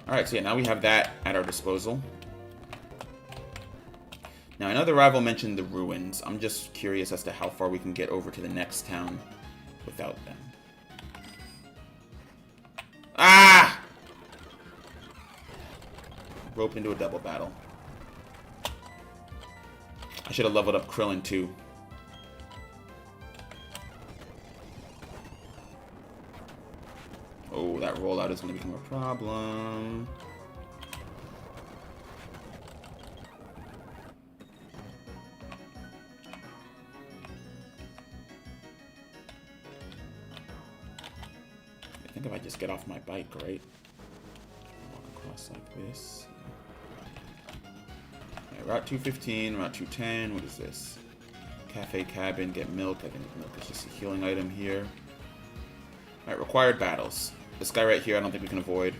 Alright, so yeah, now we have that at our disposal. Now, I know the rival mentioned the ruins. I'm just curious as to how far we can get over to the next town without them. Ah! Rope into a double battle. I should have leveled up Krillin too. Oh, that rollout is going to become a problem. I think if I just get off my bike, right? Walk across like this. Right, Route 215, Route 210, what is this? Cafe Cabin, get milk. I think milk is just a healing item here. Alright, required battles. This guy right here, I don't think we can avoid.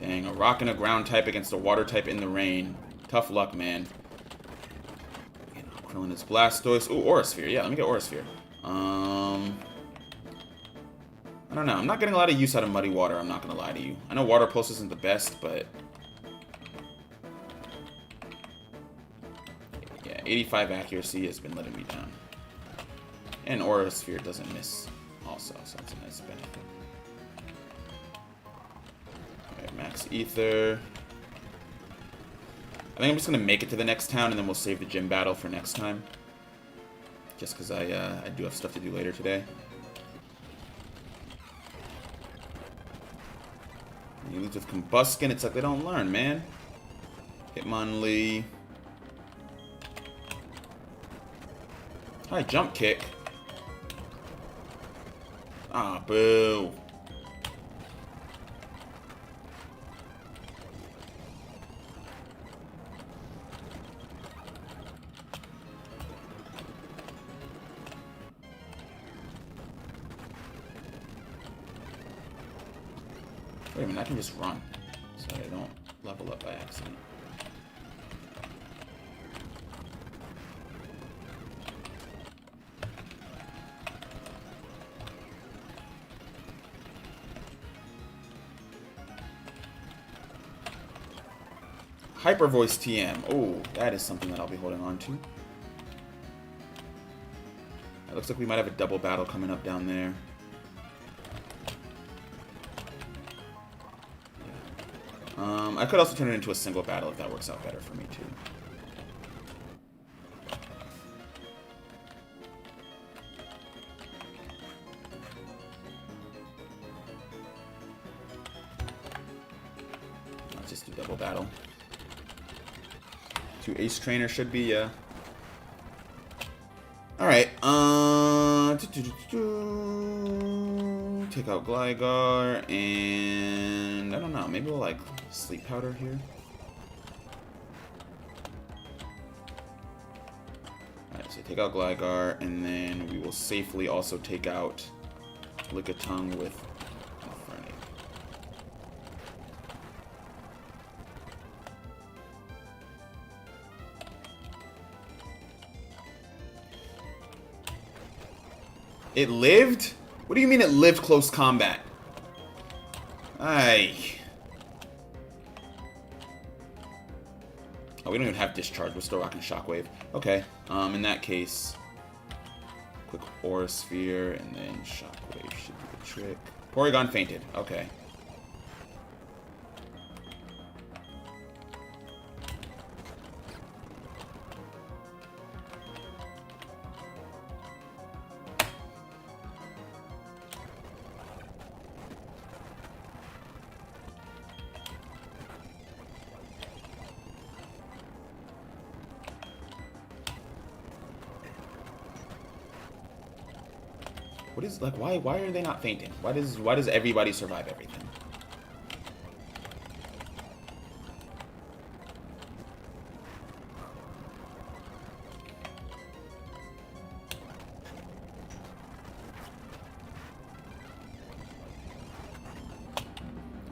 Dang, a rock and a ground type against a water type in the rain. Tough luck, man. Krillin is Blastoise. Ooh, Aura Sphere. Yeah, let me get Aura Sphere. I don't know. I'm not getting a lot of use out of Muddy Water, I'm not going to lie to you. I know Water Pulse isn't the best, but... yeah, 85 accuracy has been letting me down. And Aura Sphere doesn't miss also, so that's a nice benefit. Alright, Max Ether. I think I'm just going to make it to the next town, and then we'll save the gym battle for next time. Just because I do have stuff to do later today. He leads with Combuskin. It's like they don't learn, man. Hitmonlee. Hi, jump kick. Ah, boo. Wait a minute, I can just run. So I don't level up by accident. Hyper Voice TM. Oh, that is something that I'll be holding on to. It looks like we might have a double battle coming up down there. I could also turn it into a single battle if that works out better for me too. Let's just do double battle. 2 Ace Trainer should be, yeah. Alright, take out Gligar, and I don't know, maybe we'll like Sleep Powder here. Alright, so take out Gligar, and then we will safely also take out Lickitung with Infernape. It lived? What do you mean it lived close combat? Aye. Oh, we don't even have Discharge. We're still rocking Shockwave. Okay. In that case, quick Aura Sphere, and then Shockwave should do the trick. Porygon fainted. Okay. What is, like, why are they not fainting? Why does everybody survive everything?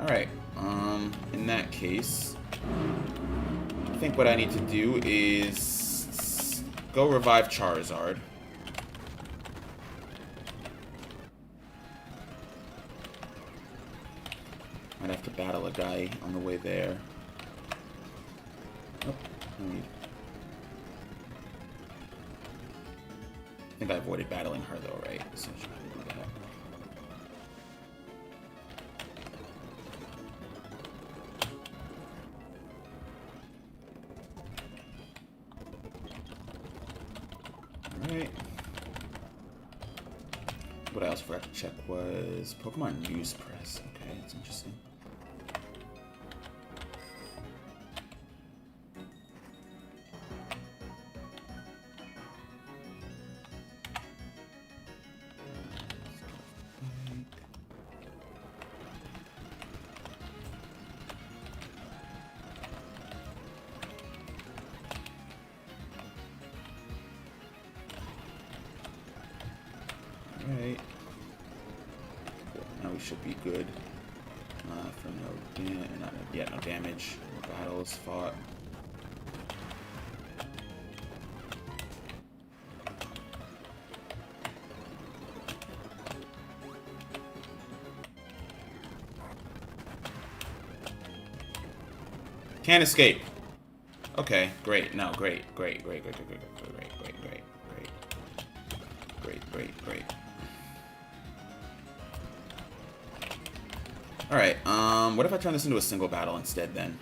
Alright, in that case, I think what I need to do is go revive Charizard. Might have to battle a guy on the way there. Oh, no need. I think I avoided battling her though, right? So I should probably do that. Alright. What I also forgot to check was Pokemon News Press. Okay, that's interesting. Alright. Now we should be good. For no damage. No battles fought. Can't escape. Okay, great. No, great. Alright, what if I turn this into a single battle instead then?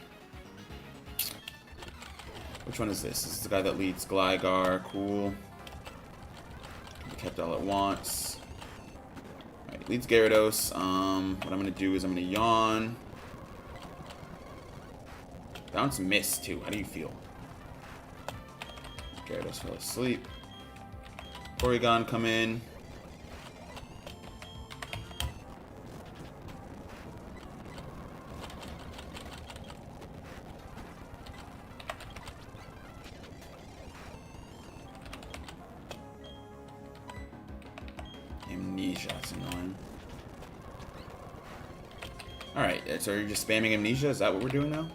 Which one is this? This is the guy that leads Gligar. Cool. Can be kept all at once. Alright, leads Gyarados. What I'm gonna do is I'm gonna yawn. Bounce missed, too. How do you feel? Gyarados fell asleep. Porygon come in. Amnesia, that's annoying. Alright, so you're just spamming Amnesia? Is that what we're doing now?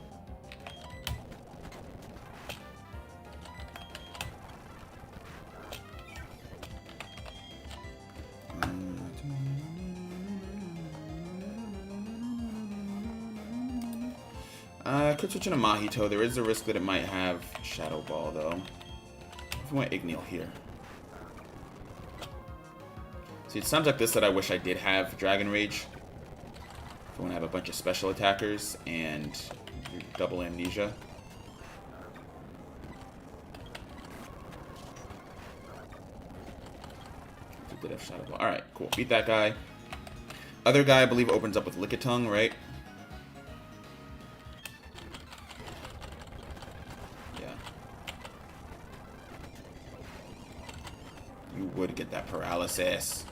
I could switch in a Mahito. There is a risk that it might have Shadow Ball, though. If I want Igneel here. See, it sounds like this that I wish I did have Dragon Rage. If I want to have a bunch of special attackers and double Amnesia. It did have Shadow Ball. Alright, cool. Beat that guy. Other guy, I believe, opens up with Lickitung, right? Would get that paralysis.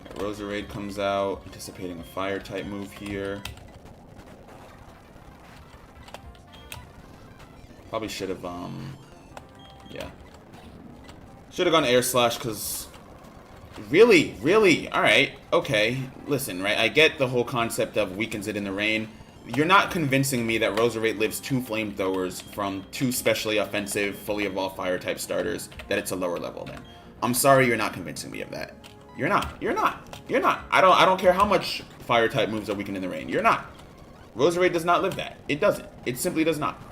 Right, Roserade comes out, anticipating a fire type move here. Probably should have, yeah. Should have gone Air Slash, because really, alright, okay. Listen, right, I get the whole concept of weakens it in the rain. You're not convincing me that Roserade lives 2 flamethrowers from 2 specially offensive, fully evolved fire type starters, that it's a lower level then. I'm sorry you're not convincing me of that. You're not. I don't care how much fire type moves are weakened in the rain. You're not. Roserade does not live that. It doesn't. It simply does not.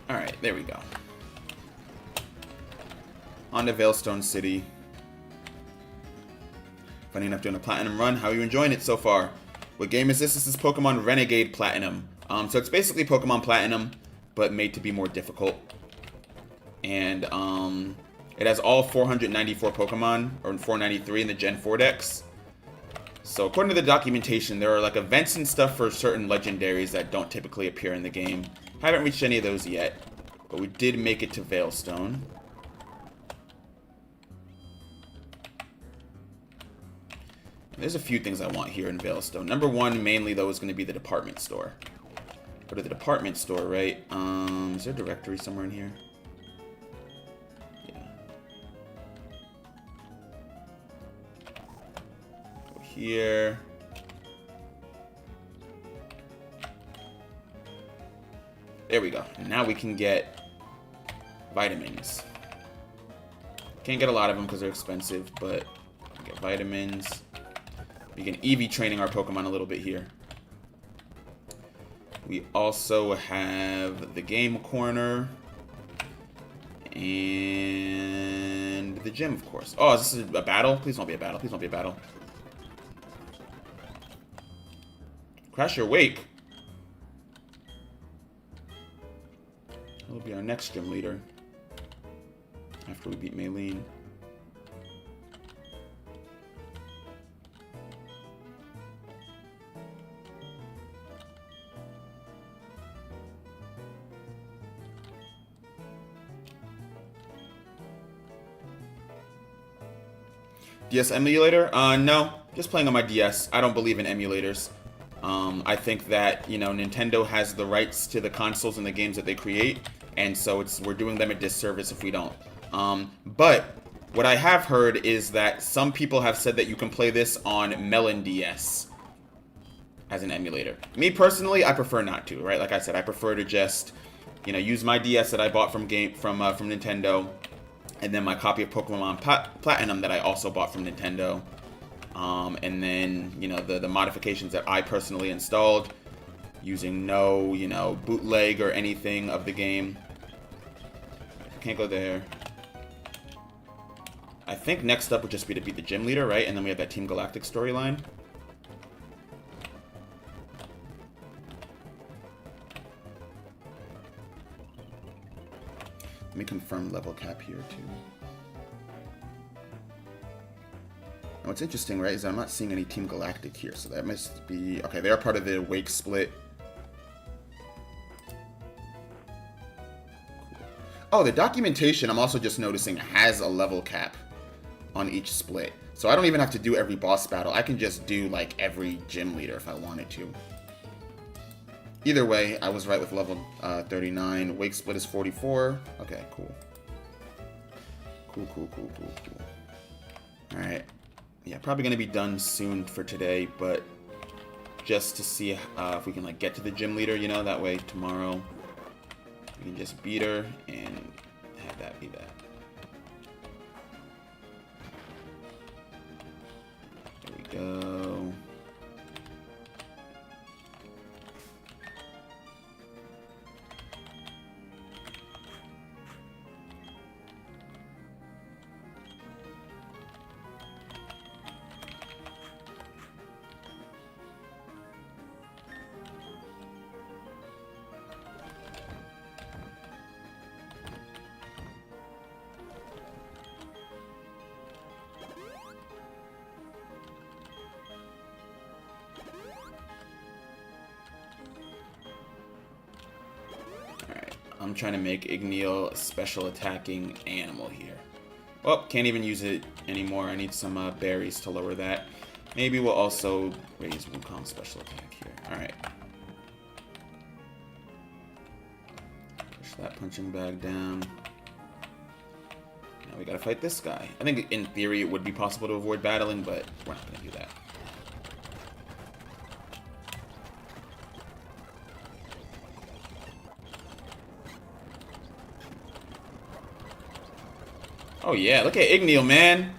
Alright, there we go. On to Veilstone City. Funny enough, doing a Platinum run. How are you enjoying it so far? What game is this? This is Pokemon Renegade Platinum. So it's basically Pokemon Platinum, but made to be more difficult. And it has all 494 Pokemon, or 493 in the Gen 4 decks. So according to the documentation, there are like events and stuff for certain legendaries that don't typically appear in the game. Haven't reached any of those yet, but we did make it to Veilstone. There's a few things I want here in Veilstone. Number one, mainly though, is going to be the department store. Go to the department store, right? Is there a directory somewhere in here? Yeah. Go here. There we go. And now we can get vitamins. Can't get a lot of them because they're expensive, but we can get vitamins. We can EV training our Pokemon a little bit here. We also have the game corner. And the gym, of course. Oh, is this a battle? Please don't be a battle. Please don't be a battle. Crash your wake. He'll be our next gym leader. After we beat Maylene. DS emulator? No. Just playing on my DS. I don't believe in emulators. I think that, you know, Nintendo has the rights to the consoles and the games that they create, and so we're doing them a disservice if we don't. But what I have heard is that some people have said that you can play this on Melon DS as an emulator. Me personally, I prefer not to, right? Like I said, I prefer to just, you know, use my DS that I bought from Nintendo, and then my copy of Pokemon Platinum that I also bought from Nintendo. And then, you know, the modifications that I personally installed using no, you know, bootleg or anything of the game. Can't go there. I think next up would just be to beat the gym leader, right? And then we have that Team Galactic storyline. Let me confirm level cap here too. And what's interesting, right, is I'm not seeing any Team Galactic here, so that must be... Okay, they're part of the Wake split. Oh, the documentation, I'm also just noticing, has a level cap on each split. So I don't even have to do every boss battle. I can just do, like, every gym leader if I wanted to. Either way, I was right with level 39. Wake split is 44. Okay, cool. Cool. Alright. Yeah, probably going to be done soon for today, but just to see if we can, like, get to the gym leader, you know? That way, tomorrow, we can just beat her and have that be that. There we go. I'm trying to make Igneel a special attacking animal here. Well, can't even use it anymore. I need some berries to lower that. Maybe we'll also raise Wukong's special attack here. Alright. Push that punching bag down. Now we gotta fight this guy. I think in theory it would be possible to avoid battling, but we're not gonna do that. Oh yeah, look at Igneel, man.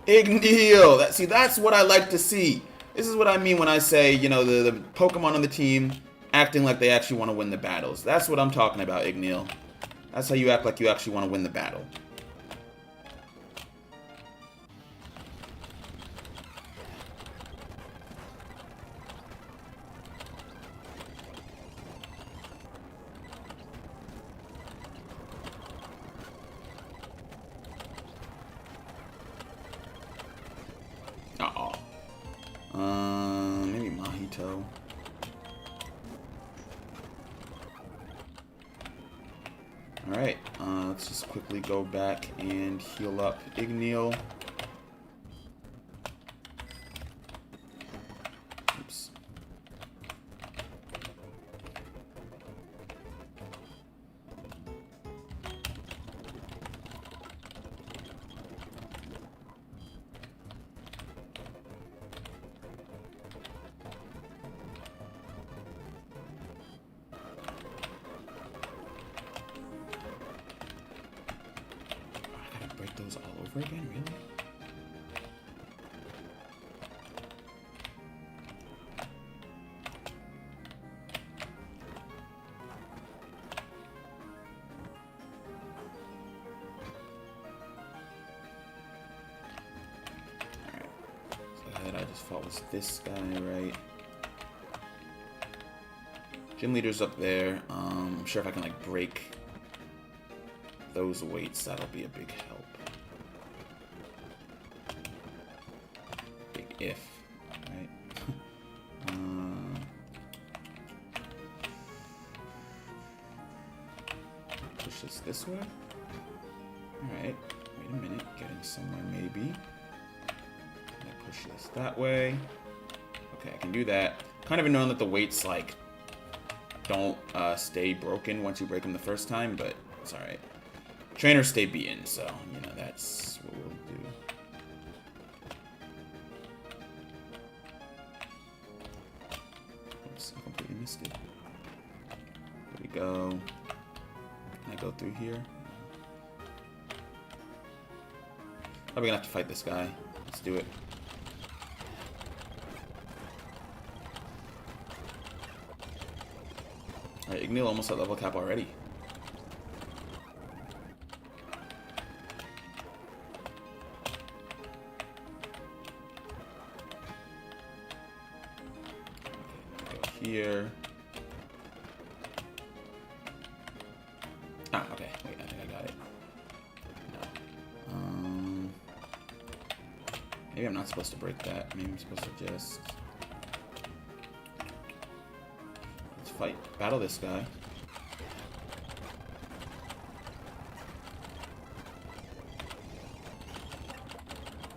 Igneel! See, that's what I like to see. This is what I mean when I say, you know, the Pokemon on the team acting like they actually want to win the battles. That's what I'm talking about, Igneel. That's how you act like you actually want to win the battle. Maybe Mahito. Alright, let's just quickly go back and heal up Igneel. Oops. Those all over again, really? Alright. So that I just fought was this guy, right? Gym leader's up there. I'm sure if I can like break those weights, that'll be a big help. If, right? Push this way. Alright, wait a minute, getting somewhere maybe. I push this that way. Okay, I can do that. Kind of annoying that the weights, like, don't stay broken once you break them the first time, but it's alright. Trainers stay beaten, so, you know, that's what we'll do. I completely missed it. There we go. Can I go through here? Probably gonna have to fight this guy. Let's do it. Alright, Igneel almost at level cap already. Here. Ah, okay. Wait, I think I got it. No. Maybe I'm not supposed to break that. Maybe I'm supposed to just... Let's fight. Battle this guy.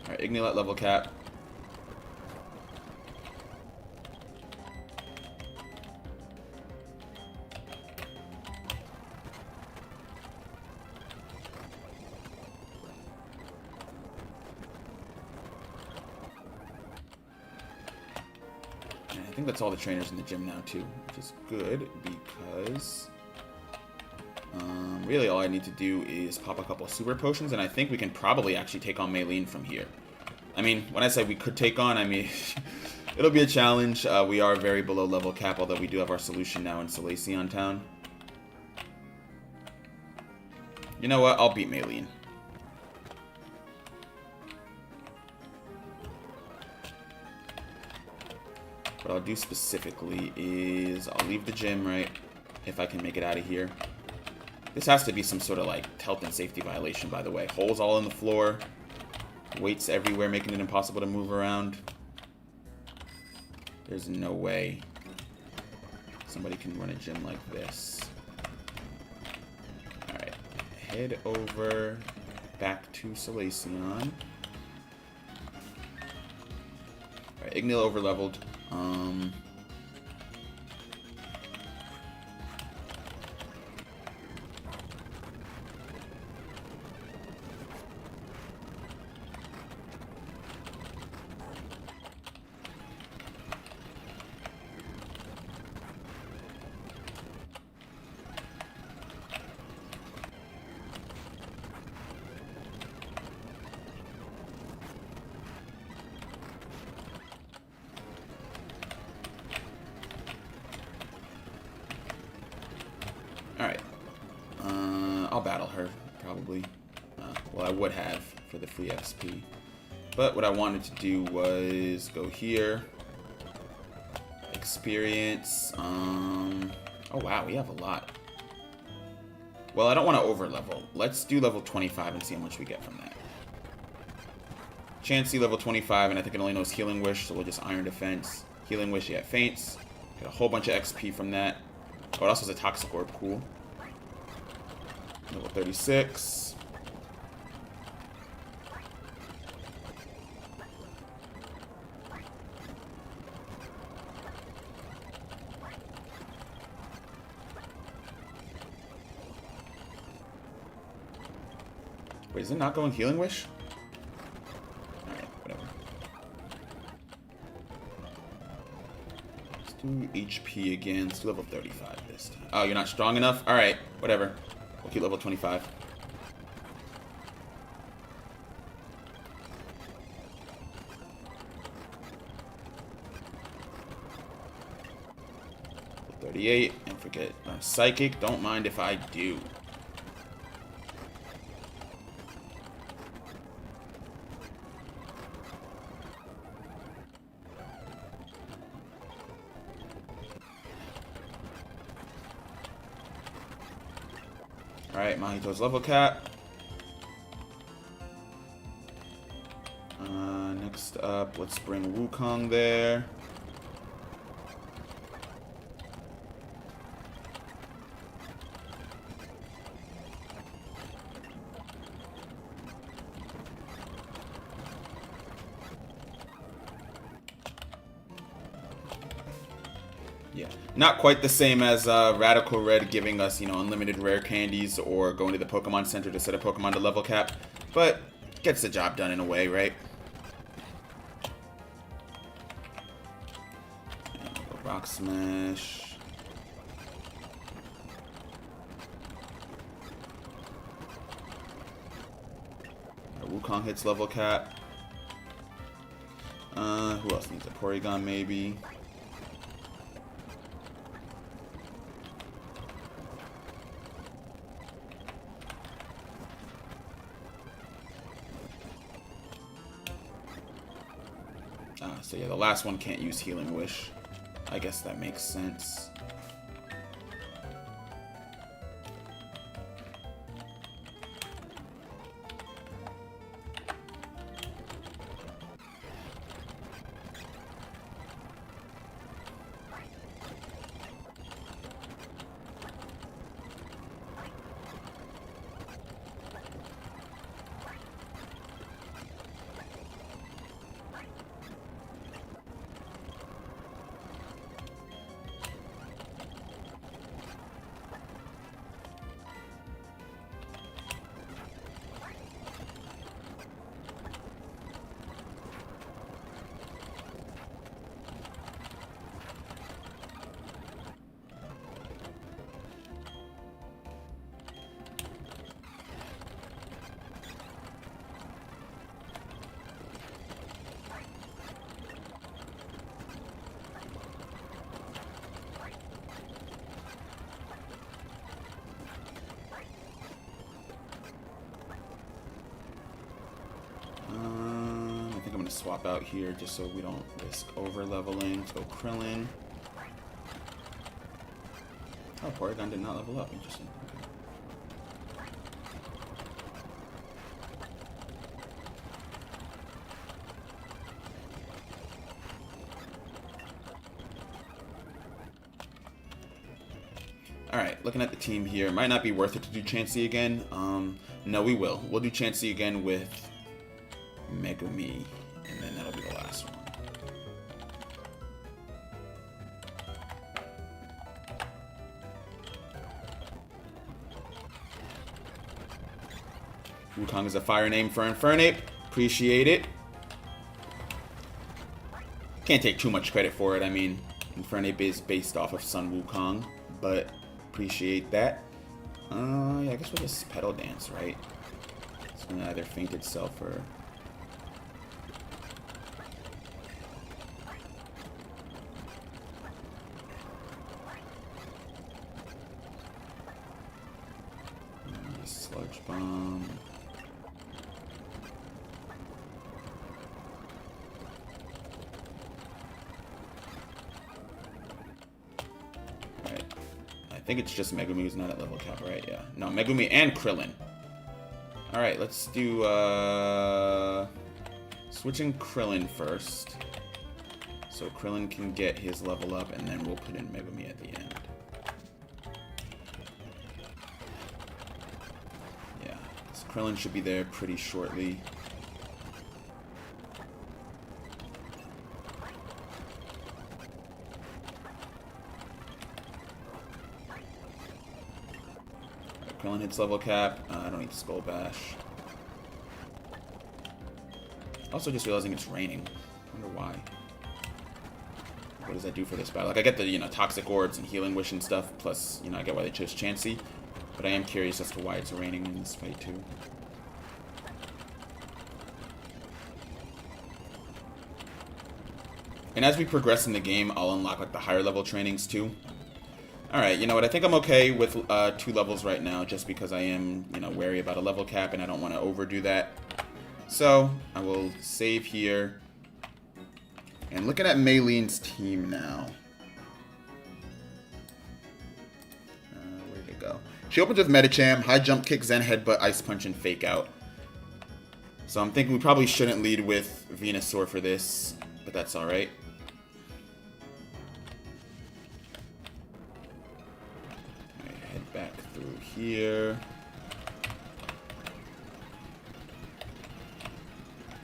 Alright, Igneel at level cap. I think that's all the trainers in the gym now too, which is good because really all I need to do is pop a couple of super potions, and I think we can probably actually take on Maylene from here. I mean, when I say we could take on, I mean it'll be a challenge. We are very below level cap, although we do have our solution now in Salacion Town. You know what? I'll beat Maylene. What I'll do specifically is I'll leave the gym, right? If I can make it out of here. This has to be some sort of like health and safety violation, by the way. Holes all in the floor. Weights everywhere, making it impossible to move around. There's no way somebody can run a gym like this. Alright. Head over back to Salacion. Alright, Igneel over-leveled. Alright. I'll battle her, probably. Well, I would have for the free XP. But what I wanted to do was go here. Experience. Oh, wow, we have a lot. Well, I don't want to over-level. Let's do level 25 and see how much we get from that. Chansey level 25, and I think it only knows Healing Wish, so we'll just Iron Defense. Healing Wish, yeah, Faints. Get a whole bunch of XP from that. Oh, it also has a Toxic Orb, cool. Level 36. Wait, is it not going Healing Wish? Alright, whatever. Let's do HP again. Let's do level 35 this time. Oh, you're not strong enough? Alright, whatever. We'll keep level 25. Level 38. And forget Psychic. Don't mind if I do. Alright, Mahito's level cap. Next up, let's bring Wukong there. Yeah, not quite the same as Radical Red giving us, you know, unlimited rare candies or going to the Pokemon Center to set a Pokemon to level cap, but gets the job done in a way, right? Rock Smash. Wukong hits level cap. Who else needs a Porygon maybe? So yeah, the last one can't use Healing Wish. I guess that makes sense. to swap out here just so we don't risk over leveling. Let's go Krillin. Oh, Porygon did not level up. Interesting. Okay. Alright, looking at the team here. It might not be worth it to do Chansey again. No, we will. We'll do Chansey again with Megumi, and then that'll be the last one. Wukong is a fire name for Infernape. Appreciate it. Can't take too much credit for it. I mean, Infernape is based off of Sun Wukong, but appreciate that. Yeah, I guess we'll just Petal Dance, right? It's gonna either faint itself or... Sludge Bomb. Alright. I think it's just Megumi who's not at level cap, right? Yeah. No, Megumi and Krillin. Alright, let's do, switching Krillin first. So Krillin can get his level up, and then we'll put in Megumi at the end. Yeah, so Krillin should be there pretty shortly. Krillin hits level cap. I don't need Skull Bash. Also, just realizing it's raining. I wonder why. What does that do for this battle? Like, I get the, Toxic Orbs and Healing Wish and stuff. Plus, I get why they chose Chansey. But I am curious as to why it's raining in this fight, too. And as we progress in the game, I'll unlock, like, the higher level trainings, too. Alright, you know what, I think I'm okay with 2 levels right now, just because I am, wary about a level cap, and I don't want to overdo that. So, I will save here. And looking at Maylene's team now. Where'd it go? She opens with Medicham, High Jump Kick, Zen Headbutt, Ice Punch, and Fake Out. So I'm thinking we probably shouldn't lead with Venusaur for this, but that's alright. Back through here.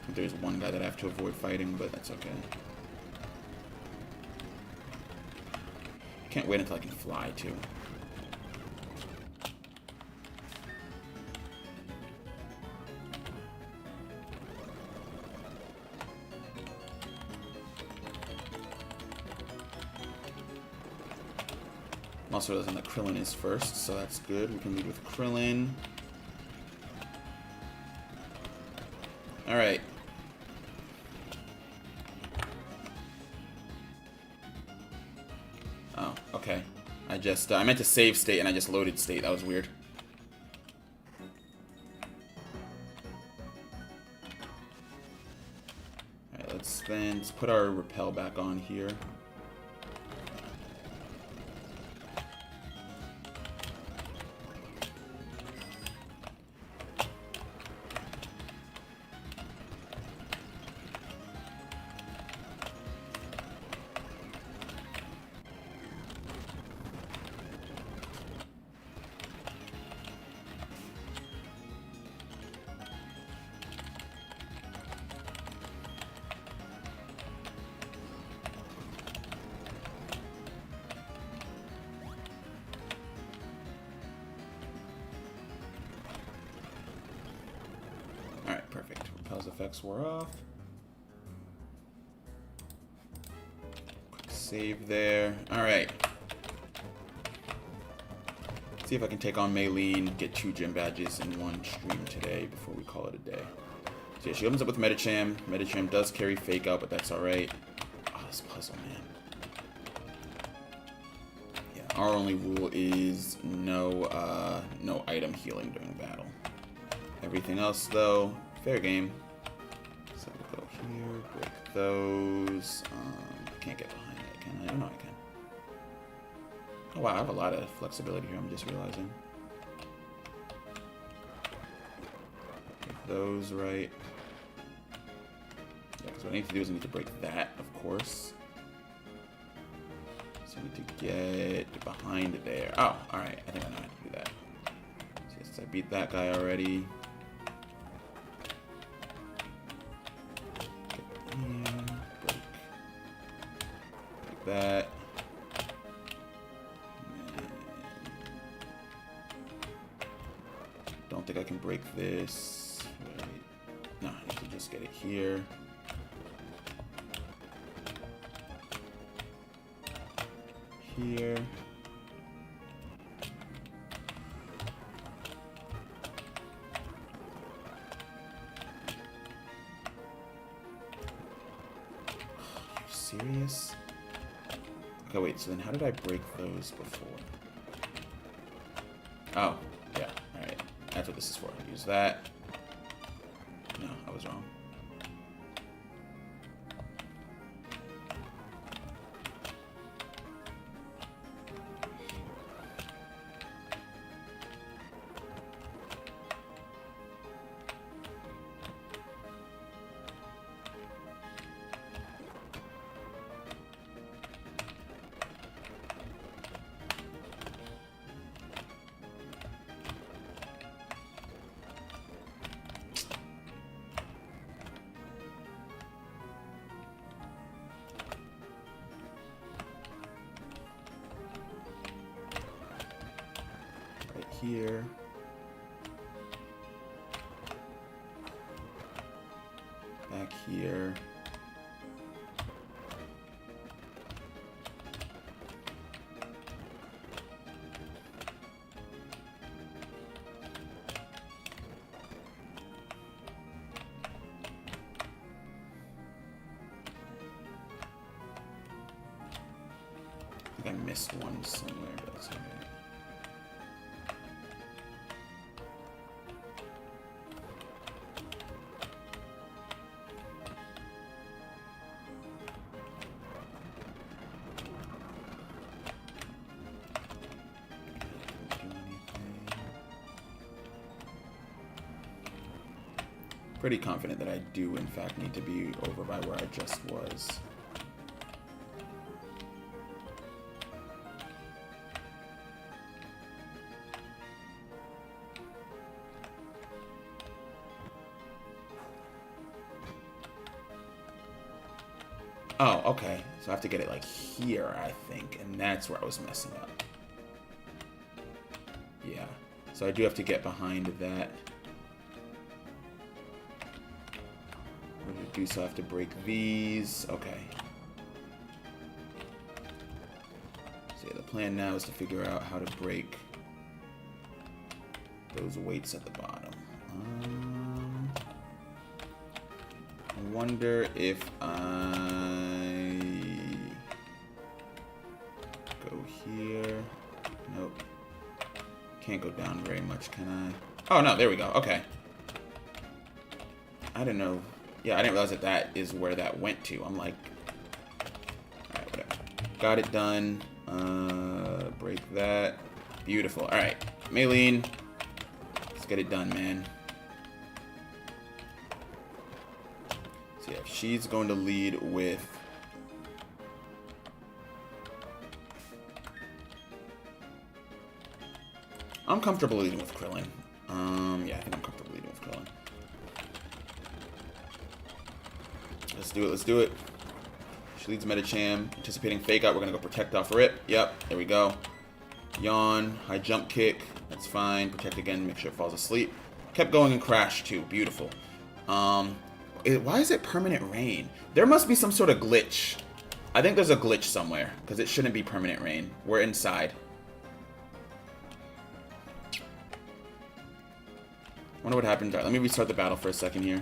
There's one guy that I have to avoid fighting, but that's okay. Can't wait until I can fly, too. Also realizing that Krillin is first, so that's good. We can lead with Krillin. Alright. Oh, okay. I meant to save state and I just loaded state. That was weird. Alright, let's put our repel back on here. Perfect. Repel's effects were off. Quick save there. Alright. See if I can take on Maylene, get 2 gym badges in one stream today before we call it a day. So yeah, she opens up with Medicham. Medicham does carry Fake Out, but that's alright. Oh, this puzzle, man. Yeah, our only rule is no item healing during battle. Everything else, though, fair game. So we'll go Here, break those. I can't get behind it, can I? Oh, no, I can. Oh, wow, I have a lot of flexibility here, I'm just realizing. Get those right. Yeah, because what I need to do is I need to break that, of course. So I need to get behind there. Oh, alright, I think I know how to do that. So yes, I beat that guy already. Break that. Don't think I can break this. Right. No, I need to just get it here. Here. Serious? Okay, wait, so then how did I break those before? Oh, yeah, alright. That's what this is for. Use that. No, I was wrong. Here. Back here. I think I missed one somewhere, but that's okay. Pretty confident that I do, in fact, need to be over by where I just was. Oh, okay. So I have to get it like here, I think, and that's where I was messing up. Yeah. So I do have to get behind that. Do so I have to break these. Okay. So yeah, the plan now is to figure out how to break those weights at the bottom. I wonder if I go here. Nope. Can't go down very much, can I? Oh no, there we go. Okay. I didn't know. Yeah, I didn't realize that that is where that went to. I'm like, alright, whatever. Got it done. Break that. Beautiful. Alright, Maylene. Let's get it done, man. So yeah, she's going to lead with... I'm comfortable leading with Krillin. Yeah, I think I'm comfortable leading with Krillin. Let's do it, let's do it. She leads Metacham. Anticipating fake out. We're going to go protect off Rip. Yep, there we go. Yawn. High jump kick. That's fine. Protect again. Make sure it falls asleep. Kept going and crashed too. Beautiful. Why is it permanent rain? There must be some sort of glitch. I think there's a glitch somewhere. Because it shouldn't be permanent rain. We're inside. Wonder what happened. Let me restart the battle for a second here.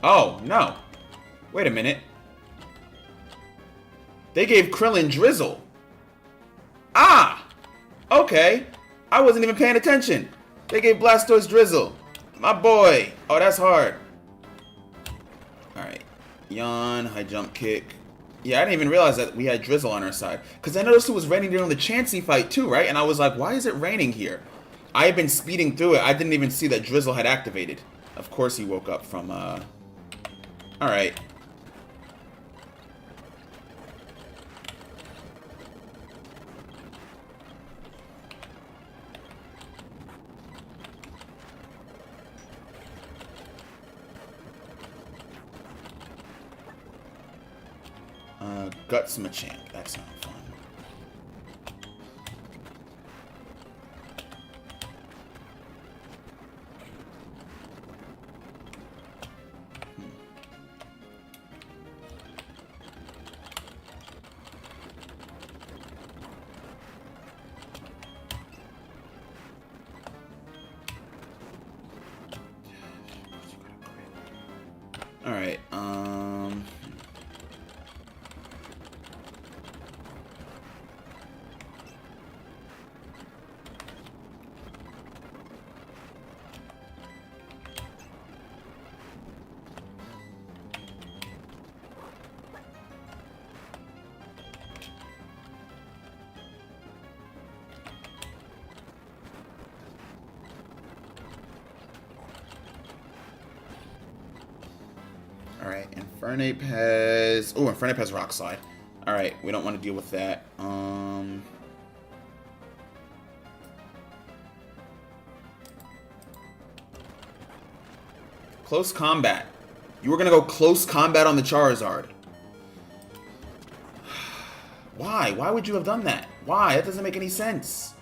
Oh, no. Wait a minute. They gave Krillin Drizzle. Ah! Okay. I wasn't even paying attention. They gave Blastoise Drizzle. My boy! Oh, that's hard. Alright. Yawn, high jump kick. Yeah, I didn't even realize that we had Drizzle on our side. Because I noticed it was raining during the Chansey fight too, right? And I was like, why is it raining here? I had been speeding through it. I didn't even see that Drizzle had activated. Of course he woke up from, Alright. Guts Machamp. That sounds fun. Alright, Alright, Infernape has... Oh, Infernape has Rock Slide. Alright, we don't want to deal with that. Close combat. You were going to go close combat on the Charizard. Why? Why would you have done that? Why? That doesn't make any sense.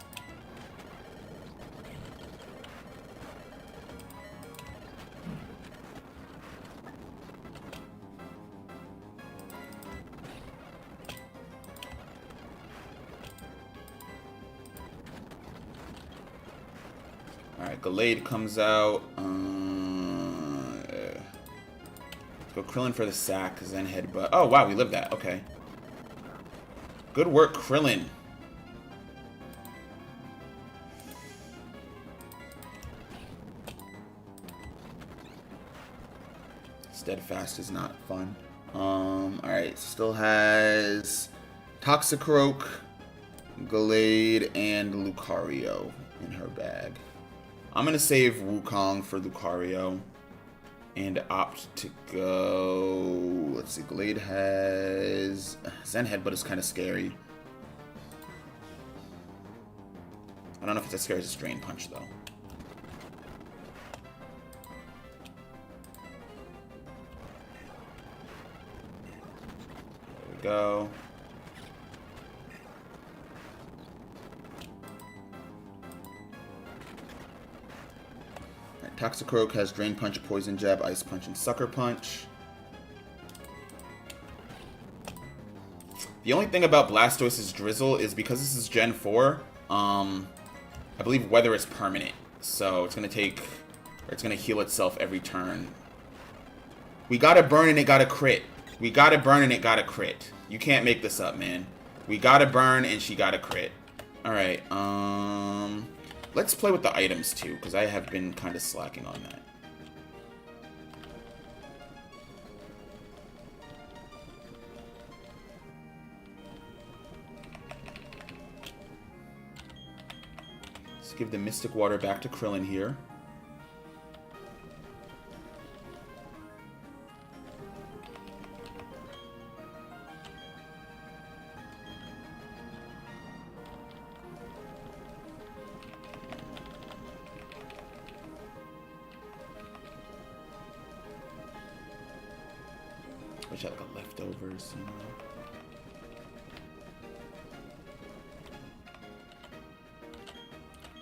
Alright, Gallade comes out. Let's go Krillin for the sack, then Headbutt. Oh, wow, we lived that. Okay. Good work, Krillin. Steadfast is not fun. Alright, still has Toxicroak, Gallade, and Lucario in her bag. I'm gonna save Wukong for Lucario and opt to go. Let's see, Gallade has Zen Headbutt is kind of scary. I don't know if it's as scary as a Drain Punch though. There we go. Toxicroak has Drain Punch, Poison Jab, Ice Punch, and Sucker Punch. The only thing about Blastoise's Drizzle is because this is Gen 4, I believe Weather is permanent. So it's going to take, or it's going to heal itself every turn. We got to burn and it got a crit. We got to burn and it got a crit. You can't make this up, man. We got to burn and she got a crit. Alright, let's play with the items too, because I have been kind of slacking on that. Let's give the Mystic Water back to Krillin here. Wish I had like a leftovers, you know.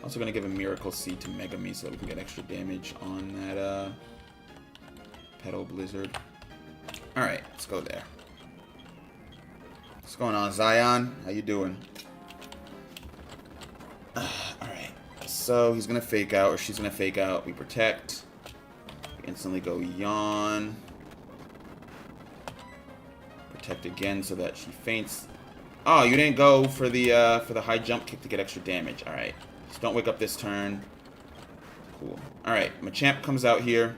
Also gonna give a Miracle Seed to Megami so that we can get extra damage on that Petal Blizzard. Alright, let's go there. What's going on, Zion? How you doing? Alright, so he's gonna fake out, or she's gonna fake out. We protect. We instantly go Yawn. Protect again so that she faints. Oh, you didn't go for the high jump kick to get extra damage. All right, just don't wake up this turn. Cool. Alright, Machamp comes out here.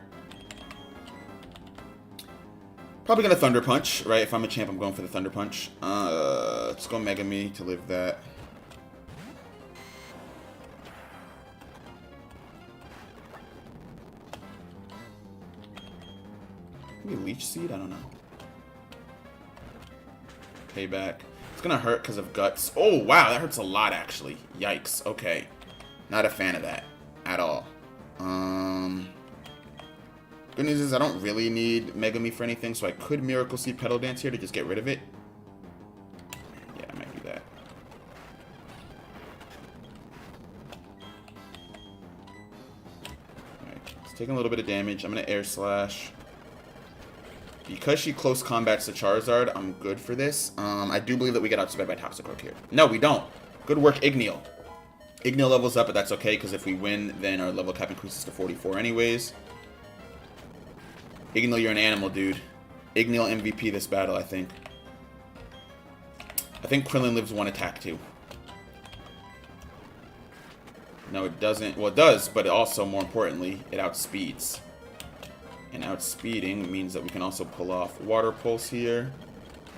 Probably gonna Thunder Punch, right? If I'm Machamp, I'm going for the Thunder Punch. Let's go Mega Me to live that. Maybe Leech Seed? I don't know. Payback. It's gonna hurt because of Guts. Oh, wow, that hurts a lot, actually. Yikes. Okay. Not a fan of that at all. Good news is I don't really need Mega Me for anything, so I could Miracle Seed Petal Dance here to just get rid of it. Yeah, I might do that. Alright, it's taking a little bit of damage. I'm gonna Air Slash. Because she close combats the Charizard, I'm good for this. I do believe that we get outspeed by Toxicroak here. No, we don't. Good work, Igneel. Igneel levels up, but that's okay, because if we win, then our level cap increases to 44 anyways. Igneel, you're an animal, dude. Igneel MVP this battle, I think. I think Krillin lives one attack, too. No, it doesn't. Well, it does, but it also, more importantly, it outspeeds. And outspeeding means that we can also pull off Water Pulse here.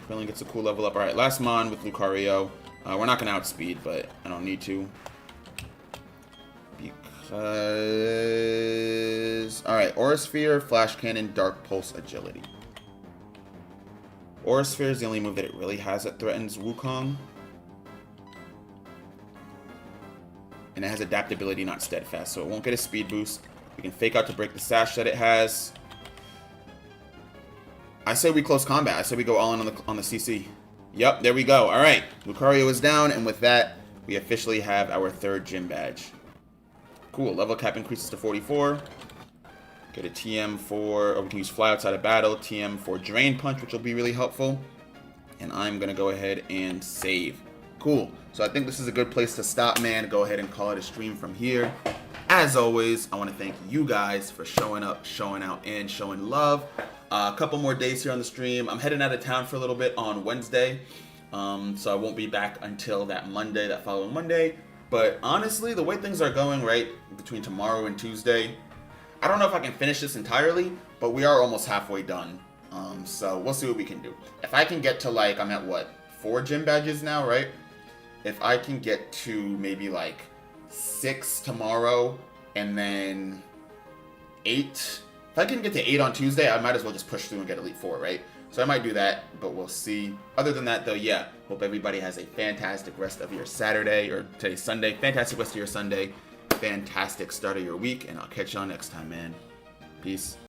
Krillin gets a cool level up. Alright, last Mon with Lucario. We're not going to outspeed, but I don't need to. Because... Alright, Aura Sphere, Flash Cannon, Dark Pulse, Agility. Aura Sphere is the only move that it really has that threatens Wukong. And it has adaptability, not steadfast, so it won't get a speed boost. We can fake out to break the sash that it has. I say we close combat. I say we go all in on the CC. Yep, there we go. Alright, Lucario is down, and with that, we officially have our third gym badge. Cool, level cap increases to 44. Get a TM for, or we can use Fly Outside of Battle, TM for Drain Punch, which will be really helpful. And I'm going to go ahead and save. Cool, so I think this is a good place to stop, man. Go ahead and call it a stream from here. As always, I want to thank you guys for showing up, showing out, and showing love. A couple more days here on the stream. I'm heading out of town for a little bit on Wednesday. So I won't be back until that Monday, that following Monday. But honestly, the way things are going, right, between tomorrow and Tuesday, I don't know if I can finish this entirely, but we are almost halfway done. So we'll see what we can do. If I can get to, like, I'm at, what, 4 gym badges now, right? If I can get to maybe, like, 6 tomorrow and then 8. If I can get to 8 on Tuesday, I might as well just push through and get Elite 4, right? So I might do that, but we'll see. Other than that, though, yeah. Hope everybody has a fantastic rest of your Saturday, or today's Sunday. Fantastic rest of your Sunday. Fantastic start of your week, and I'll catch y'all next time, man. Peace.